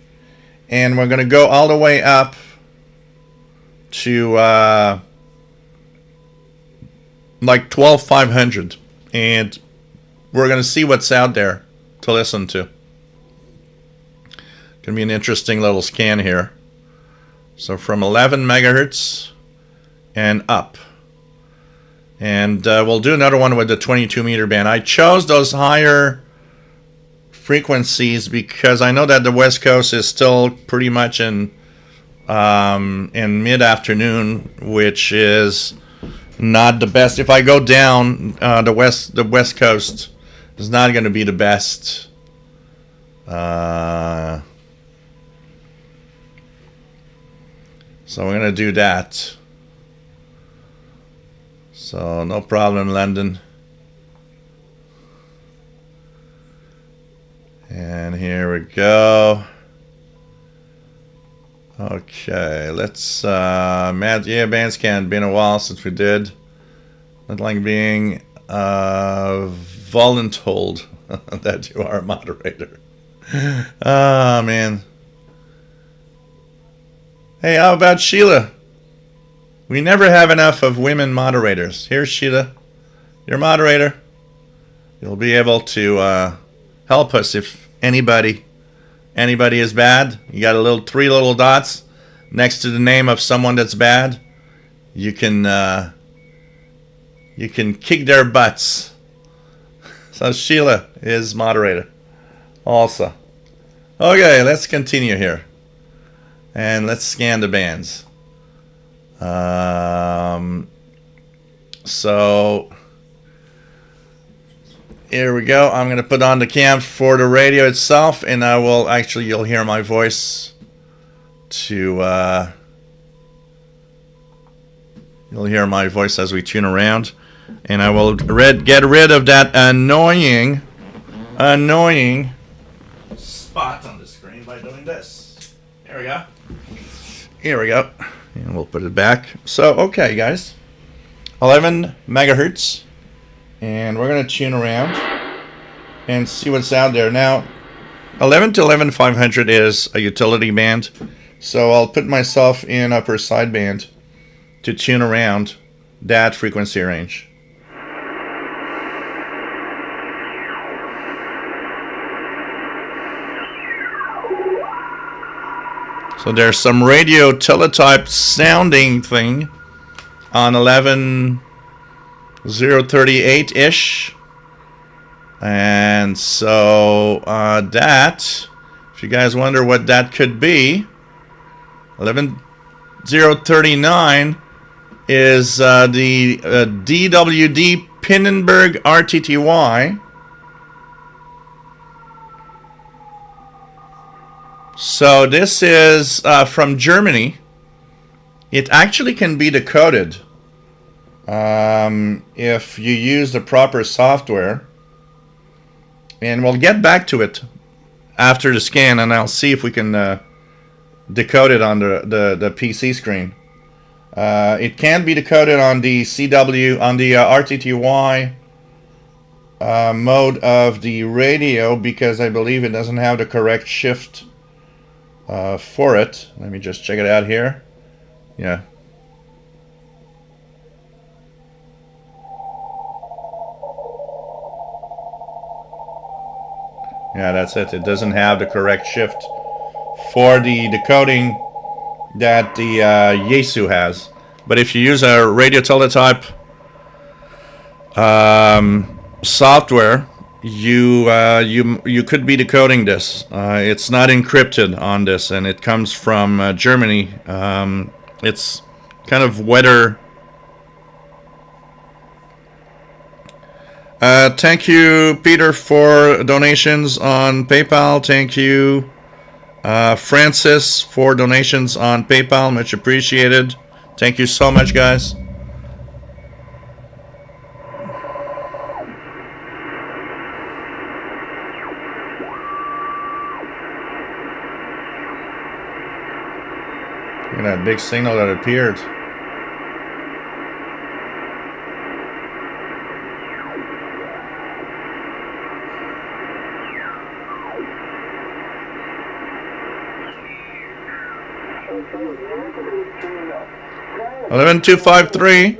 And we're going to go all the way up to like 12,500. And we're going to see what's out there to listen to. Going to be an interesting little scan here. So from 11 megahertz and up. And we'll do another one with the 22 meter band. I chose those higher frequencies because I know that the West Coast is still pretty much in mid-afternoon, which is not the best. If I go down, the West Coast is not going to be the best. So we're going to do that. So no problem, London. And here we go. Okay, let's band scan. Been a while since we did. Not like being voluntold that you are a moderator. Oh man. Hey, how about Sheila? We never have enough of women moderators. Here's Sheila, your moderator. You'll be able to help us if anybody is bad. You got three little dots next to the name of someone that's bad. You can kick their butts. So Sheila is moderator also. Okay, let's continue here. And let's scan the bands. So here we go. I'm going to put on the cam for the radio itself, and I will you'll hear my voice you'll hear my voice as we tune around, and I will get rid of that annoying spot on the screen by doing this. There we go. Here we go. And we'll put it back. So, okay, guys. 11 megahertz. And we're going to tune around and see what's out there. Now, 11 to 11,500 is a utility band. So I'll put myself in upper sideband to tune around that frequency range. So there's some radio teletype sounding thing on 11,038-ish. And so that, if you guys wonder what that could be, 11,039 is the DWD Pinnenberg RTTY. So this is from Germany. It actually can be decoded if you use the proper software. And we'll get back to it after the scan, and I'll see if we can decode it on the PC screen. It can't be decoded on the CW, on the RTTY mode of the radio, because I believe it doesn't have the correct shift for it. Let me just check it out here. Yeah. Yeah, that's it. It doesn't have the correct shift for the decoding that the Yaesu has. But if you use a radio teletype software, you could be decoding this. It's not encrypted on this, and it comes from Germany. It's kind of weather. Thank you, Peter, for donations on PayPal. Thank you, Francis, for donations on PayPal. Much appreciated. Thank you so much, guys. Look at that big signal that appeared. Eleven 253.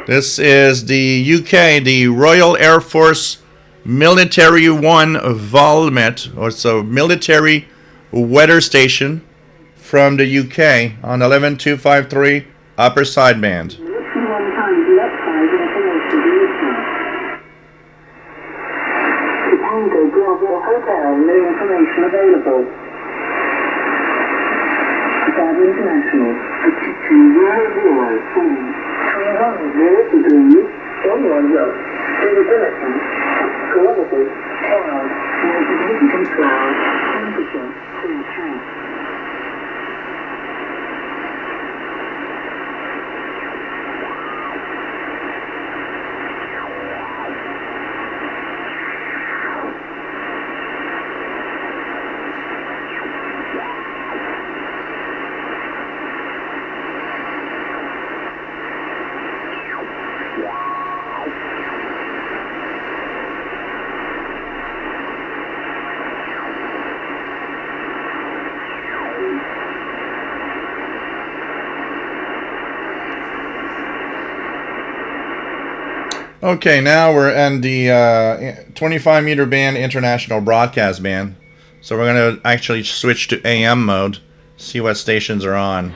This is the UK, the Royal Air Force Military 1 Valmet, or so military weather station from the UK on 11253 upper sideband. Hotel, no information available. Chicago International, 5204, 21 degrees, 21 knots, visibility, 6 kilometers, cloud, no significant cloud, temperature, 33. Okay, now we're in the 25 meter band international broadcast band. So we're going to actually switch to AM mode, see what stations are on.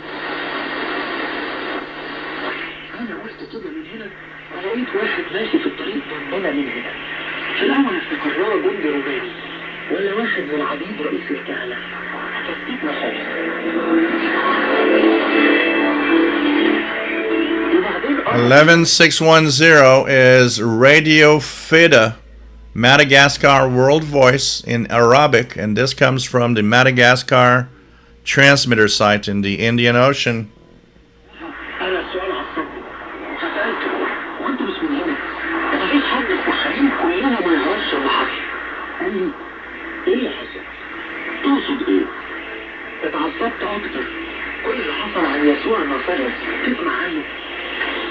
Eleven 610 is Radio Feda, Madagascar World Voice in Arabic, and this comes from the Madagascar transmitter site in the Indian Ocean.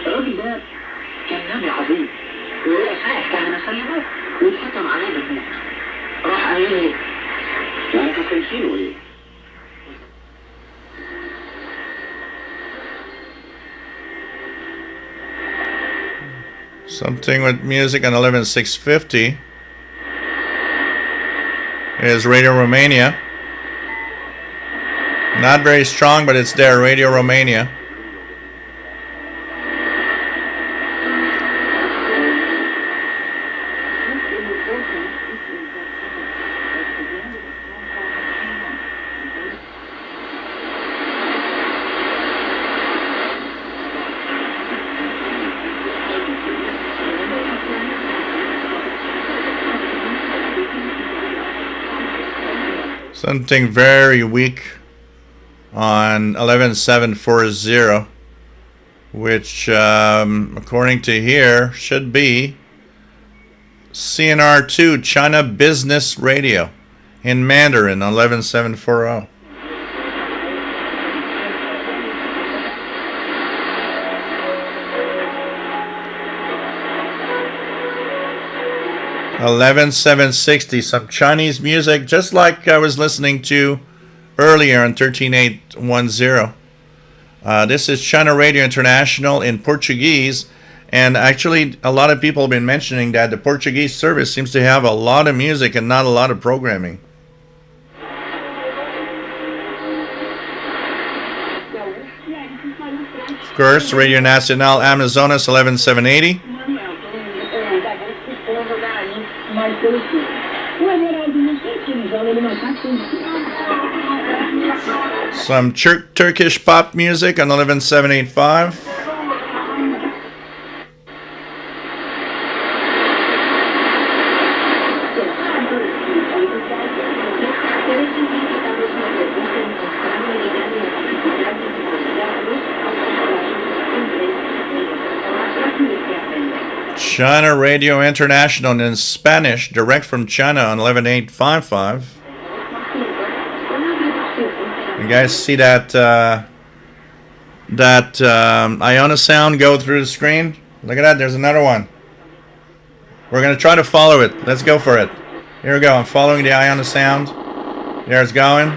الراجل ده كان نبي عظيم ولقى صحيح كهنة سلمه واتحكم عليه بالموت راح قايل ايه؟ انتوا شايفينه ايه؟ Something with music on 11650 is Radio Romania. Not very strong, but it's there, Radio Romania. Something very weak on 11740 which, according to here, should be CNR2 China Business Radio in Mandarin 11740. $11,760, some Chinese music, just like I was listening to earlier on 13810. This is China Radio International in Portuguese, and actually a lot of people have been mentioning that the Portuguese service seems to have a lot of music and not a lot of programming. Of course, Radio Nacional Amazonas 11780. Some Turkish pop music on 11785. China Radio International in Spanish, direct from China on 11855. You guys see that Iona sound go through the screen? Look at that, there's another one. We're going to try to follow it. Let's go for it. Here we go, I'm following the Iona sound. There it's going.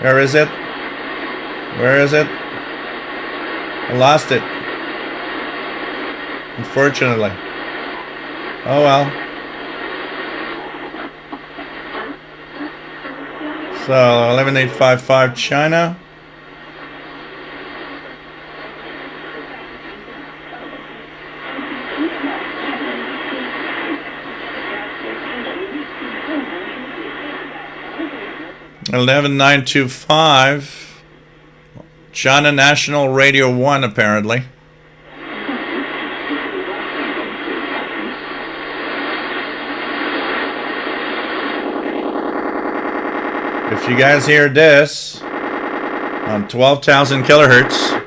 Where is it? Where is it? I lost it. Unfortunately. Oh well. So 11855 China. $11,925 China National Radio 1 apparently. If you guys hear this on 12,000 kilohertz,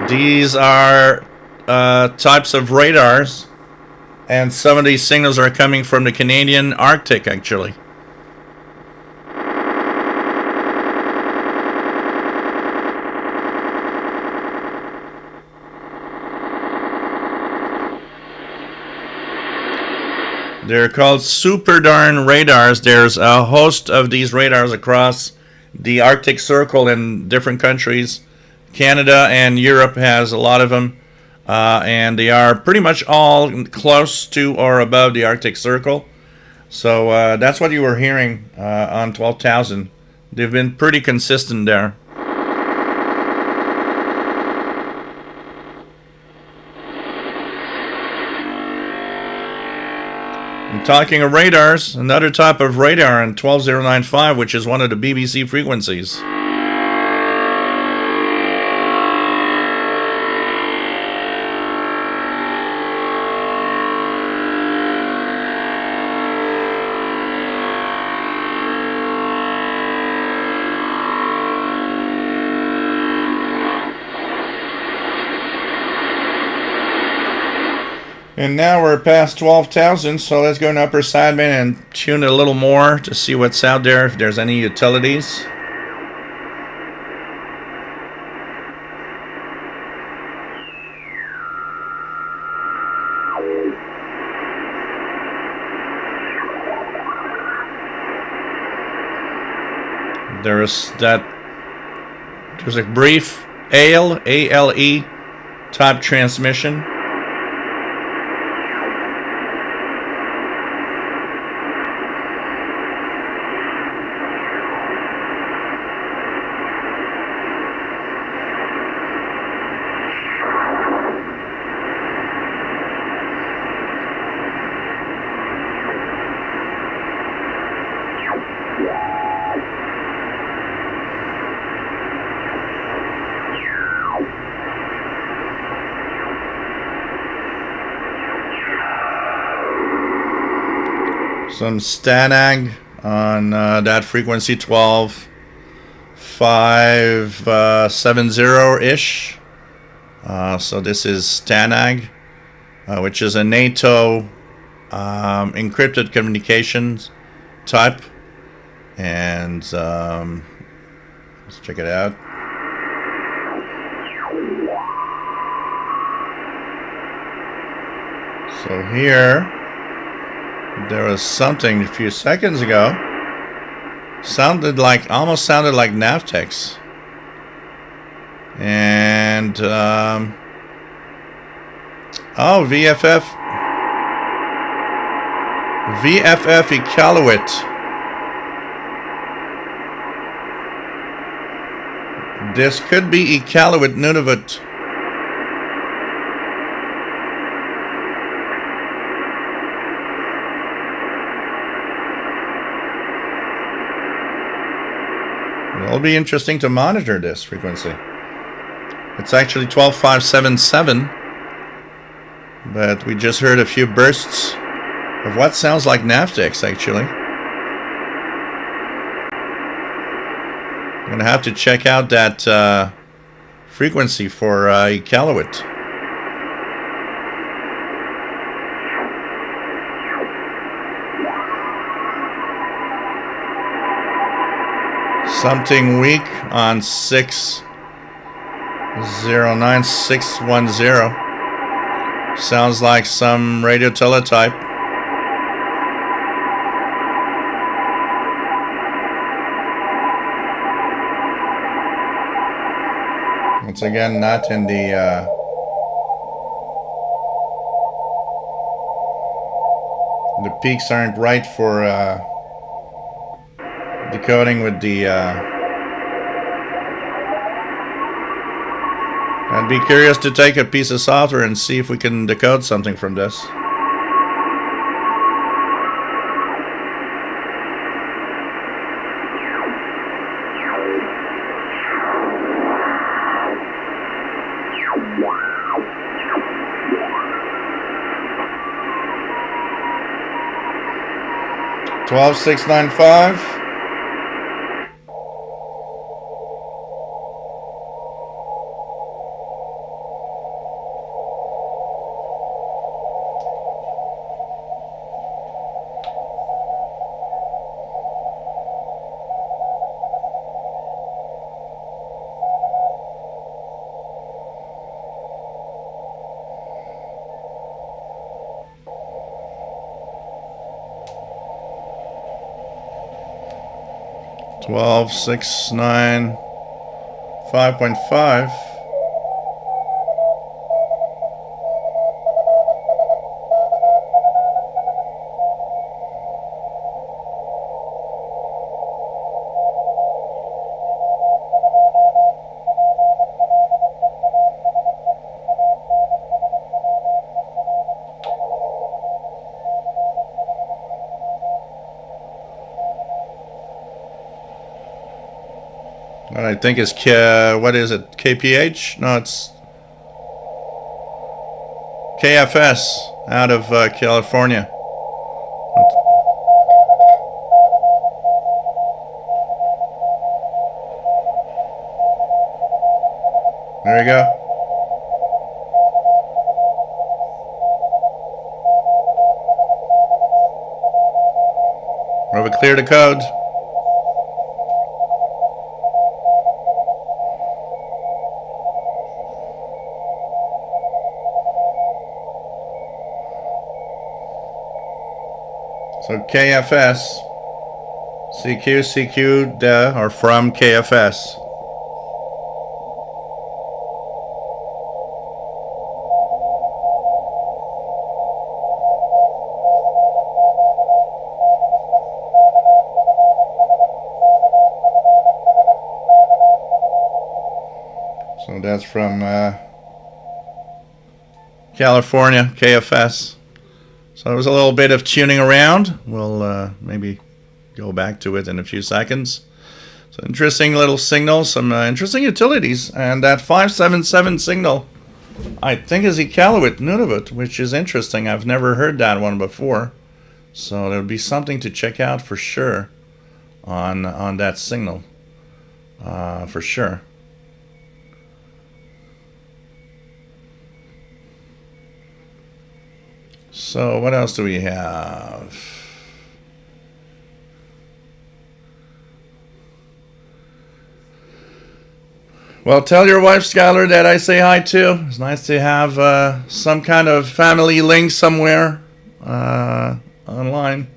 these are types of radars, and some of these signals are coming from the Canadian Arctic actually. They're called super darn radars. There's a host of these radars across the Arctic Circle in different countries. Canada and Europe has a lot of them. And they are pretty much all close to or above the Arctic Circle. So that's what you were hearing on 12,000. They've been pretty consistent there. And talking of radars, another type of radar in 12095, which is one of the BBC frequencies. And now we're past 12,000, so let's go in upper sideband and tune it a little more to see what's out there, if there's any utilities. There's a brief ALE type transmission. Some Stanag on that frequency 12 12.570-ish. So this is STANAG, which is a NATO encrypted communications type. And let's check it out. So here, there was something a few seconds ago. Almost sounded like Navtex. And oh, VFF Iqaluit. This could be Iqaluit Nunavut. It'll be interesting to monitor this frequency. It's actually 12.577, but we just heard a few bursts of what sounds like Navtex, actually. I'm going to have to check out that frequency for Iqaluit. Something weak on 609610. Sounds like some radio teletype. Once again, not in the peaks aren't right for decoding with the I'd be curious to take a piece of software and see if we can decode something from this. $12,695. $12,695.5. What I think is what is it? KPH? No, it's KFS out of California. There we go. We'll have a clear to code. So KFS, CQ, or from KFS. So that's from California, KFS. So it was a little bit of tuning around. We'll maybe go back to it in a few seconds. So interesting little signals, some interesting utilities. And that 577 signal, I think, is Iqaluit Nunavut, which is interesting. I've never heard that one before. So there'll be something to check out for sure on that signal. for sure. So what else do we have? Well, tell your wife, Skylar, that I say hi too. It's nice to have some kind of family link somewhere online.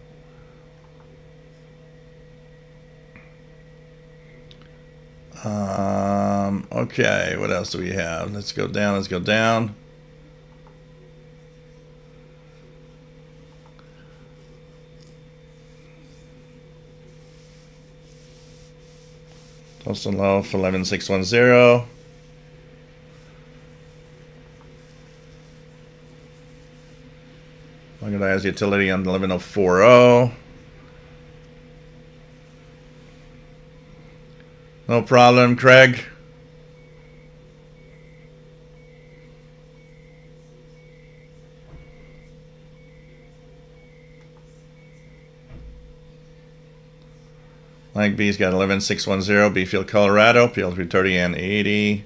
Okay, what else do we have? Let's go down, let's go down. Toast and loaf, 11610. Organized utility on 11040. No problem, Craig. Mike B's got 11610, Beefield, Colorado, PL330 and 80.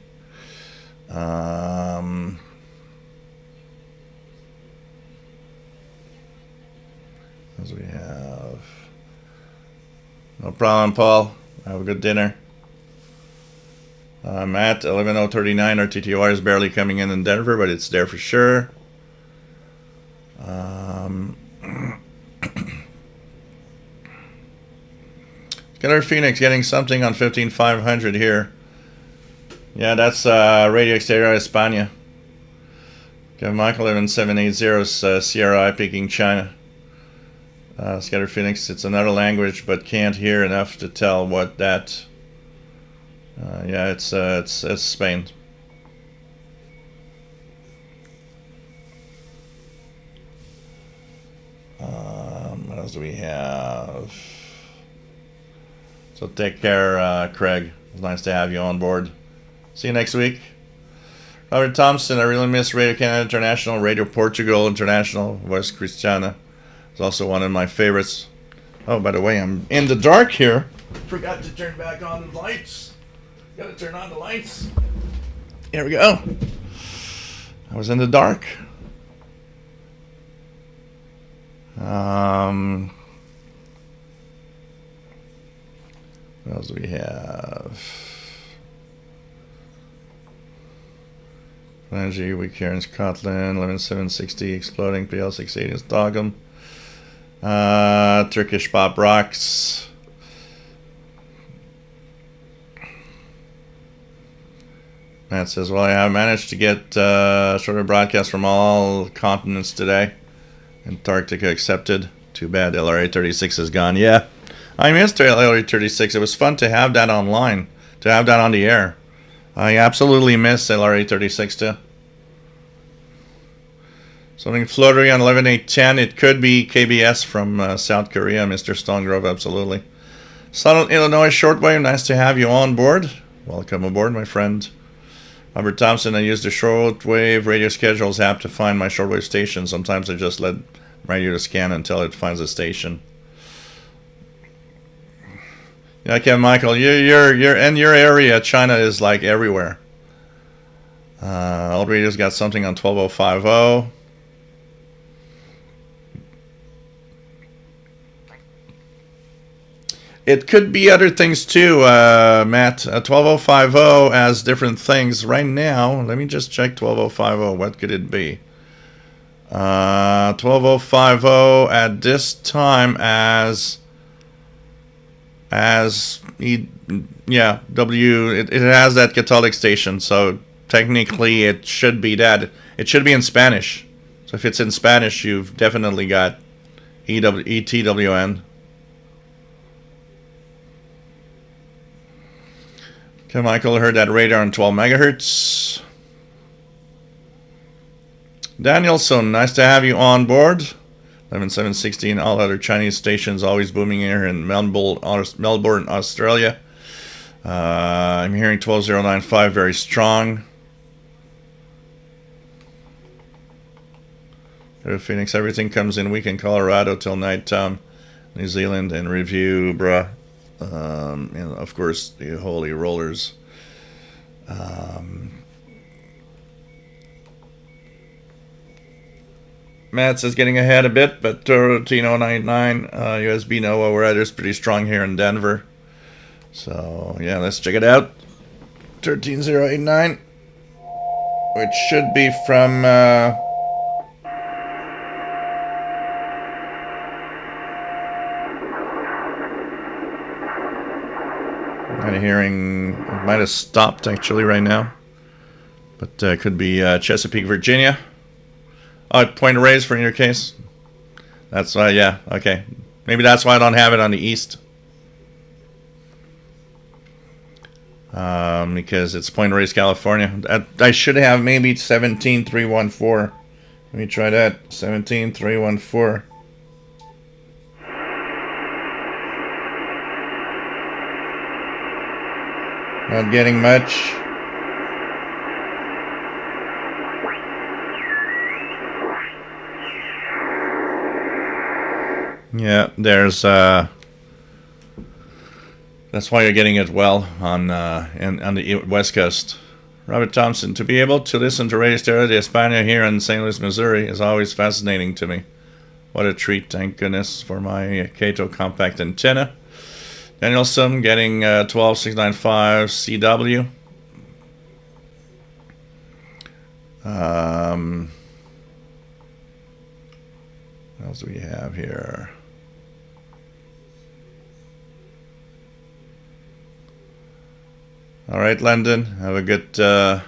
As we have. No problem, Paul. Have a good dinner. Matt, 11039, our TTOR is barely coming in Denver, but it's there for sure. Skylar Phoenix getting something on 15500 here. Yeah, that's Radio Exterior España. Kevin Michael 11780 Sierra Peking China. Skylar Phoenix, it's another language, but can't hear enough to tell what that. Yeah, it's Spain. What else do we have? So take care, Craig. It's nice to have you on board. See you next week. Robert Thompson, I really miss Radio Canada International, Radio Portugal International, Voice Cristiana. It's also one of my favorites. Oh, by the way, I'm in the dark here. Forgot to turn back on the lights. Gotta turn on the lights. Here we go. I was in the dark. What else do we have? Energy, weak here in Scotland, 11760, exploding, PL680 is Dogum. Turkish Pop Rocks. Matt says, well, I have managed to get shorter broadcasts from all continents today. Antarctica accepted. Too bad LRA 36 is gone. Yeah, I missed LRA 36. It was fun to have that online, to have that on the air. I absolutely miss LRA 36 too. Something floatery on 11810. It could be KBS from South Korea, Mr. Stonegrove, absolutely. Southern Illinois Shortwave, nice to have you on board. Welcome aboard, my friend. Robert Thompson, I use the Shortwave radio schedules app to find my shortwave station. Sometimes I just let radio to scan until it finds a station. Yeah, okay, Michael, you're in your area. China is like everywhere. Old radio's got something on 12050. It could be other things too, Matt. 12050 has different things. Right now, let me just check 12050. What could it be? 12050 at this time as W. It has that Catholic station, so technically it should be that. It should be in Spanish. So if it's in Spanish, you've definitely got ETWN. Okay, Michael, heard that radar on 12 megahertz. Danielson, nice to have you on board. 11716, all other Chinese stations always booming here in Melbourne, Australia. I'm hearing 12095 very strong. Phoenix, everything comes in week in Colorado till night time. New Zealand and review, bruh. And of course the Holy Rollers. Matt says getting ahead a bit, but 13099 USB Nova weather is pretty strong here in Denver. So yeah, let's check it out. 13089, which should be from I'm hearing it might have stopped actually right now, but could be Chesapeake, Virginia. Oh, Point Reyes for in your case. That's why, yeah, okay. Maybe that's why I don't have it on the east. Because it's Point Reyes, California. I should have maybe 17314. Let me try that. 17314. Not getting much. Yeah, there's that's why you're getting it well on the West Coast. Robert Thompson, to be able to listen to Radio Stereo de España here in St. Louis, Missouri is always fascinating to me. What a treat, thank goodness for my Kato compact antenna. Danielson getting 12695 CW. What else do we have here? All right, London, have a good what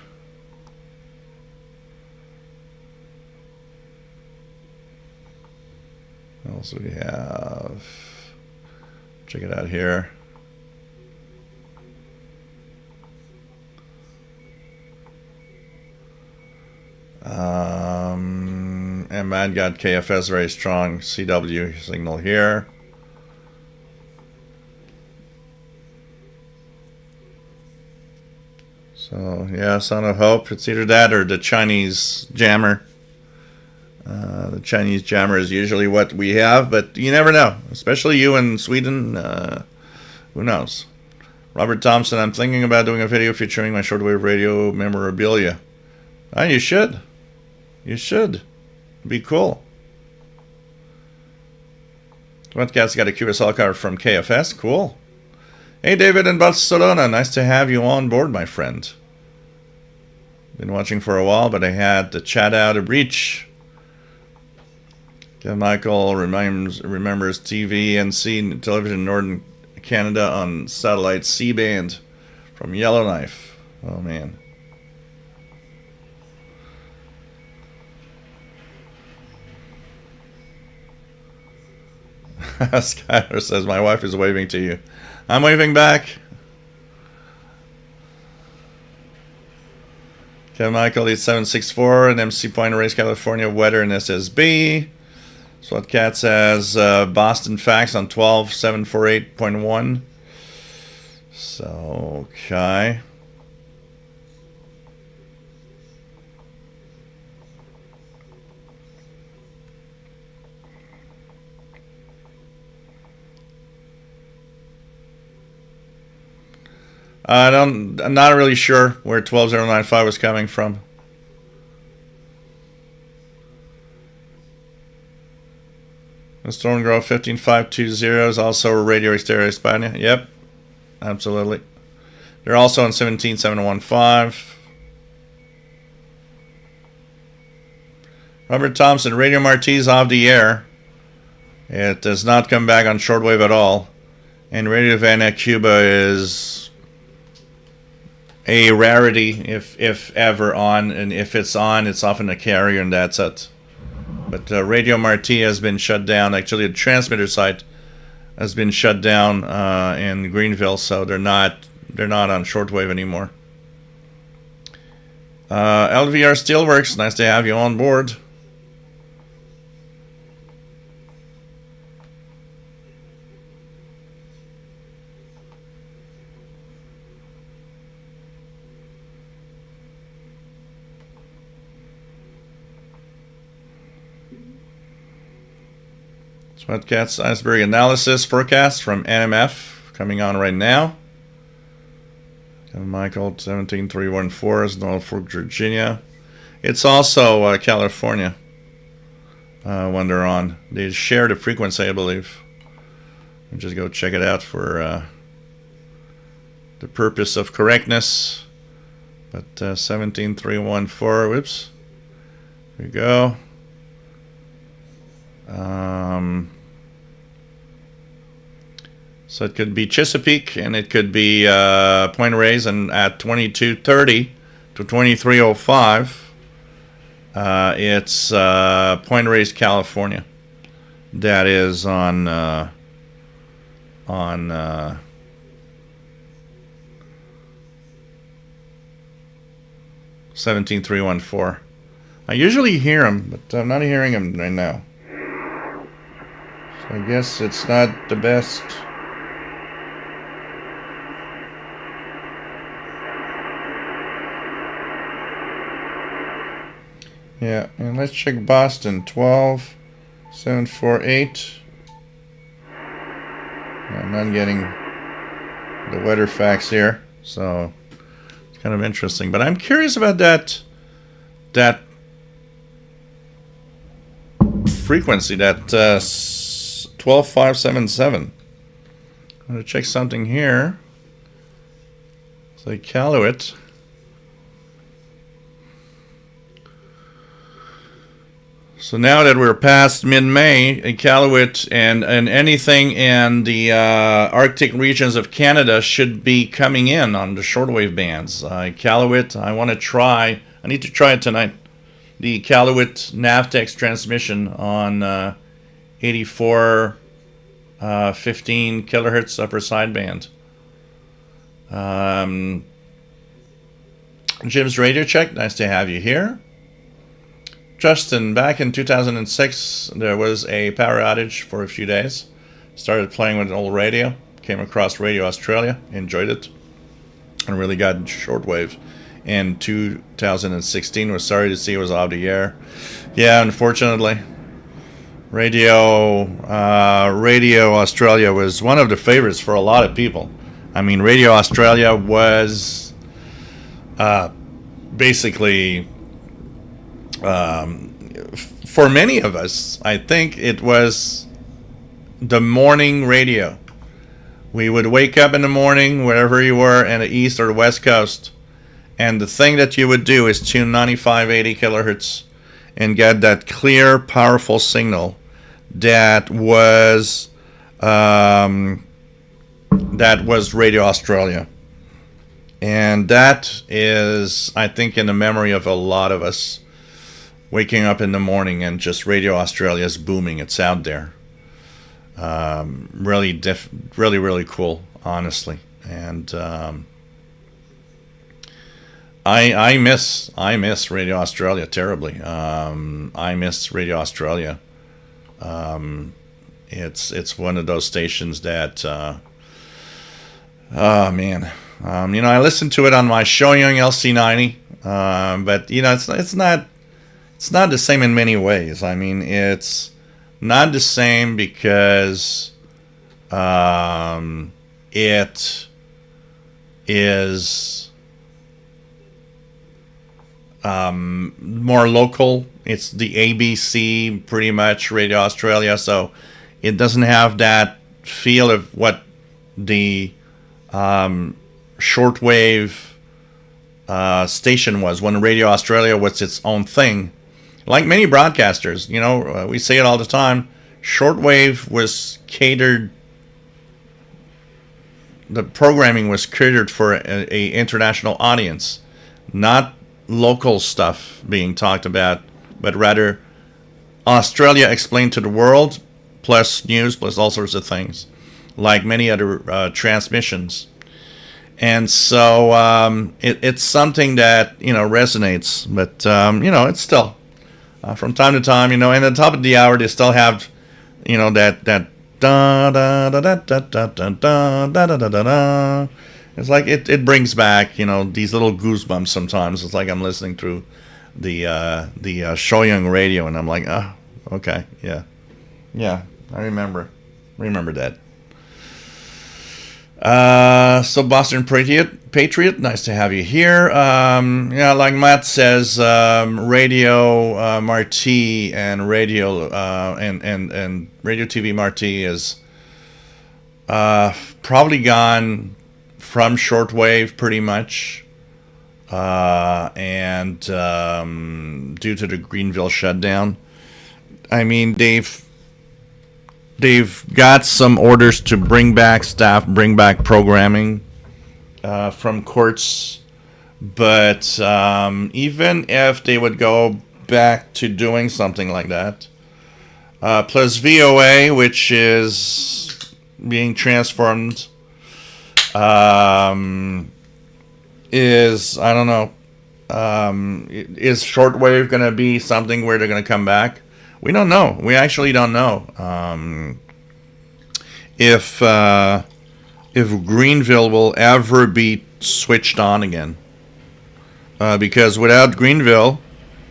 else do we have? Check it out here. And man got KFS very strong CW signal here. So yeah, Son of Hope. It's either that or the Chinese jammer. The Chinese jammer is usually what we have, but you never know. Especially you in Sweden. Who knows? Robert Thompson, I'm thinking about doing a video featuring my shortwave radio memorabilia. Oh, you should. You should. It'd be cool. Wetcat's got a QSL card from KFS. Cool. Hey, David in Barcelona. Nice to have you on board, my friend. Been watching for a while, but I had to chat out a breach. Michael remembers TV and C television in Northern Canada on satellite C-band from Yellowknife. Oh, man. Skyler says, my wife is waving to you. I'm waving back. Kevin Michael, 8764, and MC Point Reyes, California, weather and SSB. Swatcat says Boston Facts on 12748.1. So, okay. I'm not really sure where 12095 was coming from. Storm Grove 15520 is also Radio Stereo España. Yep, absolutely. They're also on 17715. Robert Thompson, Radio Marti's off the air. It does not come back on shortwave at all. And Radio Havana Cuba is a rarity, if ever on, and if it's on, it's often a carrier, and that's it. But Radio Marti has been shut down. Actually, the transmitter site has been shut down in Greenville, so they're not on shortwave anymore. LVR still works. Nice to have you on board. Sweatcats Iceberg Analysis Forecast from NMF coming on right now. Michael 17314 is Norfolk, Virginia. It's also California when they're on. They share the frequency, I believe. I'll just go check it out for the purpose of correctness. But 17314, whoops. Here we go. So it could be Chesapeake, and it could be Point Reyes, and at 2230 to 2305, it's Point Reyes, California. That is on 17314. I usually hear them, but I'm not hearing them right now. So I guess it's not the best. Yeah, and let's check Boston, 12748. I'm not getting the weather facts here, so it's kind of interesting. But I'm curious about that frequency, that 12577. I'm going to check something here. It's like Calumet. So now that we're past mid-May, Iqaluit and anything in the Arctic regions of Canada should be coming in on the shortwave bands. Iqaluit, I need to try it tonight. The Iqaluit Navtex transmission on 8415 kilohertz upper sideband. Jim's Radio Check, nice to have you here. Justin, back in 2006, there was a power outage for a few days. Started playing with an old radio. Came across Radio Australia. Enjoyed it. And really got shortwave. In 2016, was sorry to see it was out of the air. Yeah, unfortunately. Radio Australia was one of the favorites for a lot of people. I mean, Radio Australia was basically... for many of us, I think it was the morning radio. We would wake up in the morning, wherever you were, in the east or the west coast, and the thing that you would do is tune 9580 kilohertz and get that clear, powerful signal that was Radio Australia. And that is, I think, in the memory of a lot of us. Waking up in the morning and just Radio Australia is booming. It's out there. Really cool, honestly. And I miss Radio Australia terribly. I miss Radio Australia. It's one of those stations that oh man. I listen to it on my Showyoung LC90, but it's not the same in many ways. I mean, it's not the same because it is more local. It's the ABC, pretty much, Radio Australia, so it doesn't have that feel of what the shortwave station was when Radio Australia was its own thing. Like many broadcasters, we say it all the time, shortwave was catered, the programming was catered for a international audience, not local stuff being talked about, but rather Australia explained to the world, plus news, plus all sorts of things, like many other transmissions. And so it's something that, resonates, but, it's still... from time to time, and at the top of the hour, they still have, that da da da da da da da da da da da da. It's like it brings back, these little goosebumps. Sometimes it's like I'm listening through the Showyoung radio, and I'm like, oh, okay, yeah, I remember that. So Boston Patriot, nice to have you here. Yeah, like Matt says, Radio Marti and Radio and Radio TV Marti is probably gone from shortwave pretty much, and due to the Greenville shutdown. I mean, they've got some orders to bring back staff, bring back programming from courts, but even if they would go back to doing something like that, plus VOA, which is being transformed, is, I don't know, is shortwave going to be something where they're going to come back? We don't know. We actually don't know if Greenville will ever be switched on again. Because without Greenville,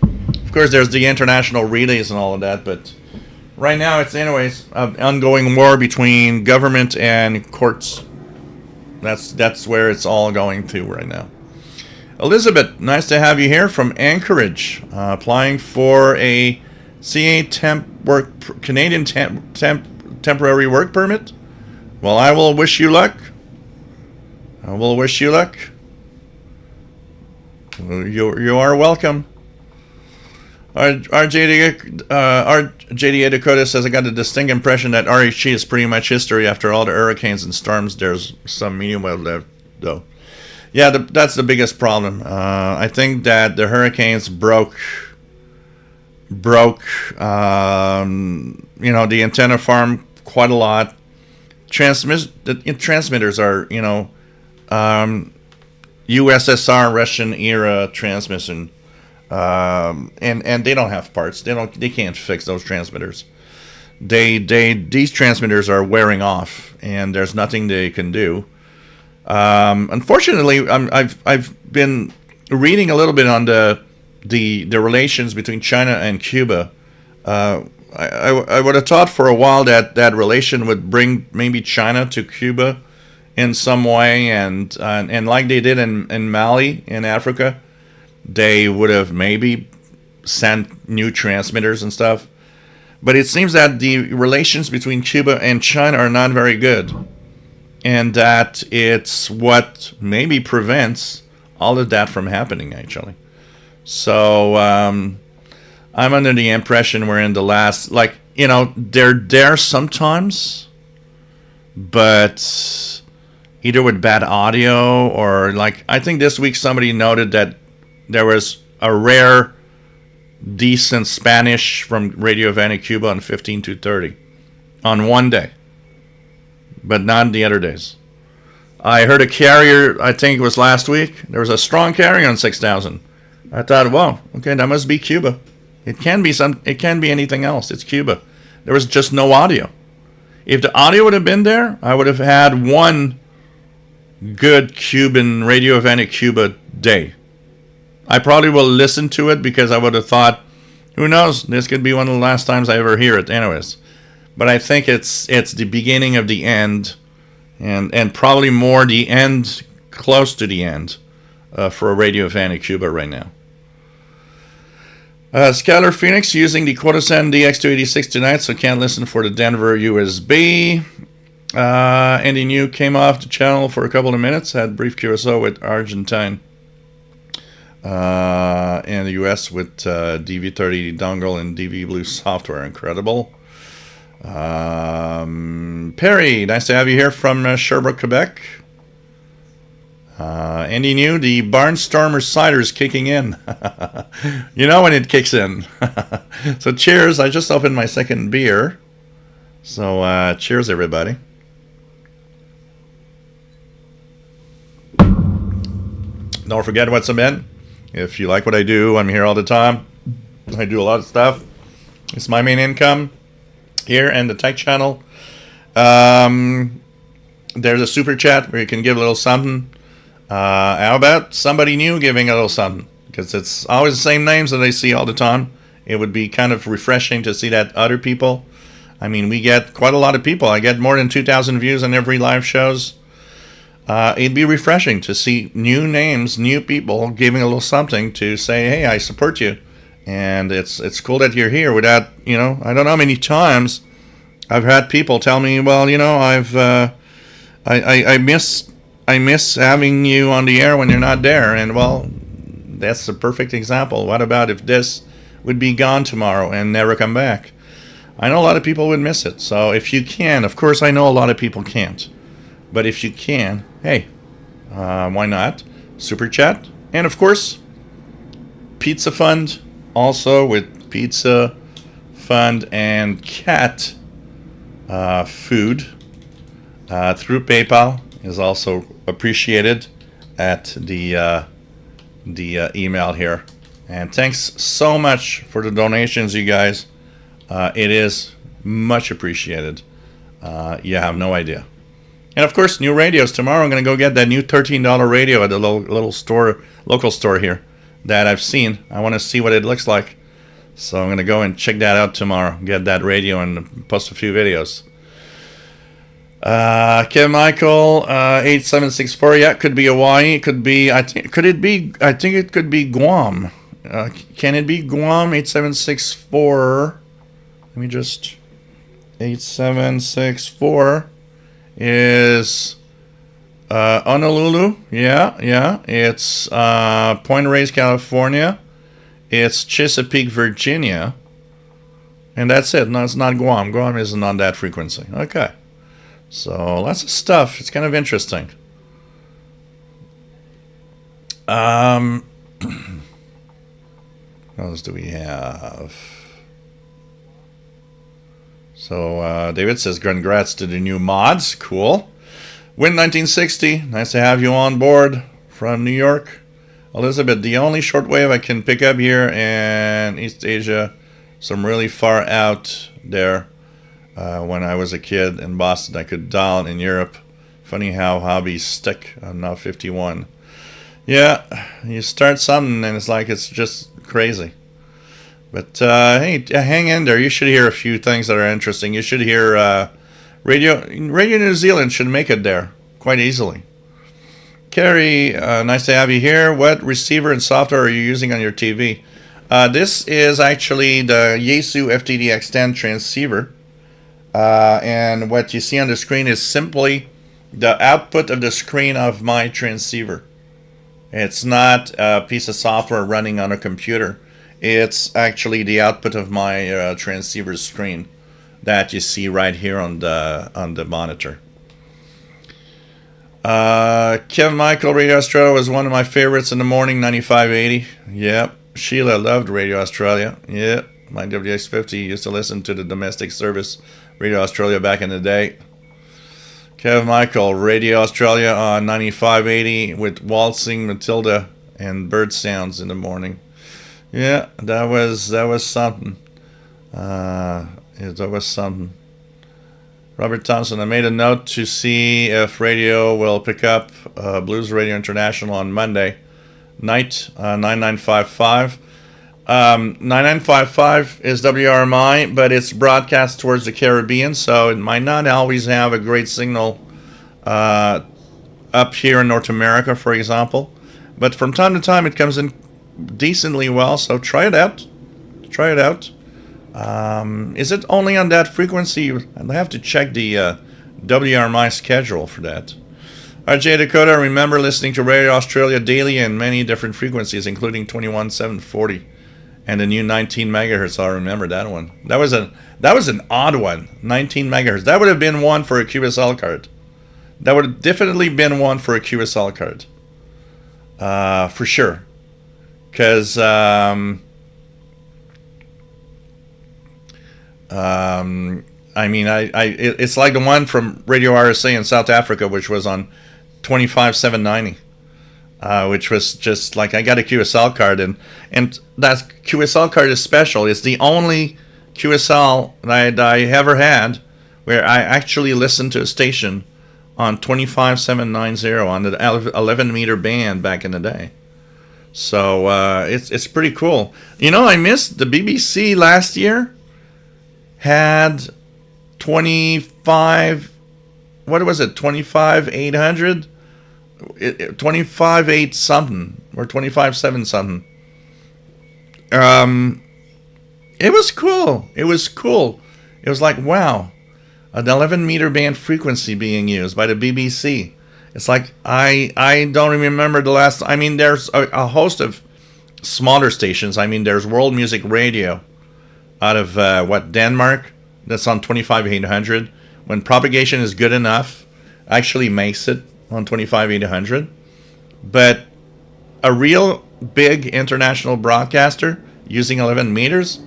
of course, there's the international relays and all of that, but right now it's anyways an ongoing war between government and courts. That's where it's all going to right now. Elizabeth, nice to have you here from Anchorage, applying for a CA Canadian temporary work permit. Well, I will wish you luck. I will wish you luck. You are welcome. RJDA Dakota says, I got a distinct impression that RHG is pretty much history after all the hurricanes and storms. There's some medium wave left, though. Yeah, that's the biggest problem. I think that the hurricanes broke the antenna farm quite a lot. The transmitters are, USSR Russian era transmission, and they don't have parts. They can't fix those transmitters. These transmitters are wearing off, and there's nothing they can do. Unfortunately, I've been reading a little bit on the relations between China and Cuba. I would have thought for a while that relation would bring maybe China to Cuba in some way, and like they did in Mali in Africa, they would have maybe sent new transmitters and stuff. But it seems that the relations between Cuba and China are not very good, and that it's what maybe prevents all of that from happening, actually. So I'm under the impression we're in the last, they're there sometimes, but either with bad audio or I think this week somebody noted that there was a rare decent Spanish from Radio Havana, Cuba on 15230 on one day, but not the other days. I heard a carrier, I think it was last week, there was a strong carrier on 6000. I thought, well, okay, that must be Cuba. It can be anything else. It's Cuba. There was just no audio. If the audio would have been there, I would have had one good Cuban Radio Havana Cuba day. I probably will listen to it because I would have thought, who knows, this could be one of the last times I ever hear it anyways. But I think it's the beginning of the end, and probably more the end, close to the end, for a Radio Havana Cuba right now. Scalar Phoenix using the Quotosend DX286 tonight, so can't listen for the Denver USB. Andy New came off the channel for a couple of minutes, had brief QSO with Argentine. And the US with DV30 dongle and DV Blue software. Incredible. Perry, nice to have you here from Sherbrooke, Quebec. Andy New, the Barnstormer cider is kicking in. You know when it kicks in. So cheers. I just opened my second beer. So cheers, everybody. Don't forget what's in. If you like what I do, I'm here all the time. I do a lot of stuff. It's my main income here and the tech channel. There's a super chat where you can give a little something. How about somebody new giving a little something? Because it's always the same names that I see all the time. It would be kind of refreshing to see that other people. I mean, we get quite a lot of people. I get more than 2,000 views on every live shows. it'd be refreshing to see new names, new people giving a little something to say, hey, I support you. And it's cool that you're here without, I don't know how many times I've had people tell me, well, I miss having you on the air when you're not there. And well, that's the perfect example. What about if this would be gone tomorrow and never come back? I know a lot of people would miss it. So if you can, of course, I know a lot of people can't. But if you can, hey, why not? Super chat. And of course, Pizza Fund, also with Pizza Fund and cat food through PayPal is also appreciated at the email here. And thanks so much for the donations, you guys. It is much appreciated. You have no idea. And of course, new radios. Tomorrow I'm going to go get that new $13 radio at the local store here that I've seen. I want to see what it looks like. So I'm going to go and check that out tomorrow. Get that radio and post a few videos. Kevin Michael, 8764. Yeah, it could be Hawaii. It could be, I think it could be Guam. Can it be Guam? 8764. Let me just, 8764 is Honolulu. Yeah. It's Point Reyes, California. It's Chesapeake, Virginia. And that's it. No, it's not Guam. Guam isn't on that frequency. Okay. So lots of stuff. It's kind of interesting. What else do we have? So David says, congrats to the new mods. Cool. Win 1960. Nice to have you on board from New York. Elizabeth, the only shortwave I can pick up here in East Asia, some really far out there. When I was a kid in Boston, I could dial in Europe. Funny how hobbies stick. I'm now 51. Yeah, you start something and it's just crazy. But hey, hang in there. You should hear a few things that are interesting. You should hear Radio New Zealand should make it there quite easily. Carrie, nice to have you here. What receiver and software are you using on your TV? This is actually the Yaesu FTD-X10 transceiver. And what you see on the screen is simply the output of the screen of my transceiver. It's not a piece of software running on a computer. It's actually the output of my transceiver screen that you see right here on the monitor. Kevin Michael, Radio Australia was one of my favorites in the morning, 9580. Yep. Sheila loved Radio Australia. Yep. My WX50 used to listen to the domestic service Radio Australia back in the day. Kevin Michael, Radio Australia on 9580 with Waltzing Matilda and Bird Sounds in the morning. Yeah, that was something. That was something. Robert Thompson, I made a note to see if radio will pick up Blues Radio International on Monday night, 9955. 9955 is WRMI, but it's broadcast towards the Caribbean, so it might not always have a great signal up here in North America, for example. But from time to time, it comes in decently well, so try it out. Try it out. Is it only on that frequency? I'll have to check the WRMI schedule for that. RJ Dakota, I remember listening to Radio Australia daily and many different frequencies, including 21740 and the new 19 megahertz. I remember that one. That was an odd one. 19 megahertz. That would have been one for a QSL card. That would have definitely been one for a QSL card. For sure. Because I mean, it's like the one from Radio RSA in South Africa, which was on 25790, which was just like, I got a QSL card, and that QSL card is special. It's the only QSL that I ever had where I actually listened to a station on 25790 on the 11 meter band back in the day. So it's pretty cool. You know, I missed the BBC last year. Had 25, what was it, 25,800 25.8 something or 25.7 something. It was cool. It was cool. It was like, wow, an 11 meter band frequency being used by the BBC. It's like I don't even remember the last. I mean, there's a host of smaller stations. I mean, there's World Music Radio out of Denmark. That's on 25.800. When propagation is good enough, actually makes it on 25.800. But a real big international broadcaster using 11 meters.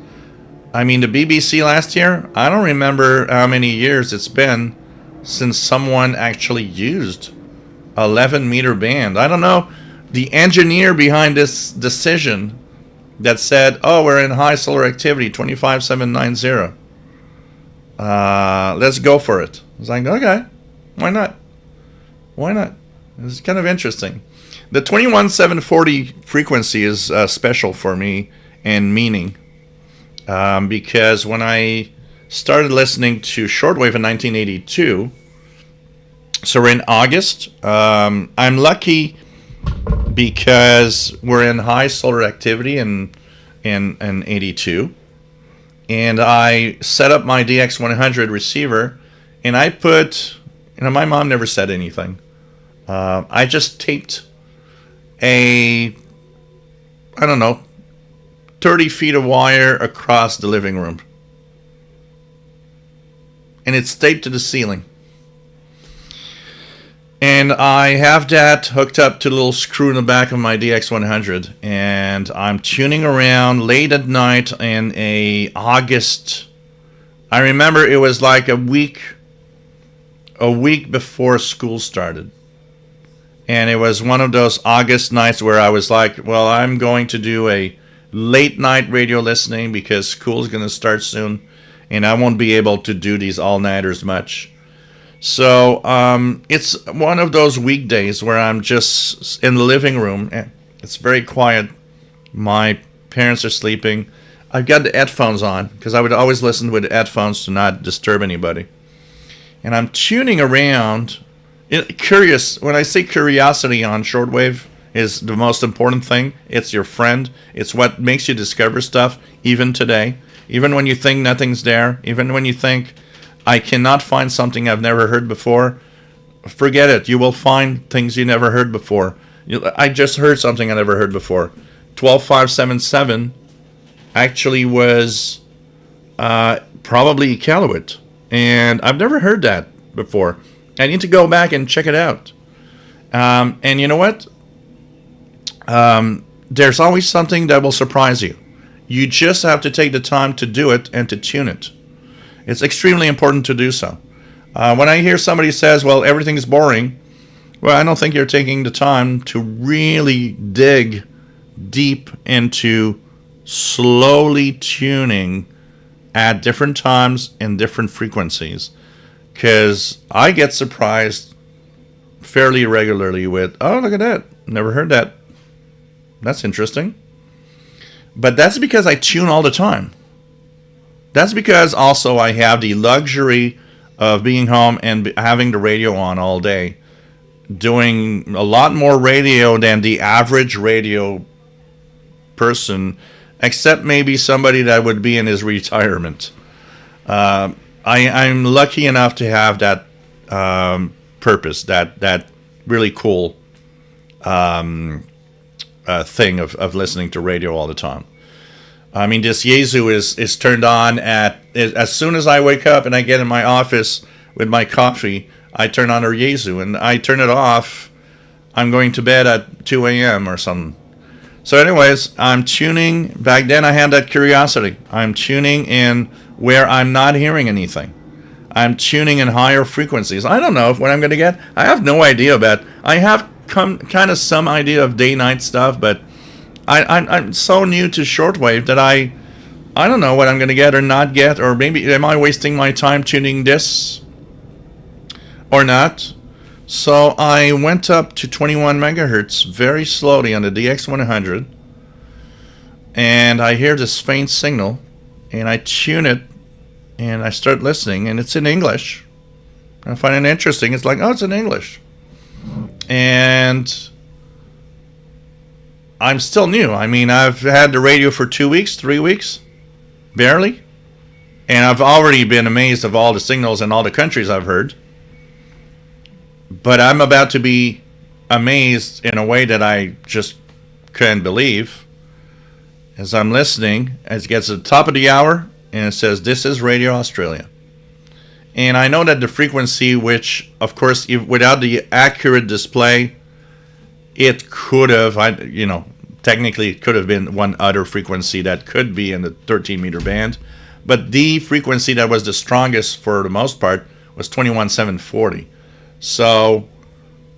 I mean, the BBC last year, I don't remember how many years it's been since someone actually used 11 meter band. I don't know the engineer behind this decision that said, oh, we're in high solar activity, 25790. Let's go for it. I was like, okay, why not? Why not? It's kind of interesting. The 21740 frequency is special for me and meaning because when I started listening to shortwave in 1982, so we're in August. I'm lucky because we're in high solar activity in 82, and I set up my DX100 receiver, and I put, my mom never said anything. I just taped I don't know, 30 feet of wire across the living room. And it's taped to the ceiling. And I have that hooked up to a little screw in the back of my DX100. And I'm tuning around late at night in August. I remember it was like a week before school started. And it was one of those August nights where I was like, well, I'm going to do a late night radio listening because school's going to start soon. And I won't be able to do these all-nighters much. So it's one of those weekdays where I'm just in the living room. It's very quiet. My parents are sleeping. I've got the headphones on because I would always listen with the headphones to not disturb anybody. And I'm tuning around. Curious, when I say curiosity on shortwave is the most important thing. It's your friend. It's what makes you discover stuff even today. Even when you think nothing's there. Even when you think, I cannot find something I've never heard before. Forget it. You will find things you never heard before. I just heard something I never heard before. 12577 actually was probably Iqaluit. And I've never heard that before. I need to go back and check it out. And you know what? There's always something that will surprise you. You just have to take the time to do it and to tune it. It's extremely important to do so. When I hear somebody says, well, everything's boring, well, I don't think you're taking the time to really dig deep into slowly tuning at different times and different frequencies. Because I get surprised fairly regularly with, oh, look at that. Never heard that. That's interesting. But that's because I tune all the time. That's because also I have the luxury of being home and having the radio on all day. Doing a lot more radio than the average radio person, except maybe somebody that would be in his retirement. I'm lucky enough to have that purpose, that really cool thing of listening to radio all the time. I mean, this Yezu is turned on as soon as I wake up and I get in my office with my coffee, I turn on a Yezu, and I turn it off. I'm going to bed at 2 a.m. or something. So anyways, I'm tuning. Back then I had that curiosity. I'm tuning in where I'm not hearing anything. I'm tuning in higher frequencies. I don't know what I'm going to get. I have no idea about. I have kind of some idea of day-night stuff, but I'm so new to shortwave that I don't know what I'm going to get or not get, or maybe am I wasting my time tuning this or not? So I went up to 21 megahertz very slowly on the DX100, and I hear this faint signal, and I tune it, and I start listening, and it's in English. I find it interesting. It's like, oh, it's in English. and I'm still new. I mean, I've had the radio for 2 weeks, 3 weeks, barely. And I've already been amazed of all the signals in all the countries I've heard. But I'm about to be amazed in a way that I just couldn't believe. As I'm listening, as it gets to the top of the hour, and it says, "This is Radio Australia." And I know that the frequency, which, of course, without the accurate display, it could have, technically it could have been one other frequency that could be in the 13-meter band. But the frequency that was the strongest for the most part was 21,740. So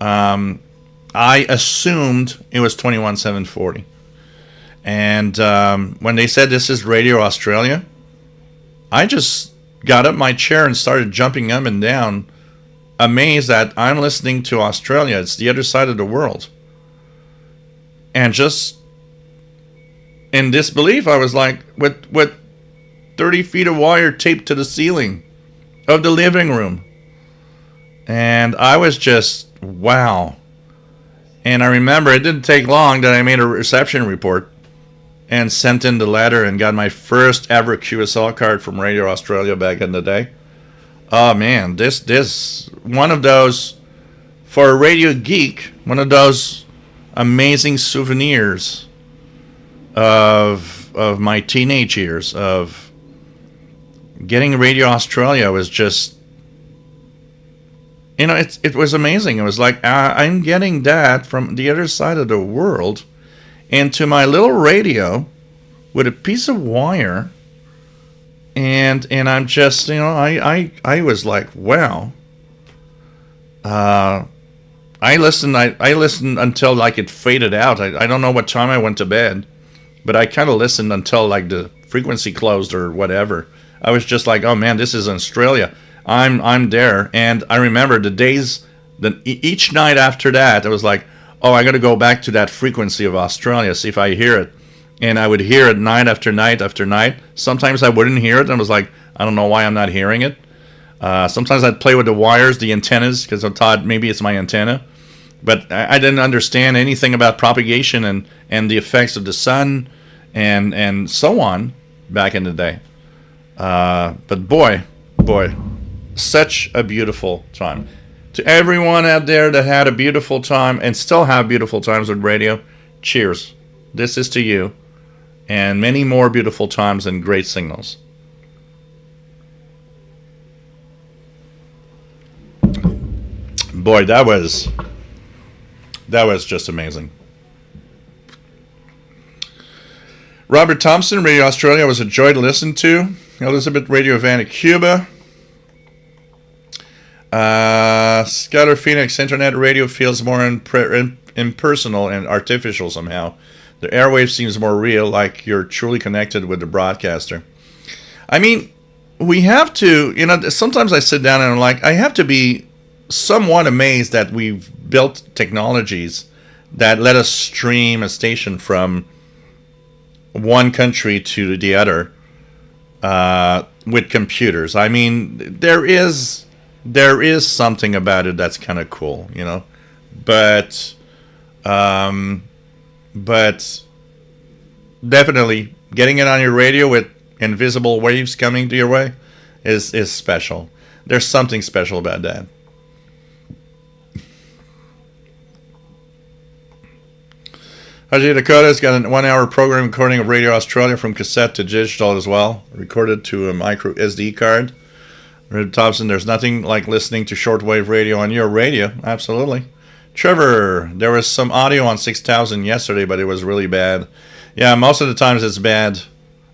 I assumed it was 21,740. And when they said this is Radio Australia, I just got up my chair and started jumping up and down, amazed that I'm listening to Australia. It's the other side of the world. And just in disbelief, I was like, with 30 feet of wire taped to the ceiling of the living room. And I was just, wow. And I remember it didn't take long that I made a reception report and sent in the letter and got my first ever QSL card from Radio Australia back in the day. Oh man, this one of those, for a radio geek, one of those amazing souvenirs of my teenage years of getting Radio Australia. Was just, it was amazing. It was like, I'm getting that from the other side of the world into my little radio with a piece of wire, and I'm just, I was like, wow. I listened until like it faded out. I don't know what time I went to bed, but I kind of listened until like the frequency closed or whatever. I was just like, oh man, this is Australia. I'm there. And I remember the days that each night after that, I was like, oh, I got to go back to that frequency of Australia, see if I hear it. And I would hear it night after night after night. Sometimes I wouldn't hear it, and I was like, I don't know why I'm not hearing it. Sometimes I'd play with the wires, the antennas, because I thought maybe it's my antenna. But I didn't understand anything about propagation and the effects of the sun and so on back in the day. But boy, such a beautiful time. To everyone out there that had a beautiful time and still have beautiful times with radio, cheers. This is to you. And many more beautiful times and great signals. Boy, that was just amazing. Robert Thompson, Radio Australia, was a joy to listen to. Elizabeth, Radio Havana, Cuba. Scatter Phoenix, Internet radio feels more impersonal and artificial somehow. The airwave seems more real, like you're truly connected with the broadcaster. I mean, we have to, sometimes I sit down and I'm like, I have to be somewhat amazed that we've built technologies that let us stream a station from one country to the other with computers. I mean, there is something about it that's kind of cool, but definitely getting it on your radio with invisible waves coming to your way is special. There's something special about that. Ajay Dakota's got a 1-hour program recording of Radio Australia from cassette to digital as well, recorded to a micro SD card. Red Thompson, there's nothing like listening to shortwave radio on your radio. Absolutely. Trevor, there was some audio on 6000 yesterday, but it was really bad. Yeah, most of the times it's bad,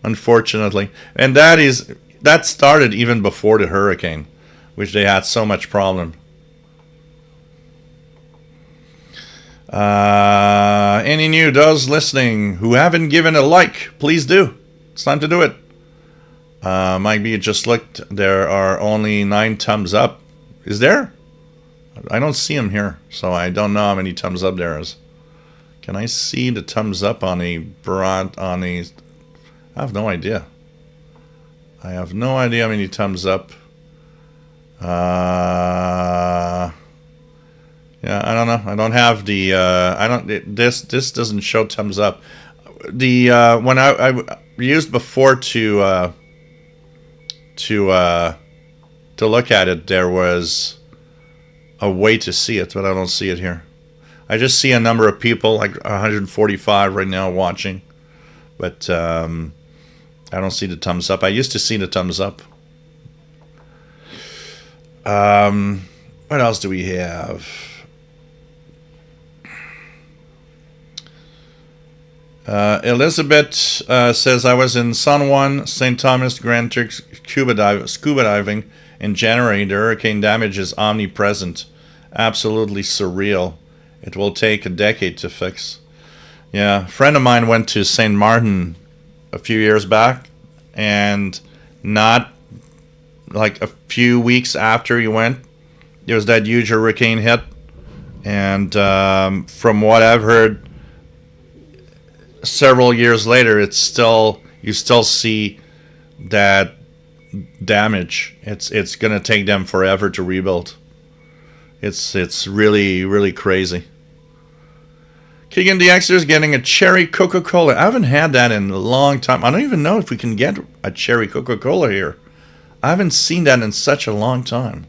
unfortunately. And that started even before the hurricane, which they had so much problem. Any new those listening who haven't given a like, please do. It's time to do it. Mike B just looked. There are only 9 thumbs up. Is there? I don't see them here, so I don't know how many thumbs up there is. Can I see the thumbs up on a I have no idea. I have no idea how many thumbs up. Yeah, Yeah, I don't know. I don't have the. This doesn't show thumbs up. The when I used before to look at it, there was a way to see it, but I don't see it here. I just see a number of people, like 145 right now watching, but I don't see the thumbs up. I used to see the thumbs up. What else do we have? Elizabeth says, I was in San Juan, St. Thomas, Grand Turk scuba diving in January. The hurricane damage is omnipresent. Absolutely surreal. It will take a decade to fix. Yeah, a friend of mine went to St. Martin a few years back, and not like a few weeks after he went, there was that huge hurricane hit. And from what I've heard, several years later, you still see that damage. It's gonna take them forever to rebuild. It's really, really crazy. Keegan DXer's getting a cherry Coca-Cola. I haven't had that in a long time. I don't even know if we can get a cherry Coca-Cola here. I haven't seen that in such a long time.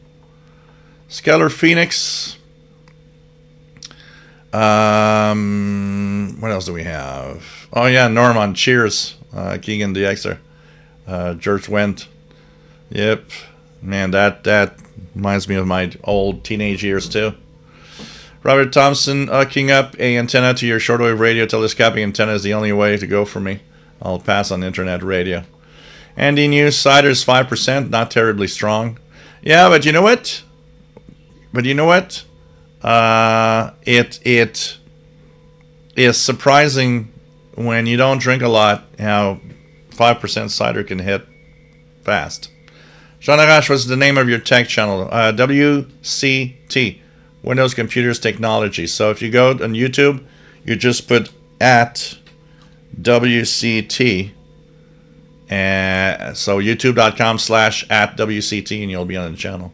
Skeller Phoenix. What else do we have? Oh yeah, Norman. Cheers, Keegan DXer. George Wendt. Yep, man, that reminds me of my old teenage years too. Robert Thompson, hooking up a antenna to your shortwave radio. Telescopic antenna is the only way to go for me. I'll pass on internet radio. Andy News, Cider's 5%, not terribly strong. Yeah, but you know what? It is surprising when you don't drink a lot how 5% cider can hit fast. Jean Arash, what's the name of your tech channel? WCT, Windows Computers Technology. So if you go on YouTube, you just put at WCT. And so youtube.com/@WCT and you'll be on the channel.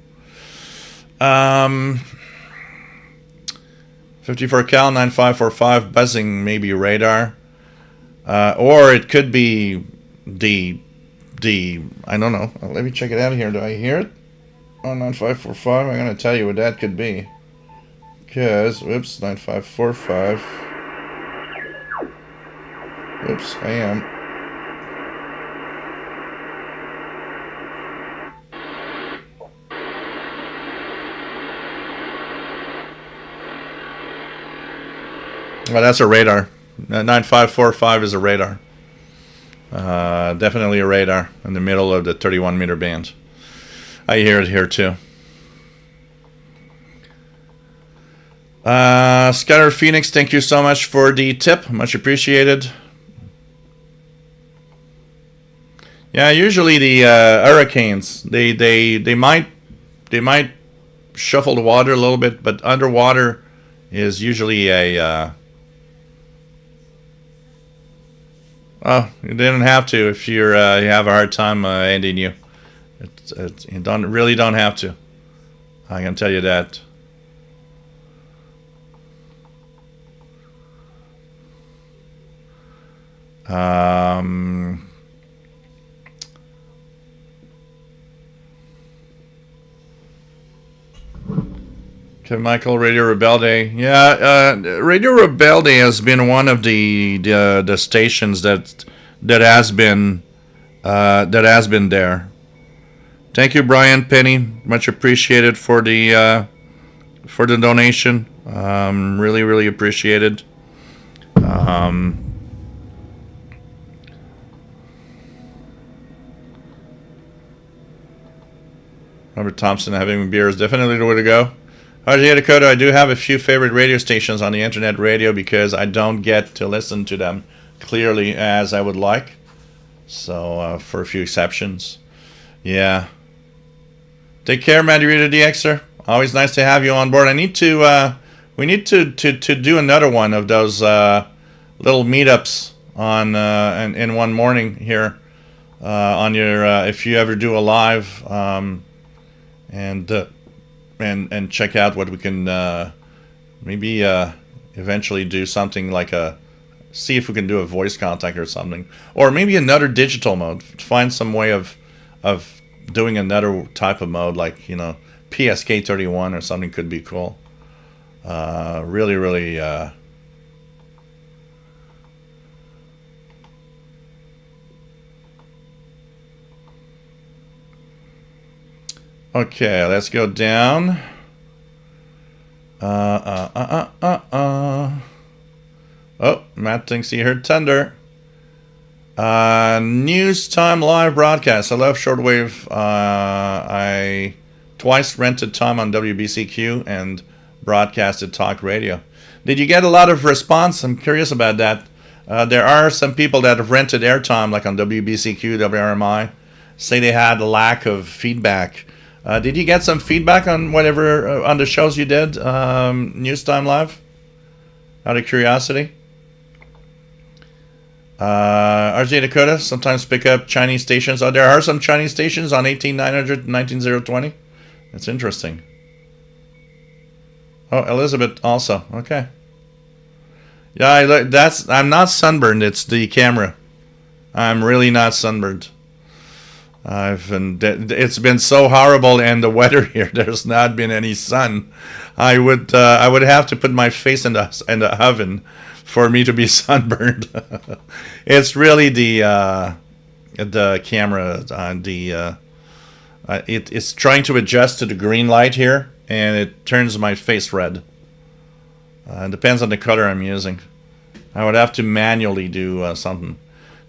54 cal 9545 buzzing, maybe radar, or it could be the I don't know. Let me check it out here. Do I hear it? Oh, 9545. I'm gonna tell you what that could be. Cause whoops, 9545. Oops, I am. Well, that's a radar. 9545 is a radar. Definitely a radar in the middle of the 31 meter band. I hear it here too. Scatter Phoenix, thank you so much for the tip. Much appreciated. Yeah, usually the hurricanes, they might shuffle the water a little bit, but underwater is usually a oh, you didn't have to if you have a hard time ending you. You really don't have to. I can tell you that. Okay, Michael, Radio Rebelde. Yeah, Radio Rebelde has been one of the stations that has been there. Thank you, Brian Penny. Much appreciated for the donation. Really, really appreciated. Robert Thompson, having beer is definitely the way to go. RJ Dakota, I do have a few favorite radio stations on the internet radio because I don't get to listen to them clearly as I would like. So, for a few exceptions. Yeah. Take care, Madrita DXer. Always nice to have you on board. We need to do another one of those little meetups on in one morning here on your if you ever do a live and check out what we can Maybe eventually do something like see if we can do a voice contact or something, or maybe another digital mode. Find some way of doing another type of mode, like PSK31 or something could be cool. Really. Okay, let's go down. Oh, Matt thinks he heard thunder. News time live broadcast. I love shortwave. I twice rented time on WBCQ and broadcasted talk radio. Did you get a lot of response? I'm curious about that. There are some people that have rented airtime, like on WBCQ, WRMI, say they had a lack of feedback. Did you get some feedback on whatever on the shows you did, News Time Live? Out of curiosity. RJ Dakota sometimes pick up Chinese stations. Oh, there are some Chinese stations on 18900 and 19020. That's interesting. Oh, Elizabeth also. Okay. Yeah, I'm not sunburned. It's the camera. I'm really not sunburned. It's been so horrible, and the weather here. There's not been any sun. I would have to put my face in the oven for me to be sunburned. It's really the camera. It's trying to adjust to the green light here, and it turns my face red. It depends on the color I'm using. I would have to manually do something.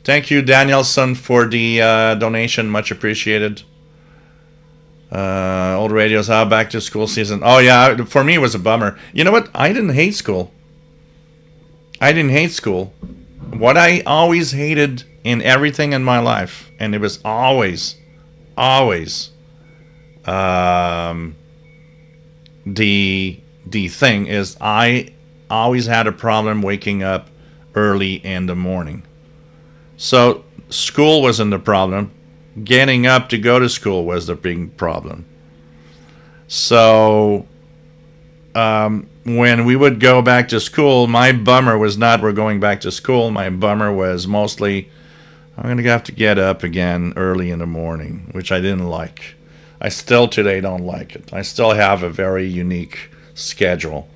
Thank you, Danielson, for the donation. Much appreciated. Old radios, back to school season. Oh, yeah, for me it was a bummer. You know what? I didn't hate school. What I always hated in everything in my life, and it was always the thing is, I always had a problem waking up early in the morning. So school wasn't the problem. Getting up to go to school was the big problem. So when we would go back to school, my bummer was not we're going back to school. My bummer was mostly I'm going to have to get up again early in the morning, which I didn't like. I still today don't like it. I still have a very unique schedule.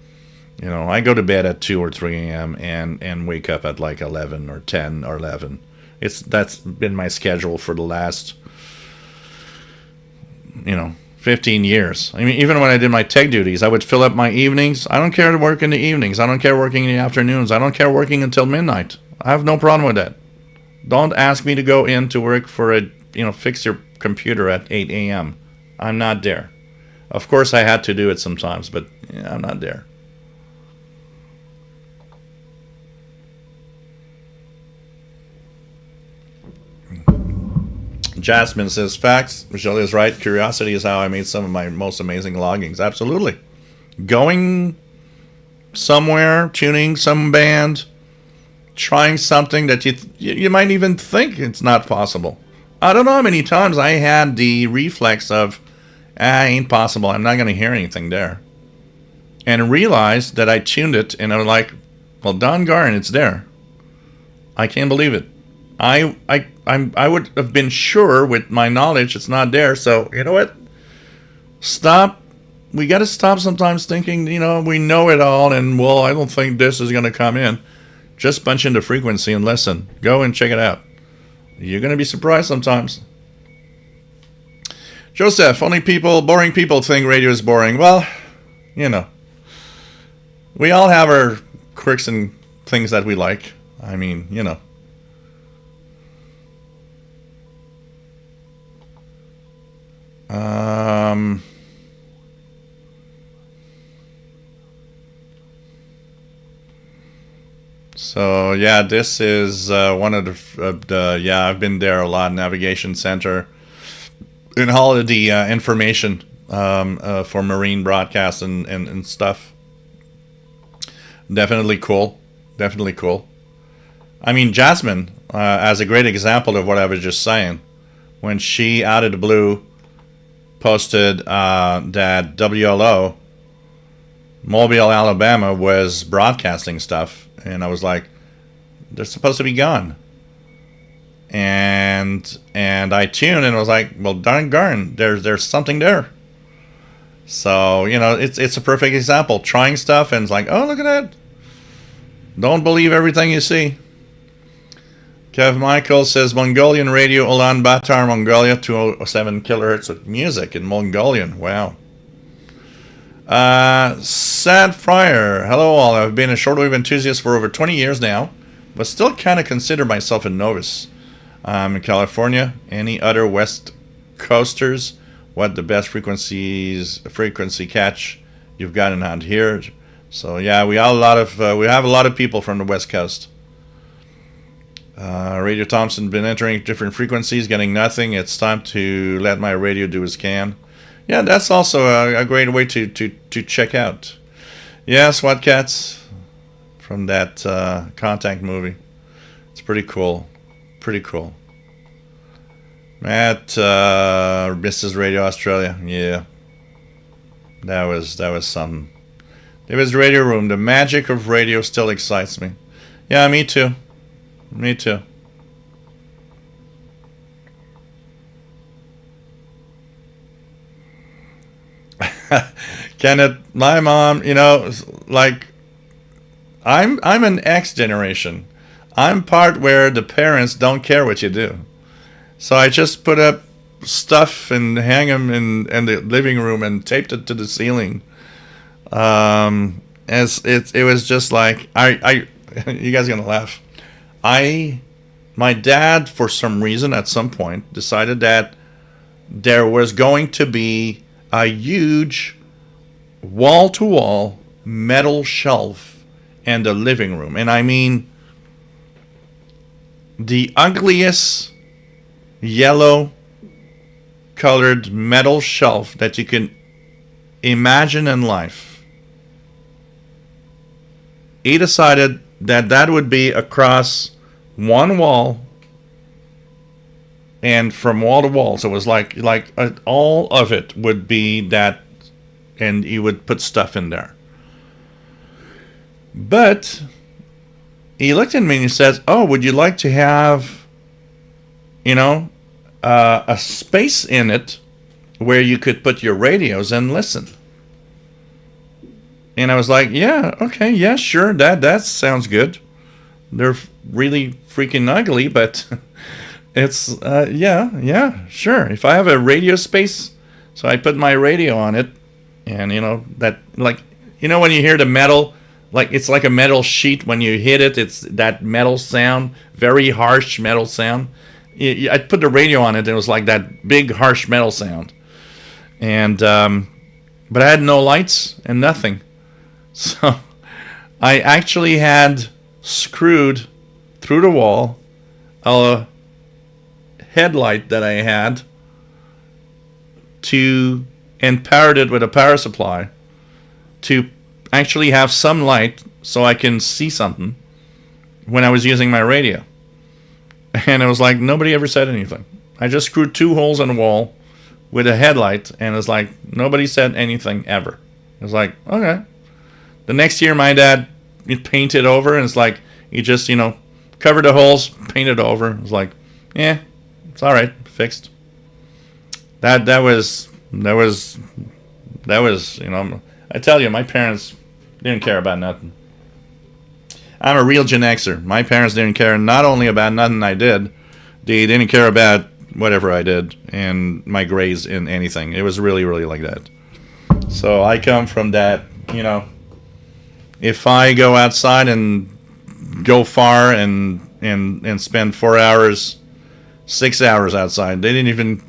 I go to bed at 2 or 3 a.m. and wake up at like 11 or 10 or 11. That's been my schedule for the last 15 years. I mean, even when I did my tech duties, I would fill up my evenings. I don't care to work in the evenings. I don't care working in the afternoons. I don't care working until midnight. I have no problem with that. Don't ask me to go in to work for fix your computer at 8 a.m. I'm not there. Of course, I had to do it sometimes, but I'm not there. Jasmine says, facts. Michelle is right. Curiosity is how I made some of my most amazing loggings. Absolutely. Going somewhere, tuning some band, trying something that you might even think it's not possible. I don't know how many times I had the reflex of, ain't possible. I'm not going to hear anything there. And realized that I tuned it, and I'm like, well, doggone, it's there. I can't believe it. I would have been sure with my knowledge it's not there. So you know what? Stop. We got to stop sometimes thinking, we know it all, and I don't think this is going to come in. Just punch in the frequency and listen. Go and check it out. You're going to be surprised sometimes. Joseph, boring people think radio is boring. Well, we all have our quirks and things that we like. I mean, So yeah, this is one of the I've been there a lot. Navigation Center, and all of the information for marine broadcasts and stuff. Definitely cool. I mean, Jasmine, as a great example of what I was just saying, when she out of the blue posted that WLO Mobile, Alabama was broadcasting stuff, and I was like, they're supposed to be gone. And I tuned and I was like, well, darn garn, there's something there. So, you know, it's a perfect example. Trying stuff and it's like, oh, look at that. Don't believe everything you see. Kev Michael says Mongolian radio Ulaanbaatar, Mongolia, 207 kilohertz with music in Mongolian. Wow. Sad Friar. Hello all. I've been a shortwave enthusiast for over 20 years now, but still kind of consider myself a novice. I'm in California. Any other West Coasters? What the best frequency catch you've gotten out here? So yeah, we have a lot of people from the West Coast. Radio Thompson been entering different frequencies, getting nothing. It's time to let my radio do its can. Yeah, that's also a great way to check out. Yeah, SWAT Cats from that Contact movie. It's pretty cool. Pretty cool. Matt, Mrs. Radio Australia. Yeah, that was something. It was Radio Room. The magic of radio still excites me. Yeah, me too. Me too. Kenneth, my mom, you know, like I'm an X generation. I'm part where the parents don't care what you do. So I just put up stuff and hang them in the living room and taped it to the ceiling. As it was just like I you guys are gonna laugh. My dad, for some reason, at some point, decided that there was going to be a huge wall-to-wall metal shelf in the living room. And I mean the ugliest yellow-colored metal shelf that you can imagine in life. He decided that would be across one wall and from wall to wall. So it was like all of it would be that, and he would put stuff in there. But he looked at me and he says, oh, would you like to have, you know, a space in it where you could put your radios and listen? And I was like, yeah, okay, yeah, sure, that sounds good. They're really freaking ugly, but it's, yeah, sure. If I have a radio space, so I put my radio on it, and, you know, that, like, you know when you hear the metal, like, it's like a metal sheet when you hit it, it's that metal sound, very harsh metal sound. I put the radio on it, and it was like that big, harsh metal sound. And, but I had no lights and nothing. So I actually had screwed through the wall a headlight that I had and powered it with a power supply to actually have some light so I can see something when I was using my radio. And it was like nobody ever said anything. I just screwed 2 holes in the wall with a headlight, and it's like nobody said anything ever. It was like, okay. The next year, my dad painted over, and it's like he just, you know, covered the holes, painted over. It was like, yeah, it's all right, fixed. That was, you know, I tell you, my parents didn't care about nothing. I'm a real Gen Xer. My parents didn't care not only about nothing I did, they didn't care about whatever I did and my grades in anything. It was really, really like that. So I come from that, you know. If I go outside and go far and spend 4 hours, 6 hours outside, they didn't even,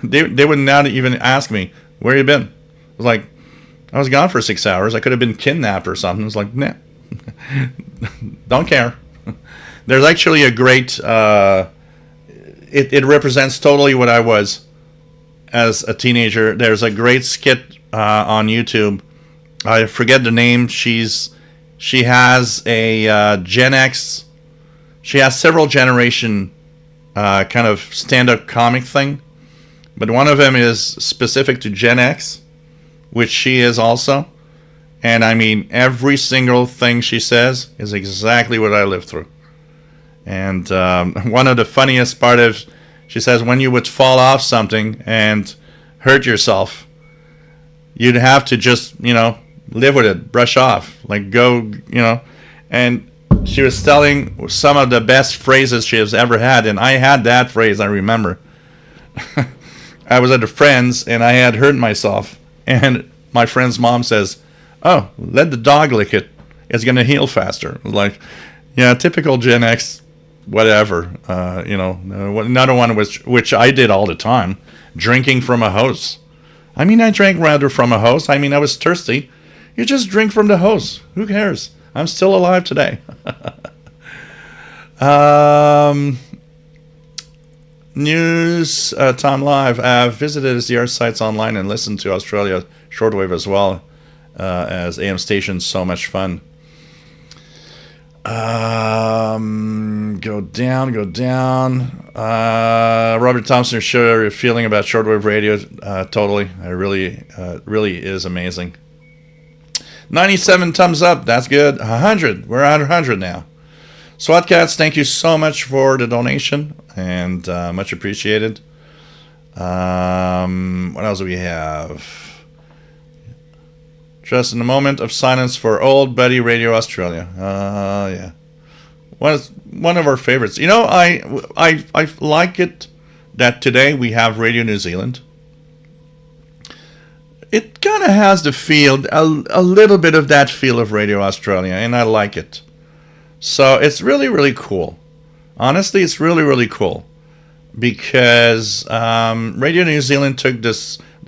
they would not even ask me, where you been? I was like, I was gone for 6 hours. I could have been kidnapped or something. It's like, nah, don't care. There's actually a great, it represents totally what I was as a teenager. There's a great skit on YouTube. I forget the name. She has a Gen X. She has several generation kind of stand-up comic thing, but one of them is specific to Gen X, which she is also. And I mean, every single thing she says is exactly what I lived through. And one of the funniest part is she says when you would fall off something and hurt yourself, you'd have to just, live with it, brush off, like go, And she was telling some of the best phrases she has ever had. And I had that phrase, I remember. I was at a friend's and I had hurt myself. And my friend's mom says, "Oh, let the dog lick it. It's going to heal faster." Like, yeah, typical Gen X, whatever. Another one which I did all the time, drinking from a hose. I mean, I drank rather from a hose. I mean, I was thirsty. You just drink from the hose. Who cares? I'm still alive today. News, Tom Live. I've visited ZR sites online and listened to Australia Shortwave as well as AM stations. So much fun. Go down. Robert Thompson, share your feeling about shortwave radio. Totally. I really is amazing. 97 thumbs up. That's good. 100. We're at 100 now. SWAT Cats, thank you so much for the donation and much appreciated. What else do we have? Just in a moment of silence for Old Buddy Radio Australia. Yeah. One of our favorites. I like it that today we have Radio New Zealand. It kind of has the feel, a little bit of that feel of Radio Australia, and I like it. So it's really, really cool. Honestly, it's really, really cool. Because Radio New Zealand took the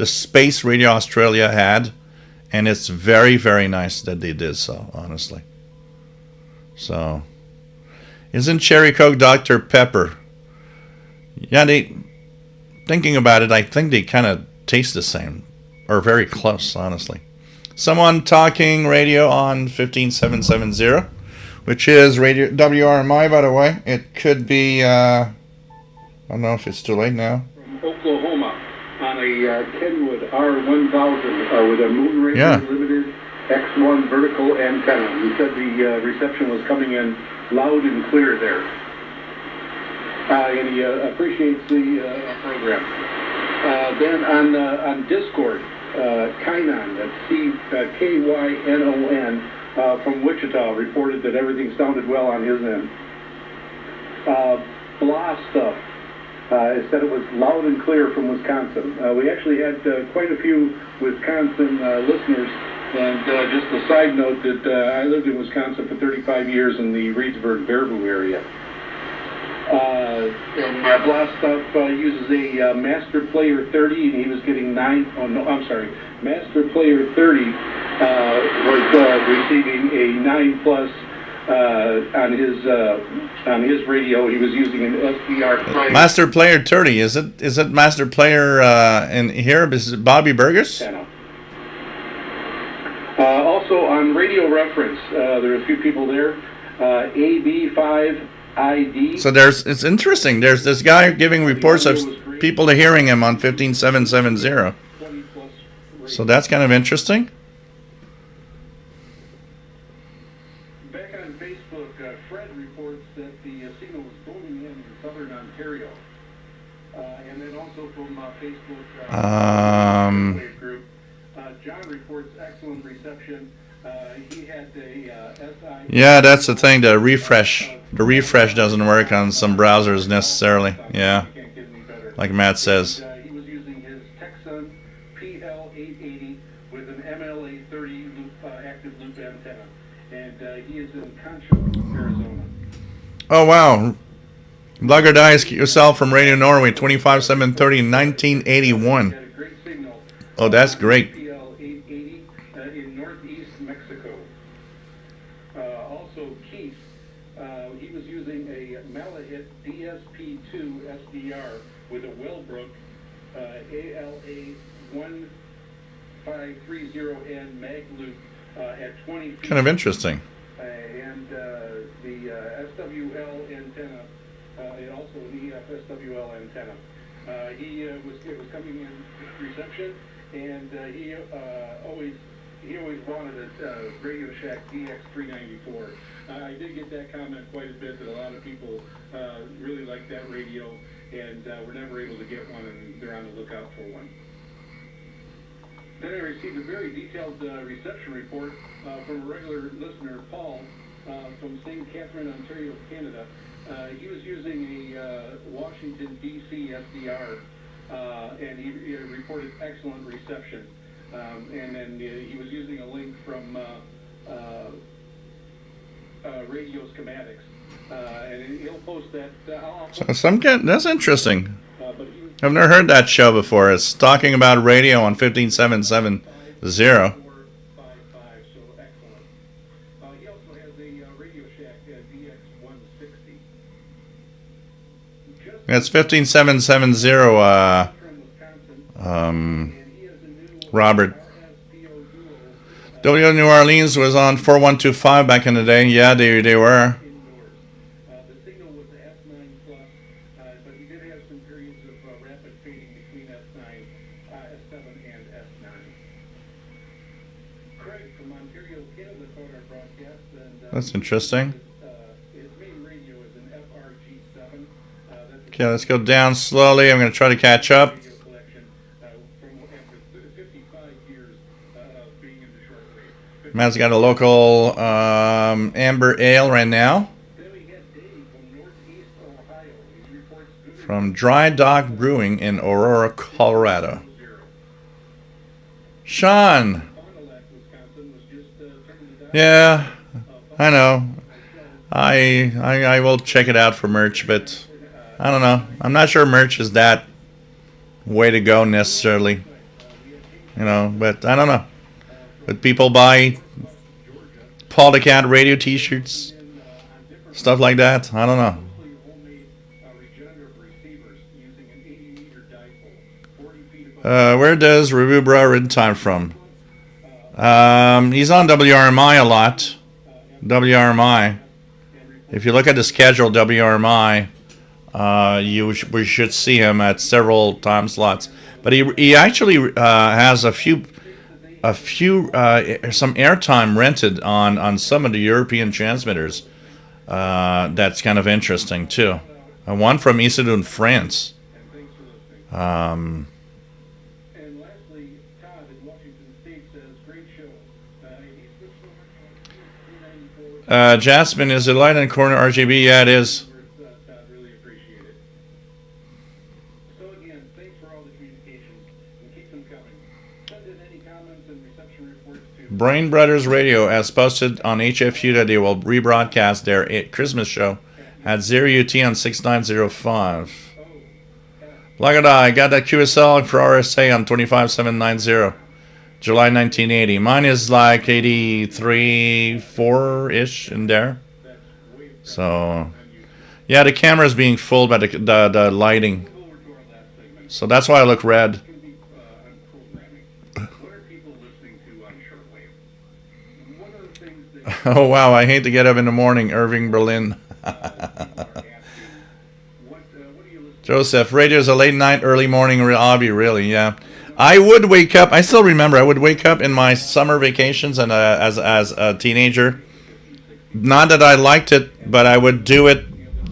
space Radio Australia had, and it's very, very nice that they did so, honestly. So, isn't Cherry Coke Dr. Pepper? Yeah, thinking about it, I think they kind of taste the same. Or very close, honestly. Someone talking radio on 15770, which is radio WRMI, by the way. It could be, I don't know if it's too late now. From Oklahoma on a Kenwood R1000 with a Moon Radio Limited X1 vertical antenna. He said the reception was coming in loud and clear there. And he appreciates the program. Then on Discord, Kynon, that's Kynon, from Wichita, reported that everything sounded well on his end. Blah Stuff said it was loud and clear from Wisconsin. We actually had quite a few Wisconsin listeners, and just a side note that I lived in Wisconsin for 35 years in the Reedsburg-Baraboo area. And Blah Stuff uses a Master Player 30, and he was getting Master Player 30 was receiving a 9 plus on his radio. He was using an SDR player. Master Player 30, is it Master Player in here? Is it Bobby Burgess? Also on Radio Reference, there are a few people there. AB5 ID. So it's interesting. There's this guy giving reports of people hearing him on 15770. So that's kind of interesting. Back on Facebook, Fred reports that the signal was booming in southern Ontario. And then also from Facebook group, John reports excellent reception. He had a SI. Yeah, that's the thing. The refresh doesn't work on some browsers necessarily. Yeah, like Matt says. He was using his Texan PL880 with an MLA30 active loop antenna, and he is in Concho, Arizona. Oh wow, Blogger Dice yourself from Radio Norway, 25730, 1981. Oh, that's great. With a Wellbrook ALA 1530N mag loop at 20 feet. Kind of interesting. And the SWL antenna, and also an EF SWL antenna. It was coming in reception, and he he always wanted a Radio Shack DX394. I did get that comment quite a bit that a lot of people really like that radio, and were never able to get one, and they're on the lookout for one. Then I received a very detailed reception report from a regular listener, Paul, from St. Catherine, Ontario, Canada. He was using a Washington, D.C. SDR, and he reported excellent reception. And then he was using a link from Radio Schematics. And he'll post that. That's interesting. But he was I've never heard that show before. It's talking about radio on 15770. 455, so excellent. He also has a Radio Shack DX160. Just It's 15770. from Wisconsin, Um, and he has a new Robert. RSPO Duo W New Orleans was on 4125 back in the day. Yeah, they were. indoors. The signal was the S9 plus, but he did have some periods of rapid fading between S9, S7, and S9. Craig from Ontario, Canada caught our broadcast, and That's interesting. his main radio is an FRG7. That's Okay, let's go down slowly. I'm going to try to catch up. radio collection from after 55 years of being in the shortwave. Matt's got a local amber ale right now Then we had Dave from Northeast Ohio. He reports good from Dry Dock Brewing in Aurora, Colorado. 0. Sean. Fond du Lac, Wisconsin was just turning the dial. Yeah, I know. I will check it out for merch, but I don't know. I'm not sure merch is that way to go necessarily. You know, but I don't know. But people buy Paul the Cat radio t-shirts, stuff like that. I don't know. Homemade regenerative receivers using an 80-meter dipole, 40 feet above. Where does Rububra read time from? He's on WRMI a lot. WRMI. If you look at the schedule, WRMI, we should see him at several time slots. But he actually has a few some airtime rented on some of the European transmitters. That's kind of interesting too. One from Isidun, France. Thanks for listening. Um, And lastly, Todd in Washington State says, great show. He switched over to 394. Jasmine, is it light in corner RGB? Yeah, it is. Todd, really appreciate it. So again, thanks for all the communications, and keep them coming. Send in any comments and reception reports to Brain Brothers Radio has posted on HFU that they will rebroadcast their Christmas show at 0 UT on 6905. Look at that, I got that QSL for RSA on 25790, July 1980. Mine is like 83, 4-ish in there. So, yeah, the camera is being fooled by the lighting. forward to our last segment. So that's why I look red. It's going to be on programming. What are people listening to on shortwave? One of the things that Oh, wow, I hate to get up in the morning, Irving Berlin. people are asking, what do you listen Joseph, radio is a late night, early morning hobby, really, yeah. I would wake up, I still remember, I would wake up in my summer vacations and as a teenager. Not that I liked it, but I would do it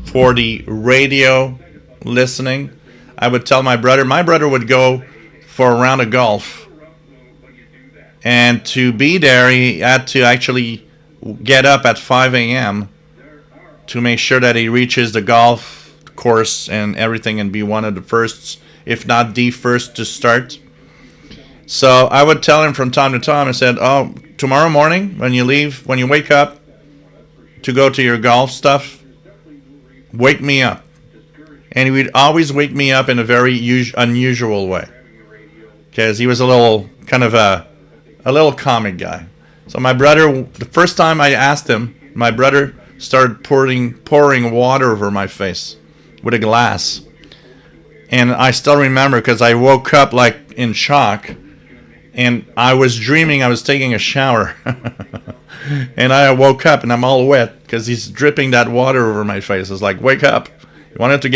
for the radio listening. I would tell my brother would go for a round of golf. when you do that? And to be there, he had to actually get up at 5 a.m. to make sure that he reaches the golf course and everything and be one of the firsts, if not the first to start. So I would tell him from time to time, I said, oh, tomorrow morning when you leave, when you wake up to go to your golf stuff, wake me up. And he would always wake me up in a very unusual way. Because he was a little, kind of a little comic guy. So my brother, the first time I asked him, my brother started pouring water over my face with a glass. And I still remember because I woke up like in shock. And I was dreaming I was taking a shower. And I woke up and I'm all wet because he's dripping that water over my face. It's like, wake up. You wanted to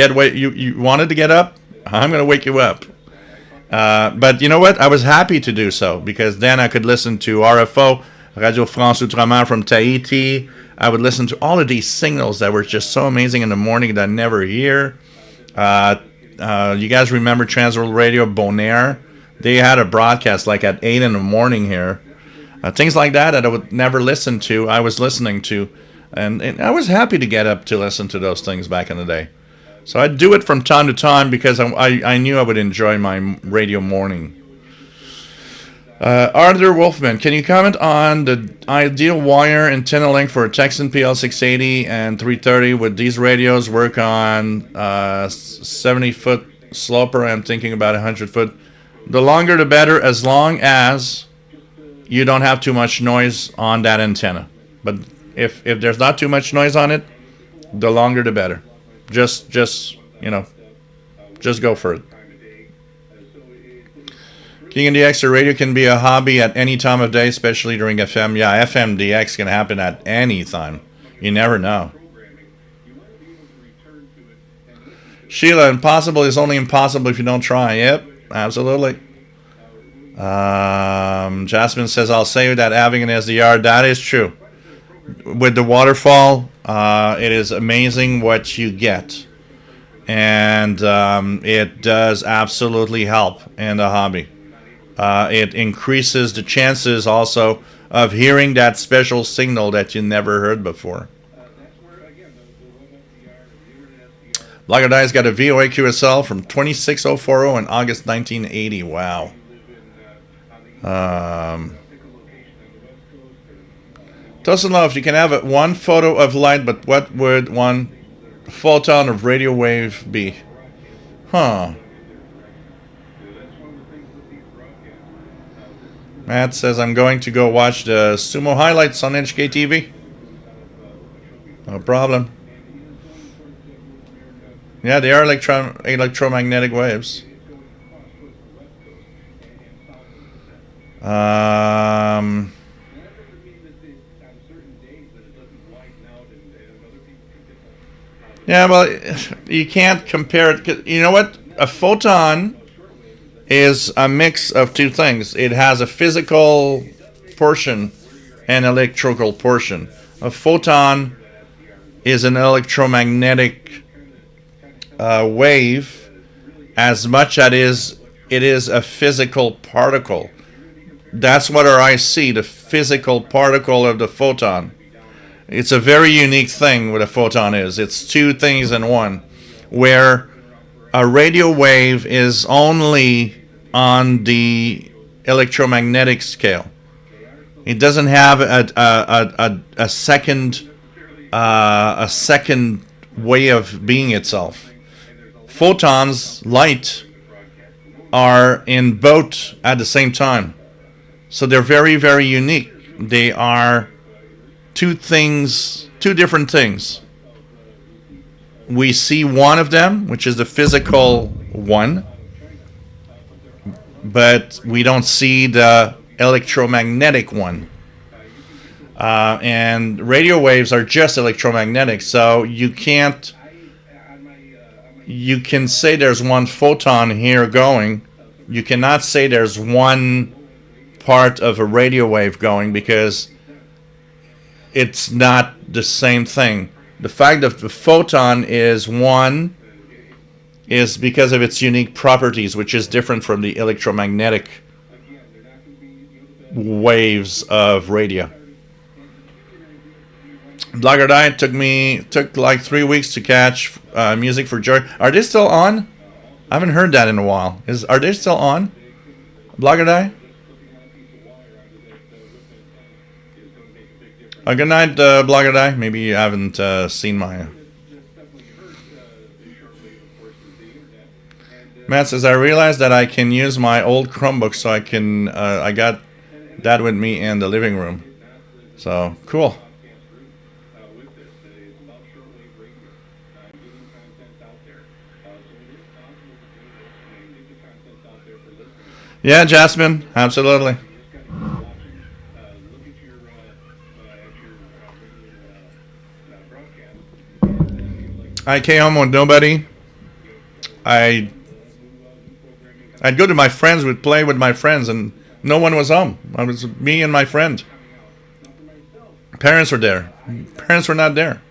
get up? I'm going to wake you up. But you know what? I was happy to do so because then I could listen to RFO, Radio France Outre-mer from Tahiti. I would listen to all of these signals that were just so amazing in the morning that I never hear. You guys remember Transworld Radio Bonaire? They had a broadcast like at 8 in the morning here. Things like that I would never listen to, I was listening to. And I was happy to get up to listen to those things back in the day. So I'd do it from time to time because I knew I would enjoy my radio morning. Arthur Wolfman, can you comment on the ideal wire antenna length for a Texan PL680 and 330? Would these radios work on 70-foot sloper? I'm thinking about 100-foot. The longer the better, as long as you don't have too much noise on that antenna. But if there's not too much noise on it, the longer the better. Just go for it. King and DX radio can be a hobby at any time of day, especially during FM. Yeah, FM DX can happen at any time. You never know. Sheila, impossible is only impossible if you don't try. Yep, absolutely. Jasmine says, I'll say that having an SDR, that is true. With the waterfall, it is amazing what you get. And it does absolutely help in the hobby. It increases the chances also of hearing that special signal that you never heard before. Blogger got a VOA QSL from 26040 in August 1980. Wow. Tosinlov, you can have one photo of light, but what would one photon of radio wave be? Huh. Matt says, I'm going to go watch the sumo highlights on HKTV. No problem. Yeah, they are electromagnetic waves. Yeah, well, you can't compare it. You know what? A photon is a mix of two things. It has a physical portion and electrical portion. A photon is an electromagnetic wave as much as it is a physical particle. That's what our eyes see, the physical particle of the photon. It's a very unique thing what a photon is. It's two things in one, where a radio wave is only on the electromagnetic scale. It doesn't have a second way of being itself. Photons, light, are in both at the same time. So they're very, very unique. They are two different things. We see one of them, which is the physical one, but we don't see the electromagnetic one. And radio waves are just electromagnetic, so you can say there's one photon here going. You cannot say there's one part of a radio wave going because it's not the same thing. The fact that the photon is one is because of its unique properties, which is different from the electromagnetic waves of radio. Blogger Diet took like 3 weeks to catch Music for Joy. Are they still on? I haven't heard that in a while. Are they still on? Blogger Diet? Good night, Blogger Die. Maybe you haven't seen my... Matt says, I realized that I can use my old Chromebook, so I got that with me in the living room. So, cool. Yeah, Jasmine, absolutely. I came home with nobody. I I'd go to my friends, would play with my friends, and no one was home. It was me and my friend. Parents were there. Parents were not there.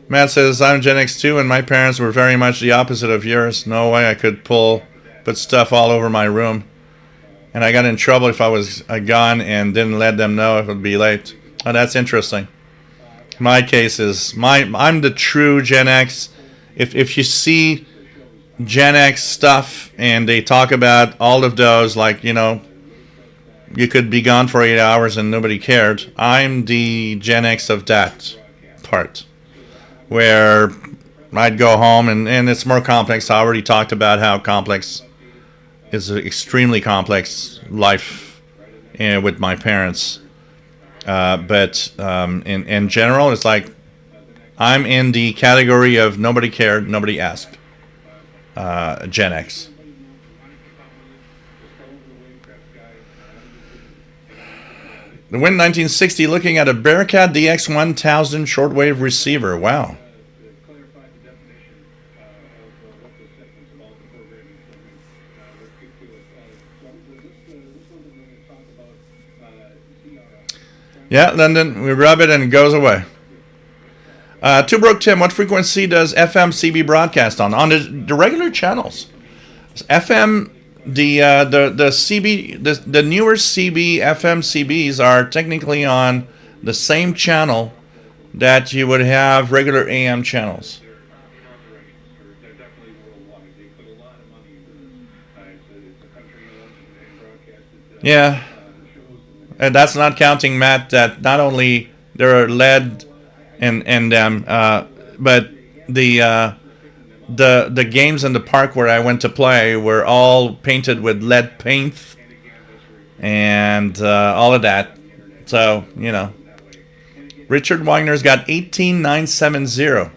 Matt says, I'm Gen X too, and my parents were very much the opposite of yours. No way I could put stuff all over my room. And I got in trouble if I was gone and didn't let them know if it would be late. Oh, that's interesting. My case is, I'm the true Gen X. If you see Gen X stuff and they talk about all of those, like, you know, you could be gone for 8 hours and nobody cared. I'm the Gen X of that part, where I'd go home and it's more complex. I already talked about how complex is an extremely complex life with my parents. But in general, it's like I'm in the category of nobody cared, nobody asked. Gen X. The Win 1960 looking at a Bearcat DX1000 shortwave receiver. Wow. Yeah, London, we rub it and it goes away. Two Broke Tim, what frequency does FM CB broadcast on? On the regular channels. FM, the CB, the newer CB, FM CBs are technically on the same channel that you would have regular AM channels. Yeah. And that's not counting, Matt, that not only there are lead and but the games in the park where I went to play were all painted with lead paint and all of that. So, you know, Richard Wagner's got 18970.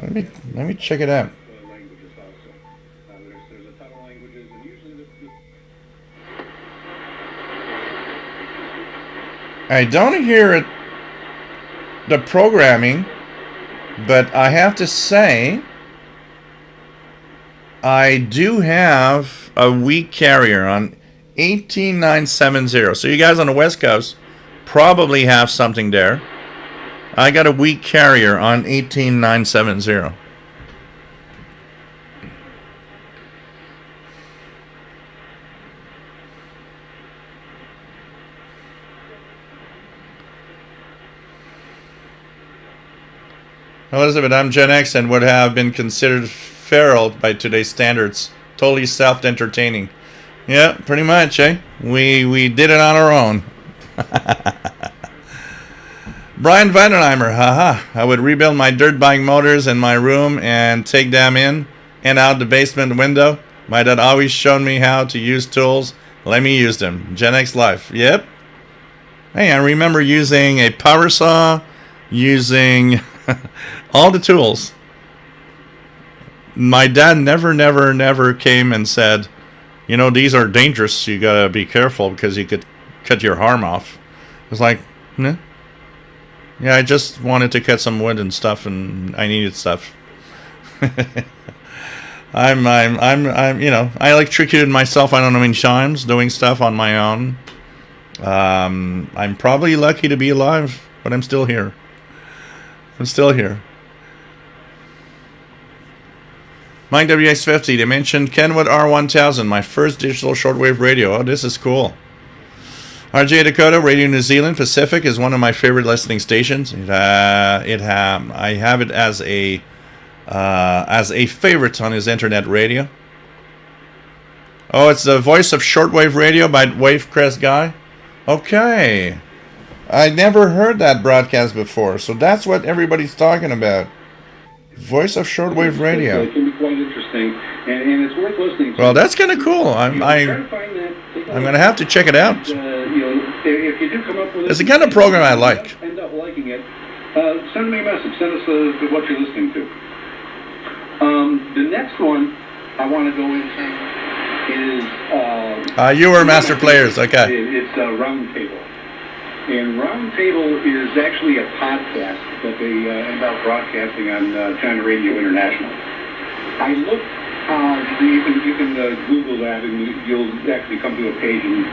Let me check it out. I don't hear it, the programming, but I have to say I do have a weak carrier on 18970. So you guys on the West Coast probably have something there. I got a weak carrier on 18970. Elizabeth, I'm Gen X and would have been considered feral by today's standards. Totally self-entertaining. Yeah, pretty much, eh? We did it on our own. Brian Vandenheimer, haha. I would rebuild my dirt bike motors in my room and take them in and out the basement window. My dad always showed me how to use tools. Let me use them. Gen X life. Yep. Hey, I remember using a power saw, using all the tools. My dad never came and said, you know, these are dangerous. You gotta be careful because you could cut your arm off. It was like, nah. Yeah, I just wanted to cut some wood and stuff, and I needed stuff. I'm, you know, I electrocuted myself I don't know how many times doing stuff on my own. I'm probably lucky to be alive, but I'm still here. I'm still here. Mike WX50, they mentioned Kenwood R1000, my first digital shortwave radio. Oh, this is cool. RJ Dakota, Radio New Zealand Pacific is one of my favorite listening stations. I have it as a favorite on his internet radio. Oh, it's the voice of shortwave radio by Wavecrest Guy. Okay. I never heard that broadcast before, so that's what everybody's talking about. Voice of shortwave radio. It can be quite interesting, and it's worth listening to. Well, that's kind of cool. I'm going to have to check it out. You know, if you do come up with it's the kind of program I like. End up liking it. Send me a message. Send us what you're listening to. The next one I want to go into is. You were master players, okay. It's Roundtable. And Roundtable is actually a podcast that they end up broadcasting on China Radio International. I looked you can Google that, and you'll actually come to a page, and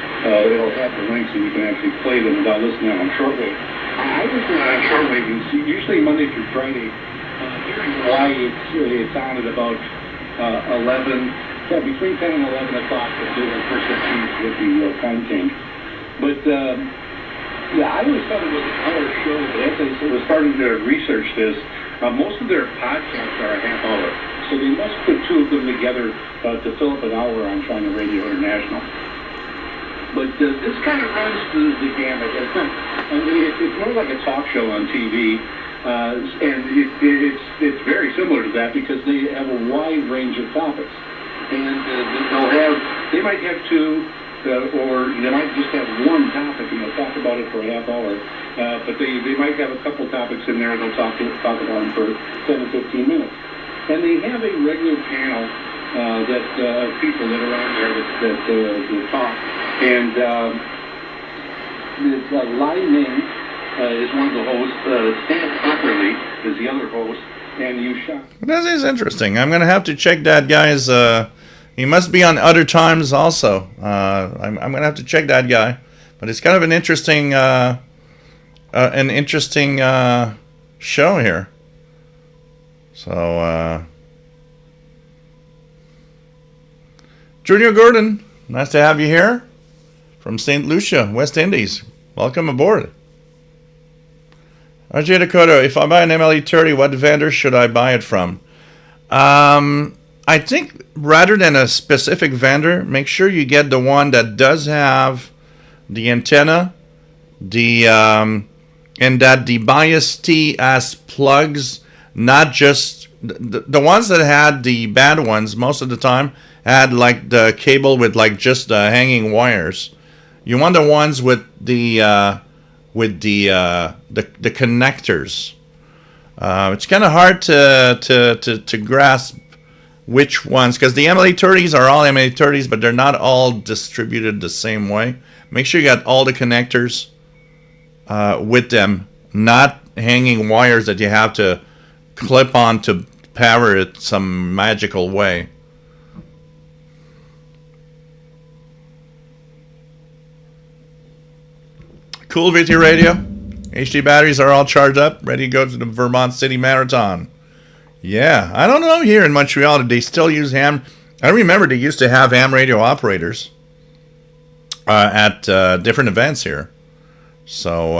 it'll have the links, and you can actually play them without listening on shortwave. I listen on shortwave usually Monday through Friday. Here in Hawaii, it's on at about 11, between 10 and 11 o'clock. Of course, that changes with the time change. But yeah, I always thought it was an hour show, but as I was starting to research this, most of their podcasts are a half hour. So they must put two of them together to fill up an hour on China Radio International. But this kind of runs the gamut. It's more like a talk show on TV, and it's very similar to that because they have a wide range of topics. And they might have two, or they might just have one topic, talk about it for a half hour. But they might have a couple topics in there, and they'll talk about them for 10 to 15 minutes. And they have a regular panel that people that are on there that talk. And it's Lai Ning is one of the hosts. Stan Copperly is the other host. And you shot. This is interesting. I'm going to have to check that guy's. He must be on other times also. I'm going to have to check that guy. But it's kind of an interesting show here. So, Junior Gordon, nice to have you here from St. Lucia, West Indies. Welcome aboard. RJ Dakota, if I buy an MLE30, what vendor should I buy it from? I think rather than a specific vendor, make sure you get the one that does have the antenna, and that the bias T has plugs. Not just the ones that had the bad ones most of the time had like the cable with like just the hanging wires. You want the ones with the connectors. It's kind of hard to grasp which ones, because the MLA30s are all MLA30s, but they're not all distributed the same way. Make sure you got all the connectors with them, not hanging wires that you have to clip on to power it some magical way. Cool VT Radio. HD batteries are all charged up, ready to go to the Vermont City Marathon. Yeah, I don't know here in Montreal, did they still use ham? I remember they used to have ham radio operators at different events here. So,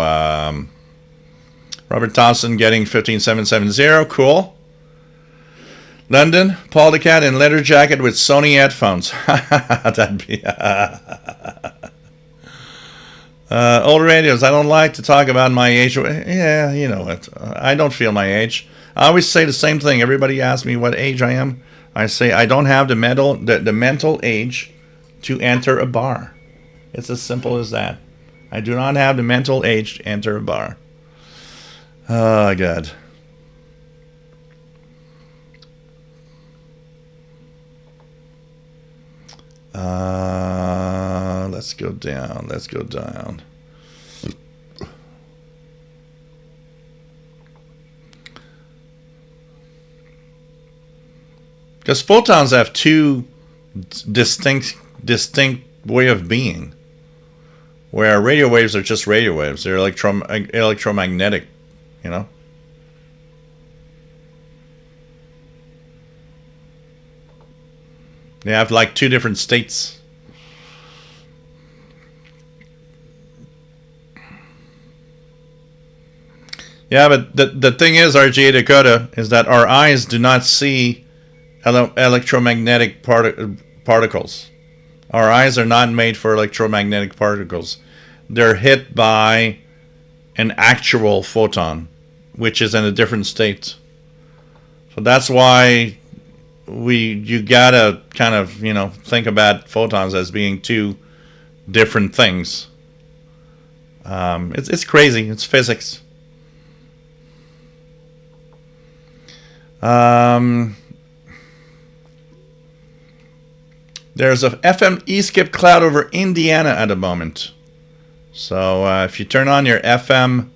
Robert Thompson getting 15770, cool. London, Paul the Cat in leather jacket with Sony headphones. That'd be... old radios, I don't like to talk about my age. Yeah, you know it. I don't feel my age. I always say the same thing. Everybody asks me what age I am. I say I don't have the mental age to enter a bar. It's as simple as that. I do not have the mental age to enter a bar. Oh, God. Let's go down. Let's go down. Because photons have two distinct way of being, where radio waves are just radio waves. They're electromagnetic, you know. They have like two different states. Yeah, but the thing is, RGA Dakota, is that our eyes do not see electromagnetic particles. Our eyes are not made for electromagnetic particles. They're hit by an actual photon, which is in a different state. So that's why you gotta kind of, think about photons as being two different things. It's crazy. It's physics. There's a FM E-skip cloud over Indiana at the moment. So if you turn on your FM,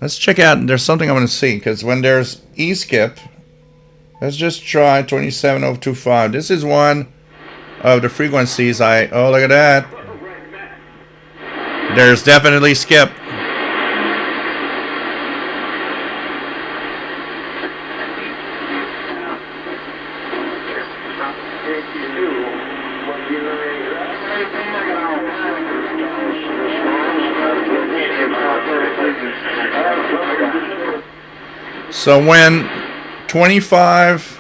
let's check out. There's something I want to see, because when there's E-skip, Let's just try 27025. This is one of the frequencies oh, look at that. There's definitely skip. So when 25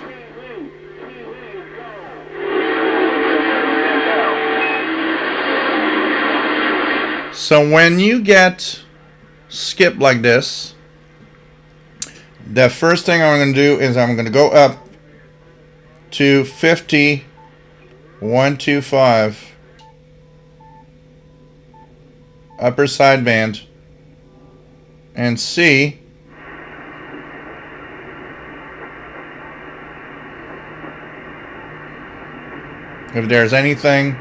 So when you get skip like this, the first thing I'm going to do is I'm going to go up to 50.125 upper sideband and see if there's anything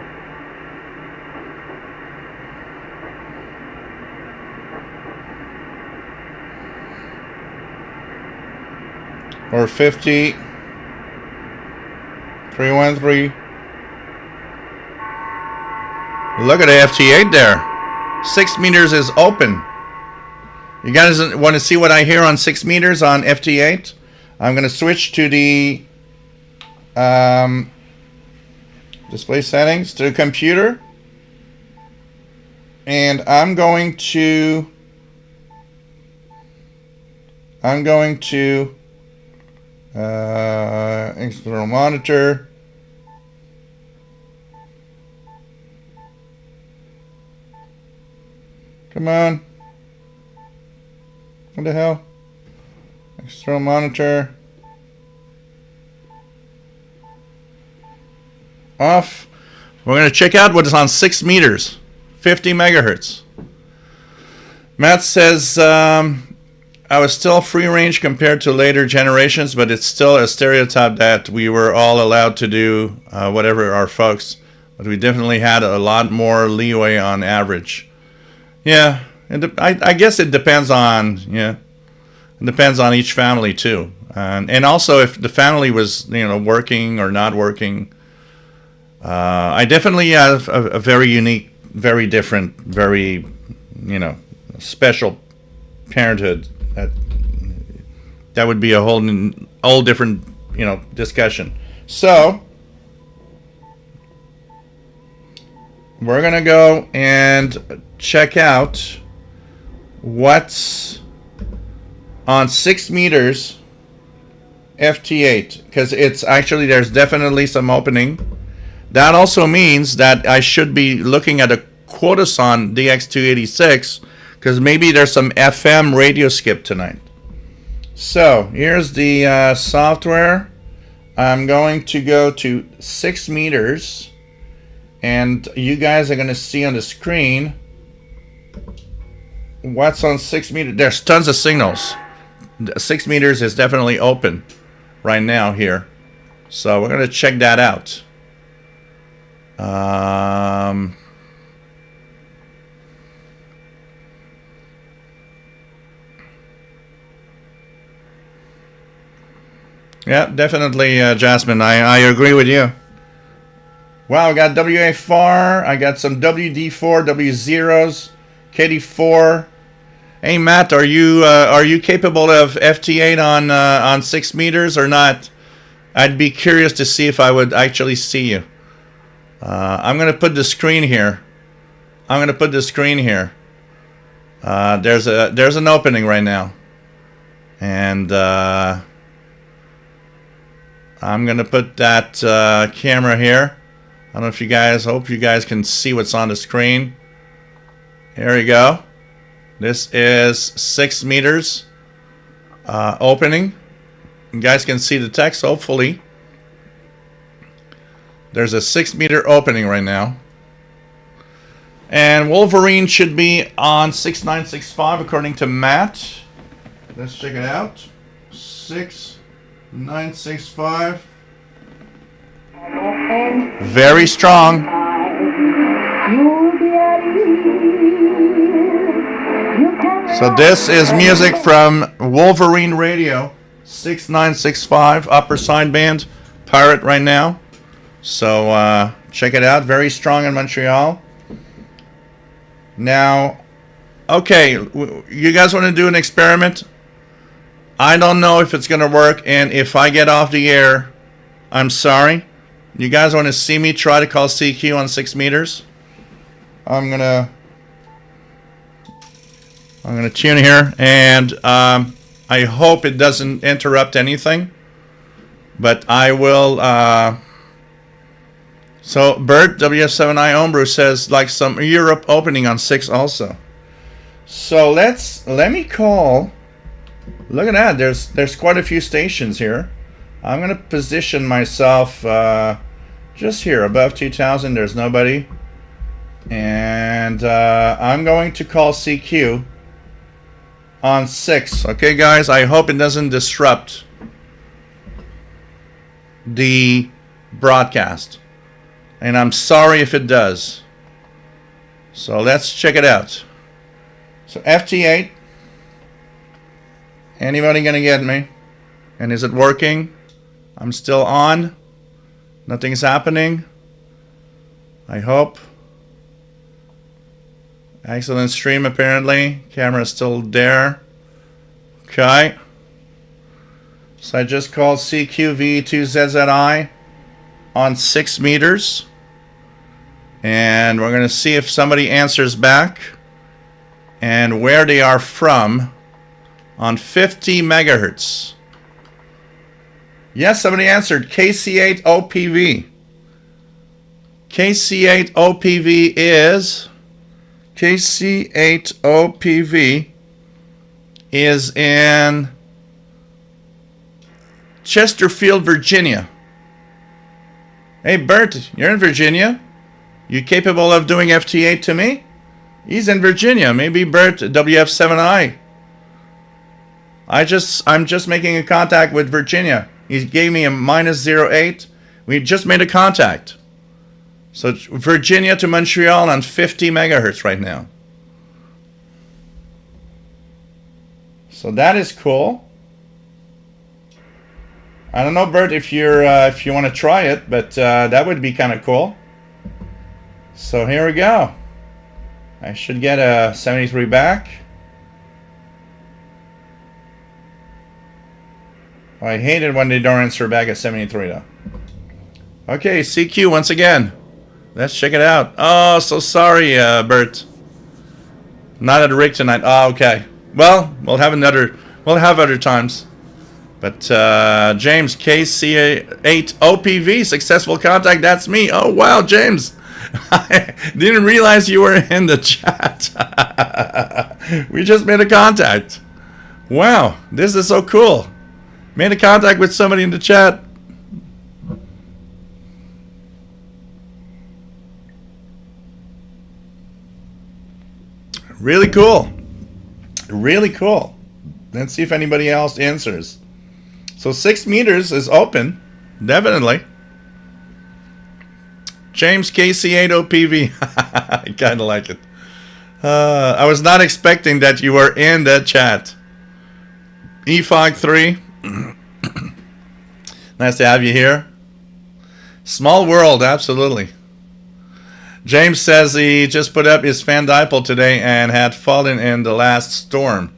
or 50.313. Look at the FT8 there. 6 meters is open. You guys want to see what I hear on 6 meters on FT8? I'm going to switch to the display settings to the computer, and I'm going to external monitor. Come on. What the hell? External monitor. Off. We're going to check out what is on 6 meters. 50 megahertz. Matt says, I was still free range compared to later generations, but it's still a stereotype that we were all allowed to do whatever our folks. But we definitely had a lot more leeway on average. Yeah, I guess it depends on it depends on each family too, and also if the family was working or not working. I definitely have a very unique, very different, very special parenthood. That would be a whole different discussion. So we're gonna go and check out what's on 6 meters FT8, because it's actually, there's definitely some opening. That also means that I should be looking at a Quotason DX286, because maybe there's some FM radio skip tonight. So here's the software. I'm going to go to 6 meters, and you guys are going to see on the screen what's on 6 meters. There's tons of signals. 6 meters is definitely open right now here, so we're going to check that out. Yeah, definitely, Jasmine. I agree with you. Wow, I got WA4. I got some WD4, W0s, KD4. Hey, Matt, are you capable of FT8 on 6 meters or not? I'd be curious to see if I would actually see you. I'm gonna put the screen here. There's an opening right now, and I'm gonna put that camera here. I don't know if you guys, hope you guys can see what's on the screen. Here we go. This is 6 meters opening. You guys can see the text, hopefully. There's a 6 meter opening right now. And Wolverine should be on 6965 according to Matt. Let's check it out. 6965. Very strong. So this is music from Wolverine Radio. 6965 upper sideband Pirate right now. So check it out. Very strong in Montreal. Now, okay, you guys want to do an experiment? I don't know if it's going to work, and if I get off the air, I'm sorry. You guys want to see me try to call CQ on 6 meters? I'm gonna tune here, and I hope it doesn't interrupt anything. But I will. So Bert WF7I Homebrew says like some Europe opening on 6 also. So let me call. Look at that. There's quite a few stations here. I'm gonna position myself just here above 2000. There's nobody, and I'm going to call CQ on 6. Okay, guys. I hope it doesn't disrupt the broadcast, and I'm sorry if it does. So let's check it out. So FT8. Anybody gonna get me? And is it working? I'm still on. Nothing's happening. I hope. Excellent stream apparently. Camera's still there. Okay. So I just called CQV2ZZI on 6 meters. And we're gonna see if somebody answers back and where they are from on 50 megahertz. Yes, somebody answered. KC8OPV. KC8OPV is in Chesterfield, Virginia. Hey, Bert, you're in Virginia? You capable of doing FT8 to me? He's in Virginia. Maybe Bert WF7I. I'm just making a contact with Virginia. He gave me a -08. We just made a contact. So Virginia to Montreal on 50 megahertz right now. So that is cool. I don't know, Bert, if you want to try it, but that would be kind of cool. So here we go. I should get a 73 back. I hate it when they don't answer back at 73 though. Okay, CQ once again. Let's check it out. Oh, so sorry, Bert. Not at Rick tonight. Oh, okay. Well, we'll have other times. But James, KC8OPV, successful contact. That's me. Oh wow, James. I didn't realize you were in the chat. We just made a contact. Wow, this is so cool. Made a contact with somebody in the chat. Really cool. Really cool. Let's see if anybody else answers. So 6 meters is open. Definitely. James KC8OPV. I kind of like it. I was not expecting that you were in that chat. EFOG3. Nice to have you here. Small world, absolutely. James says he just put up his fan dipole today and had fallen in the last storm.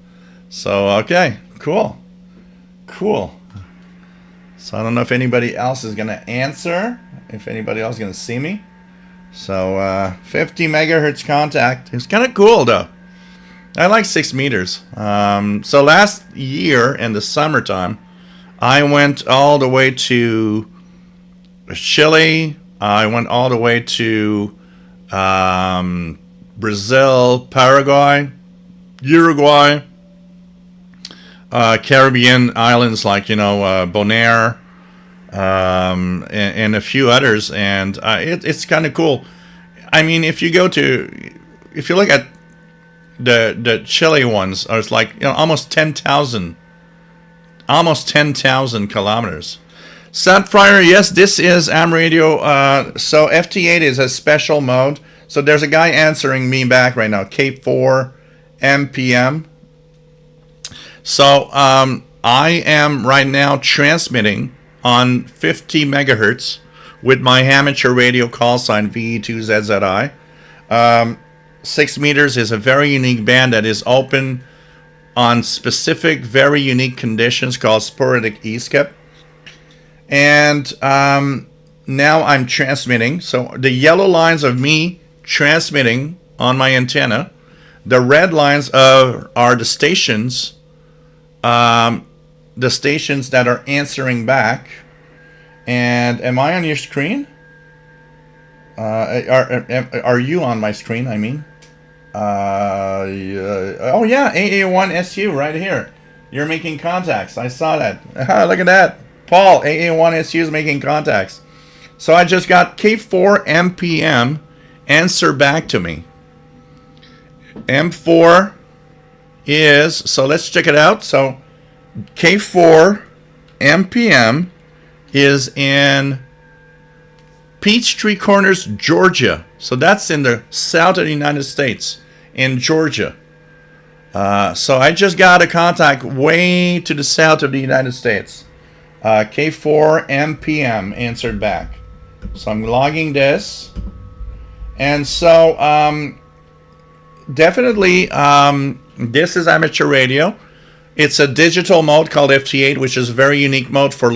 So, okay, cool. Cool. So I don't know if anybody else is going to answer, if anybody else is going to see me. So 50 megahertz contact. It's kind of cool, though. I like 6 meters. So last year in the summertime, I went all the way to Chile. I went all the way to Brazil, Paraguay, Uruguay, Caribbean islands like, Bonaire, and a few others. And it's kind of cool. I mean, if you look at the Chile ones, it's like almost 10,000 kilometers. Sunfire, yes, this is AM radio. So FT8 is a special mode. So there's a guy answering me back right now, K4 MPM. So I am right now transmitting on 50 megahertz with my amateur radio call sign VE2ZZI. 6 meters is a very unique band that is open on specific, very unique conditions called sporadic E-skip. And now I'm transmitting. So the yellow lines of me transmitting on my antenna. The red lines are the stations that are answering back. And am I on your screen? Are you on my screen, I mean? Oh yeah, AA1SU right here. You're making contacts. I saw that. Look at that. Paul, AA1SU is making contacts. So I just got K4 MPM answer back to me. M4 is, so let's check it out. So K4 MPM is in Peachtree Corners, Georgia. So that's in the south of the United States, in Georgia. So I just got a contact way to the south of the United States. K4 MPM answered back. So I'm logging this. And so definitely this is amateur radio. It's a digital mode called FT8, which is a very unique mode for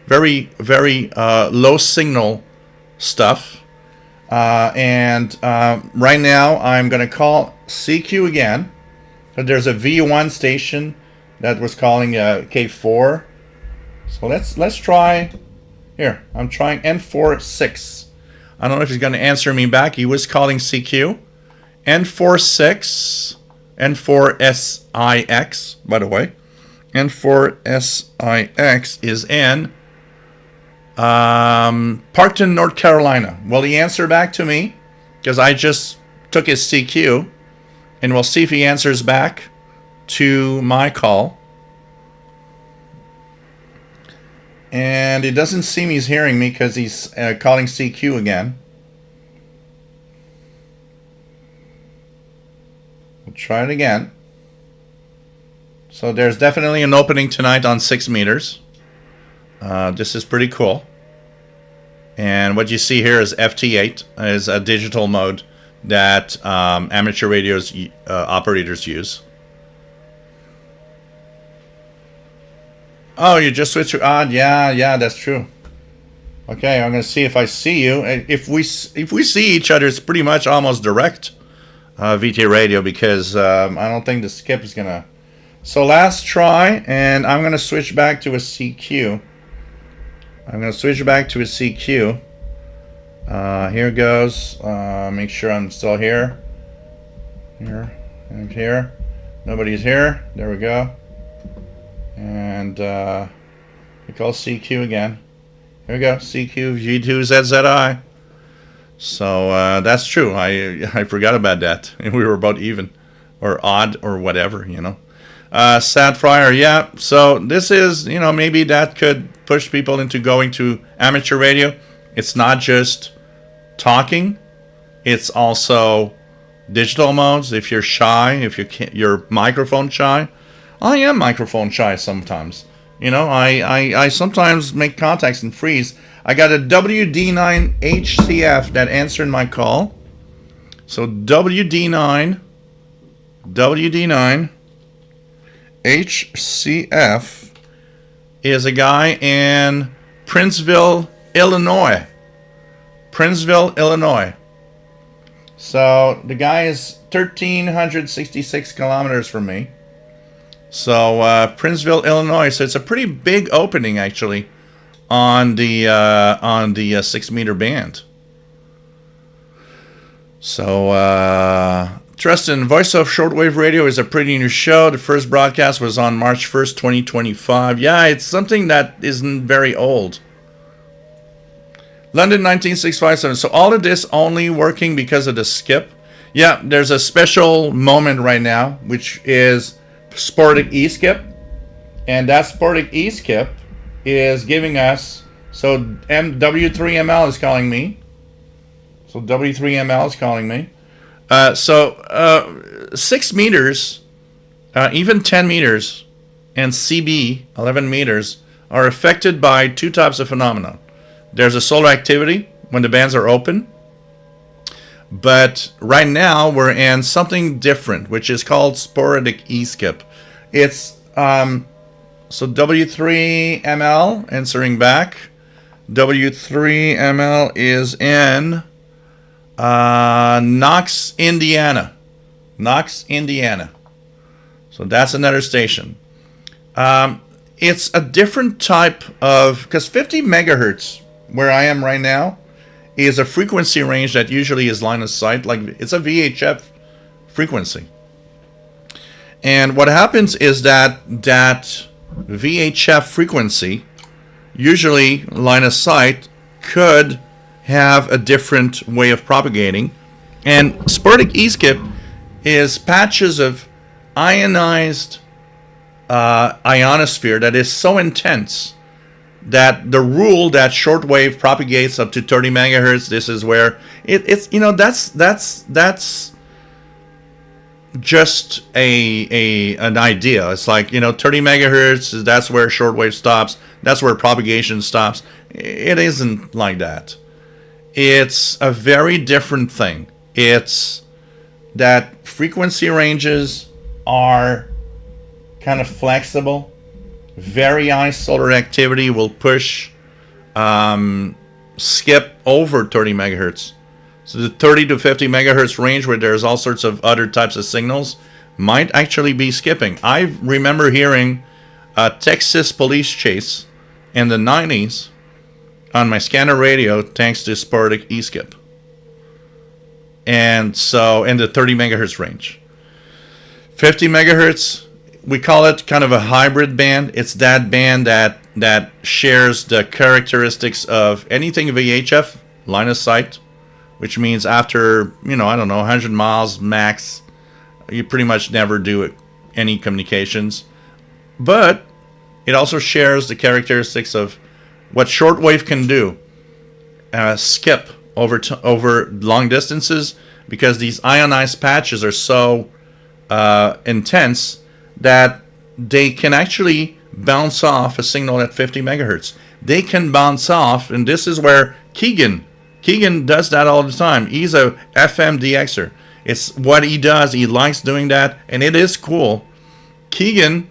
very low signal stuff. And right now I'm going to call CQ again. But there's a V1 station that was calling K4. So let's try. Here, I'm trying N46. I don't know if he's going to answer me back. He was calling CQ. N46, N4SIX, by the way. N4SIX is in Parkton, North Carolina. Will he answer back to me? Because I just took his CQ. And we'll see if he answers back to my call. And it doesn't seem he's hearing me because he's calling CQ again. We'll try it again. So there's definitely an opening tonight on 6 meters. This is pretty cool. And what you see here is FT8, is a digital mode that amateur radios operators use. Oh, you just switched to odd. Yeah, that's true. Okay, I'm gonna see if I see you. If we see each other, it's pretty much almost direct VT radio because I don't think the skip is gonna. So last try, and I'm gonna switch back to a CQ. Here goes. Make sure I'm still here. Here and here. Nobody's here. There we go. And we call CQ again. Here we go. CQ G2ZZI. So that's true. I forgot about that. We were about even, or odd, or whatever, you know. Sad Fryer, yeah. So this is, you know, maybe that could push people into going to amateur radio. It's not just talking. It's also digital modes. If you're shy, if you're microphone shy. I am microphone shy sometimes. You know, I sometimes make contacts and freeze. I got a WD9 HCF that answered my call. So WD9 HCF is a guy in Princeville, Illinois. So the guy is 1,366 kilometers from me. So Princeville, Illinois. So it's a pretty big opening actually on the 6 meter band. So Tristan, Voice of Shortwave Radio is a pretty new show. The first broadcast was on March 1st, 2025. Yeah, it's something that isn't very old. London 19657. So all of this only working because of the skip. Yeah, there's a special moment right now, which is sporadic E-skip. And that sporadic E-skip is giving us, so W3ML is calling me. So W3ML is calling me. 6 meters, even 10 meters, and CB, 11 meters, are affected by two types of phenomena. There's a solar activity when the bands are open, but right now we're in something different, which is called sporadic E-skip. It's so W3ML answering back. W3ML is in Knox, Indiana. Knox, Indiana. So that's another station. It's a different type of, because 50 megahertz, where I am right now, is a frequency range that usually is line of sight. Like, it's a VHF frequency. And what happens is that VHF frequency, usually line of sight, could have a different way of propagating. And sporadic E-skip is patches of ionized ionosphere that is so intense that the rule that shortwave propagates up to 30 megahertz, this is where it's, you know, that's just an idea. It's like, you know, 30 megahertz, that's where shortwave stops, that's where propagation stops. It isn't like that. It's a very different thing. It's that frequency ranges are kind of flexible. Very high solar activity will push skip over 30 megahertz. So the 30 to 50 megahertz range, where there's all sorts of other types of signals, might actually be skipping. I remember hearing a Texas police chase in the 90s on my scanner radio thanks to sporadic E-skip. And so in the 30 megahertz range. 50 megahertz, we call it kind of a hybrid band. It's that band that shares the characteristics of anything VHF, line of sight, which means after, you know, I don't know, 100 miles max, you pretty much never do any communications. But it also shares the characteristics of what shortwave can do. Skip over long distances, because these ionized patches are so intense that they can actually bounce off a signal at 50 megahertz. They can bounce off, and this is where Keegan does that all the time. He's a FM DXer. It's what he does. He likes doing that, and it is cool. Keegan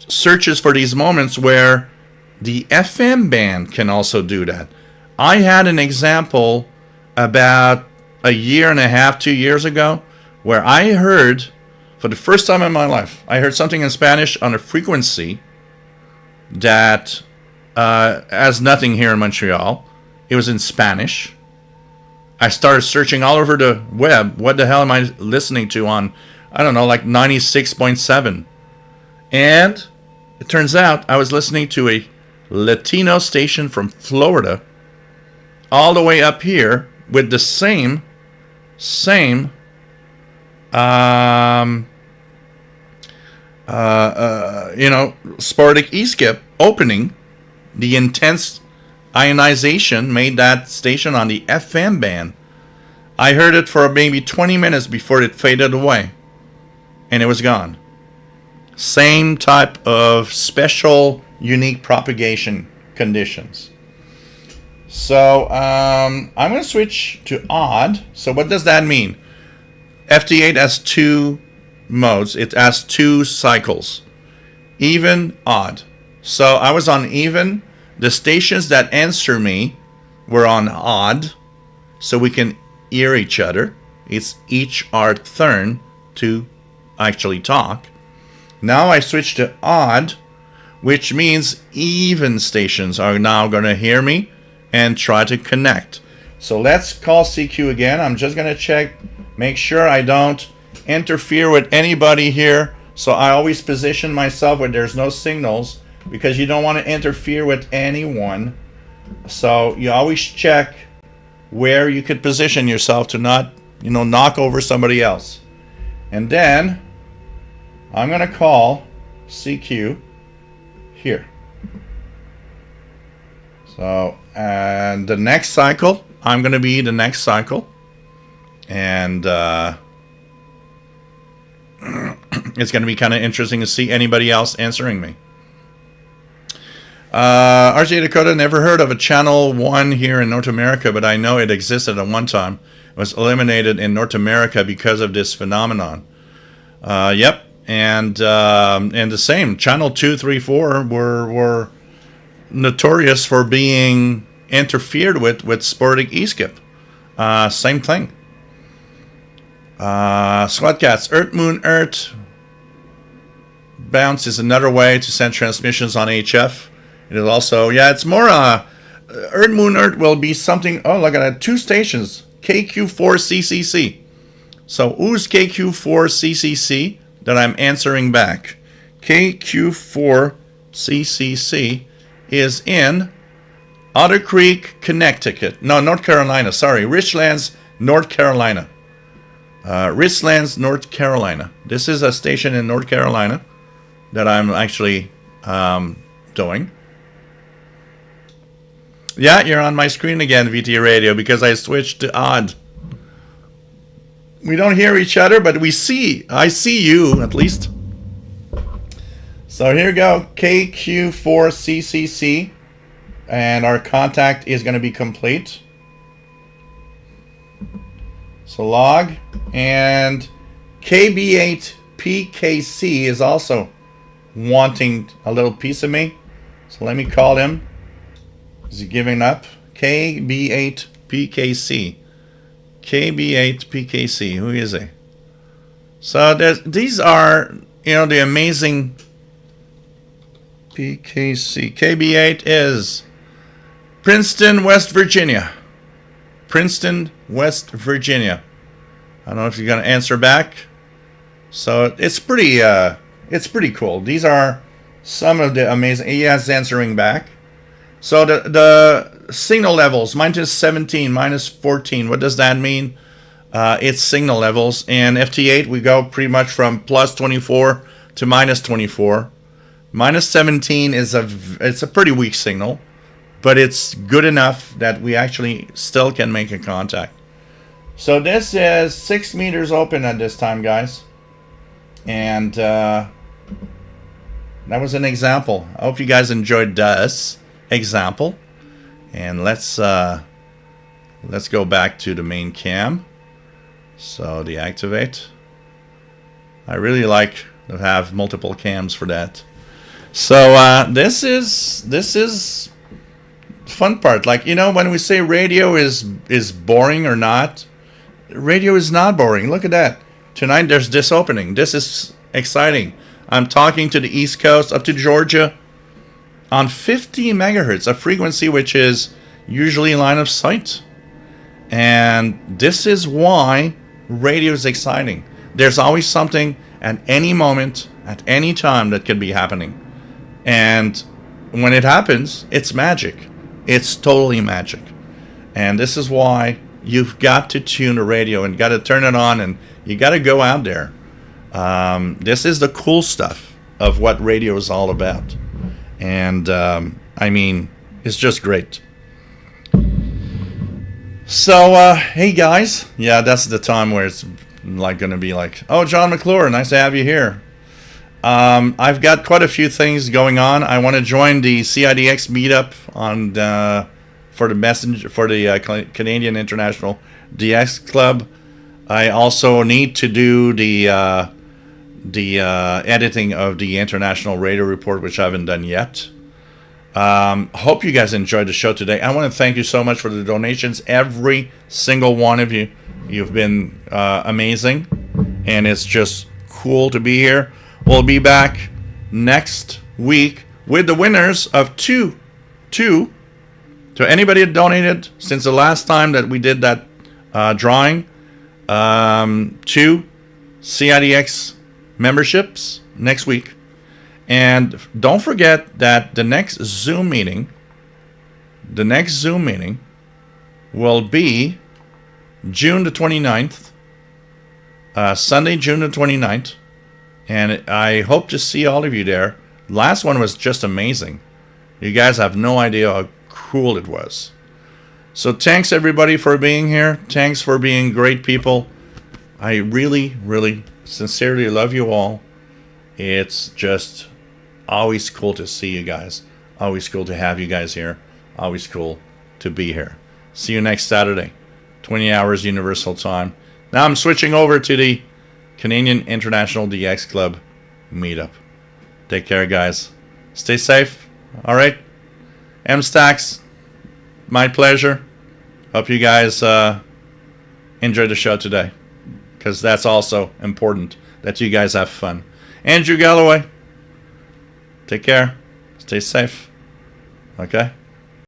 searches for these moments where the FM band can also do that. I had an example about a year and a half, 2 years ago, where I heard, for the first time in my life, I heard something in Spanish on a frequency that has nothing here in Montreal. It was in Spanish. I started searching all over the web. What the hell am I listening to on, I don't know, like 96.7? And it turns out I was listening to a Latino station from Florida, all the way up here, with the same sporadic E-skip opening. The intense ionization made that station on the FM band. I heard it for maybe 20 minutes before it faded away, and it was gone. Same type of special, unique propagation conditions. So I'm going to switch to odd. So what does that mean? FT8 has two modes. It has two cycles. Even, odd. So I was on even. The stations that answer me were on odd, so we can hear each other. It's each our turn to actually talk. Now I switch to odd, which means even stations are now going to hear me and try to connect. So let's call CQ again. I'm just going to check, make sure I don't interfere with anybody here. So I always position myself where there's no signals, because you don't want to interfere with anyone. So you always check where you could position yourself to not, knock over somebody else. And then I'm going to call CQ here. So, and the next cycle, I'm going to be the next cycle. And it's going to be kind of interesting to see anybody else answering me. RJ Dakota, never heard of a Channel 1 here in North America, but I know it existed at one time. It was eliminated in North America because of this phenomenon. Yep, and the same. Channel 2, 3, 4 were notorious for being interfered with sporadic e-skip. Same thing. Squadcats, Earth, Moon, Earth. Bounce is another way to send transmissions on HF. It is also, yeah, it's more, Earth, Moon, Earth will be something, oh, look at that, 2 stations, KQ4CCC. So, who's KQ4CCC that I'm answering back? KQ4CCC is in Otter Creek, Connecticut. No, North Carolina, sorry, Richlands, North Carolina. Richlands, North Carolina. This is a station in North Carolina that I'm actually doing. Yeah, you're on my screen again, VT Radio, because I switched to odd. We don't hear each other, but we see. I see you, at least. So here we go, KQ4CCC, and our contact is going to be complete. So log, and KB8PKC is also wanting a little piece of me. So let me call him. Is he giving up? KB8PKC. KB8PKC. Who is he? So these are, you know, the amazing PKC. KB8 is Princeton, West Virginia. Princeton, West Virginia. I don't know if you're going to answer back. So it's pretty cool. These are some of the amazing. He is answering back. So the signal levels, -17, -14, what does that mean? It's signal levels. In FT8, we go pretty much from +24 to -24. -17 is it's a pretty weak signal, but it's good enough that we actually still can make a contact. So this is 6 meters open at this time, guys. And that was an example. I hope you guys enjoyed this example, and let's go back to the main cam. So deactivate. I really like to have multiple cams for that. So this is fun part. Like, you know, when we say radio is boring or not, radio is not boring. Look at that. Tonight there's this opening. This is exciting. I'm talking to the East Coast up to Georgia on 50 megahertz, a frequency which is usually line of sight. And this is why radio is exciting. There's always something at any moment, at any time that could be happening. And when it happens, it's magic. It's totally magic. And this is why you've got to tune the radio and got to turn it on, and you got to go out there. This is the cool stuff of what radio is all about. And I mean, it's just great. So hey guys, yeah, that's the time where it's like going to be like, oh, John McClure, nice to have you here. I've got quite a few things going on. I want to join the CIDX meetup on for the Canadian International DX Club. I also need to do the editing of the International Radio Report, which I haven't done yet. Hope you guys enjoyed the show today. I want to thank you so much for the donations. Every single one of you. You've been amazing. And it's just cool to be here. We'll be back next week with the winners of two. To anybody that donated since the last time that we did that drawing. 2 CIDX memberships next week. And don't forget that the next Zoom meeting will be June the 29th, Sunday, June the 29th. And I hope to see all of you there. Last one was just amazing. You guys have no idea how cool it was. So thanks everybody for being here. Thanks for being great people. I really, really sincerely love you all. It's just always cool to see you guys. Always cool to have you guys here. Always cool to be here. See you next Saturday, 20 hours Universal Time. Now I'm switching over to the Canadian International DX Club meetup. Take care, guys. Stay safe. All right. M-Stacks, my pleasure. Hope you guys enjoy the show today, because that's also important that you guys have fun. Andrew Galloway, take care. Stay safe. Okay?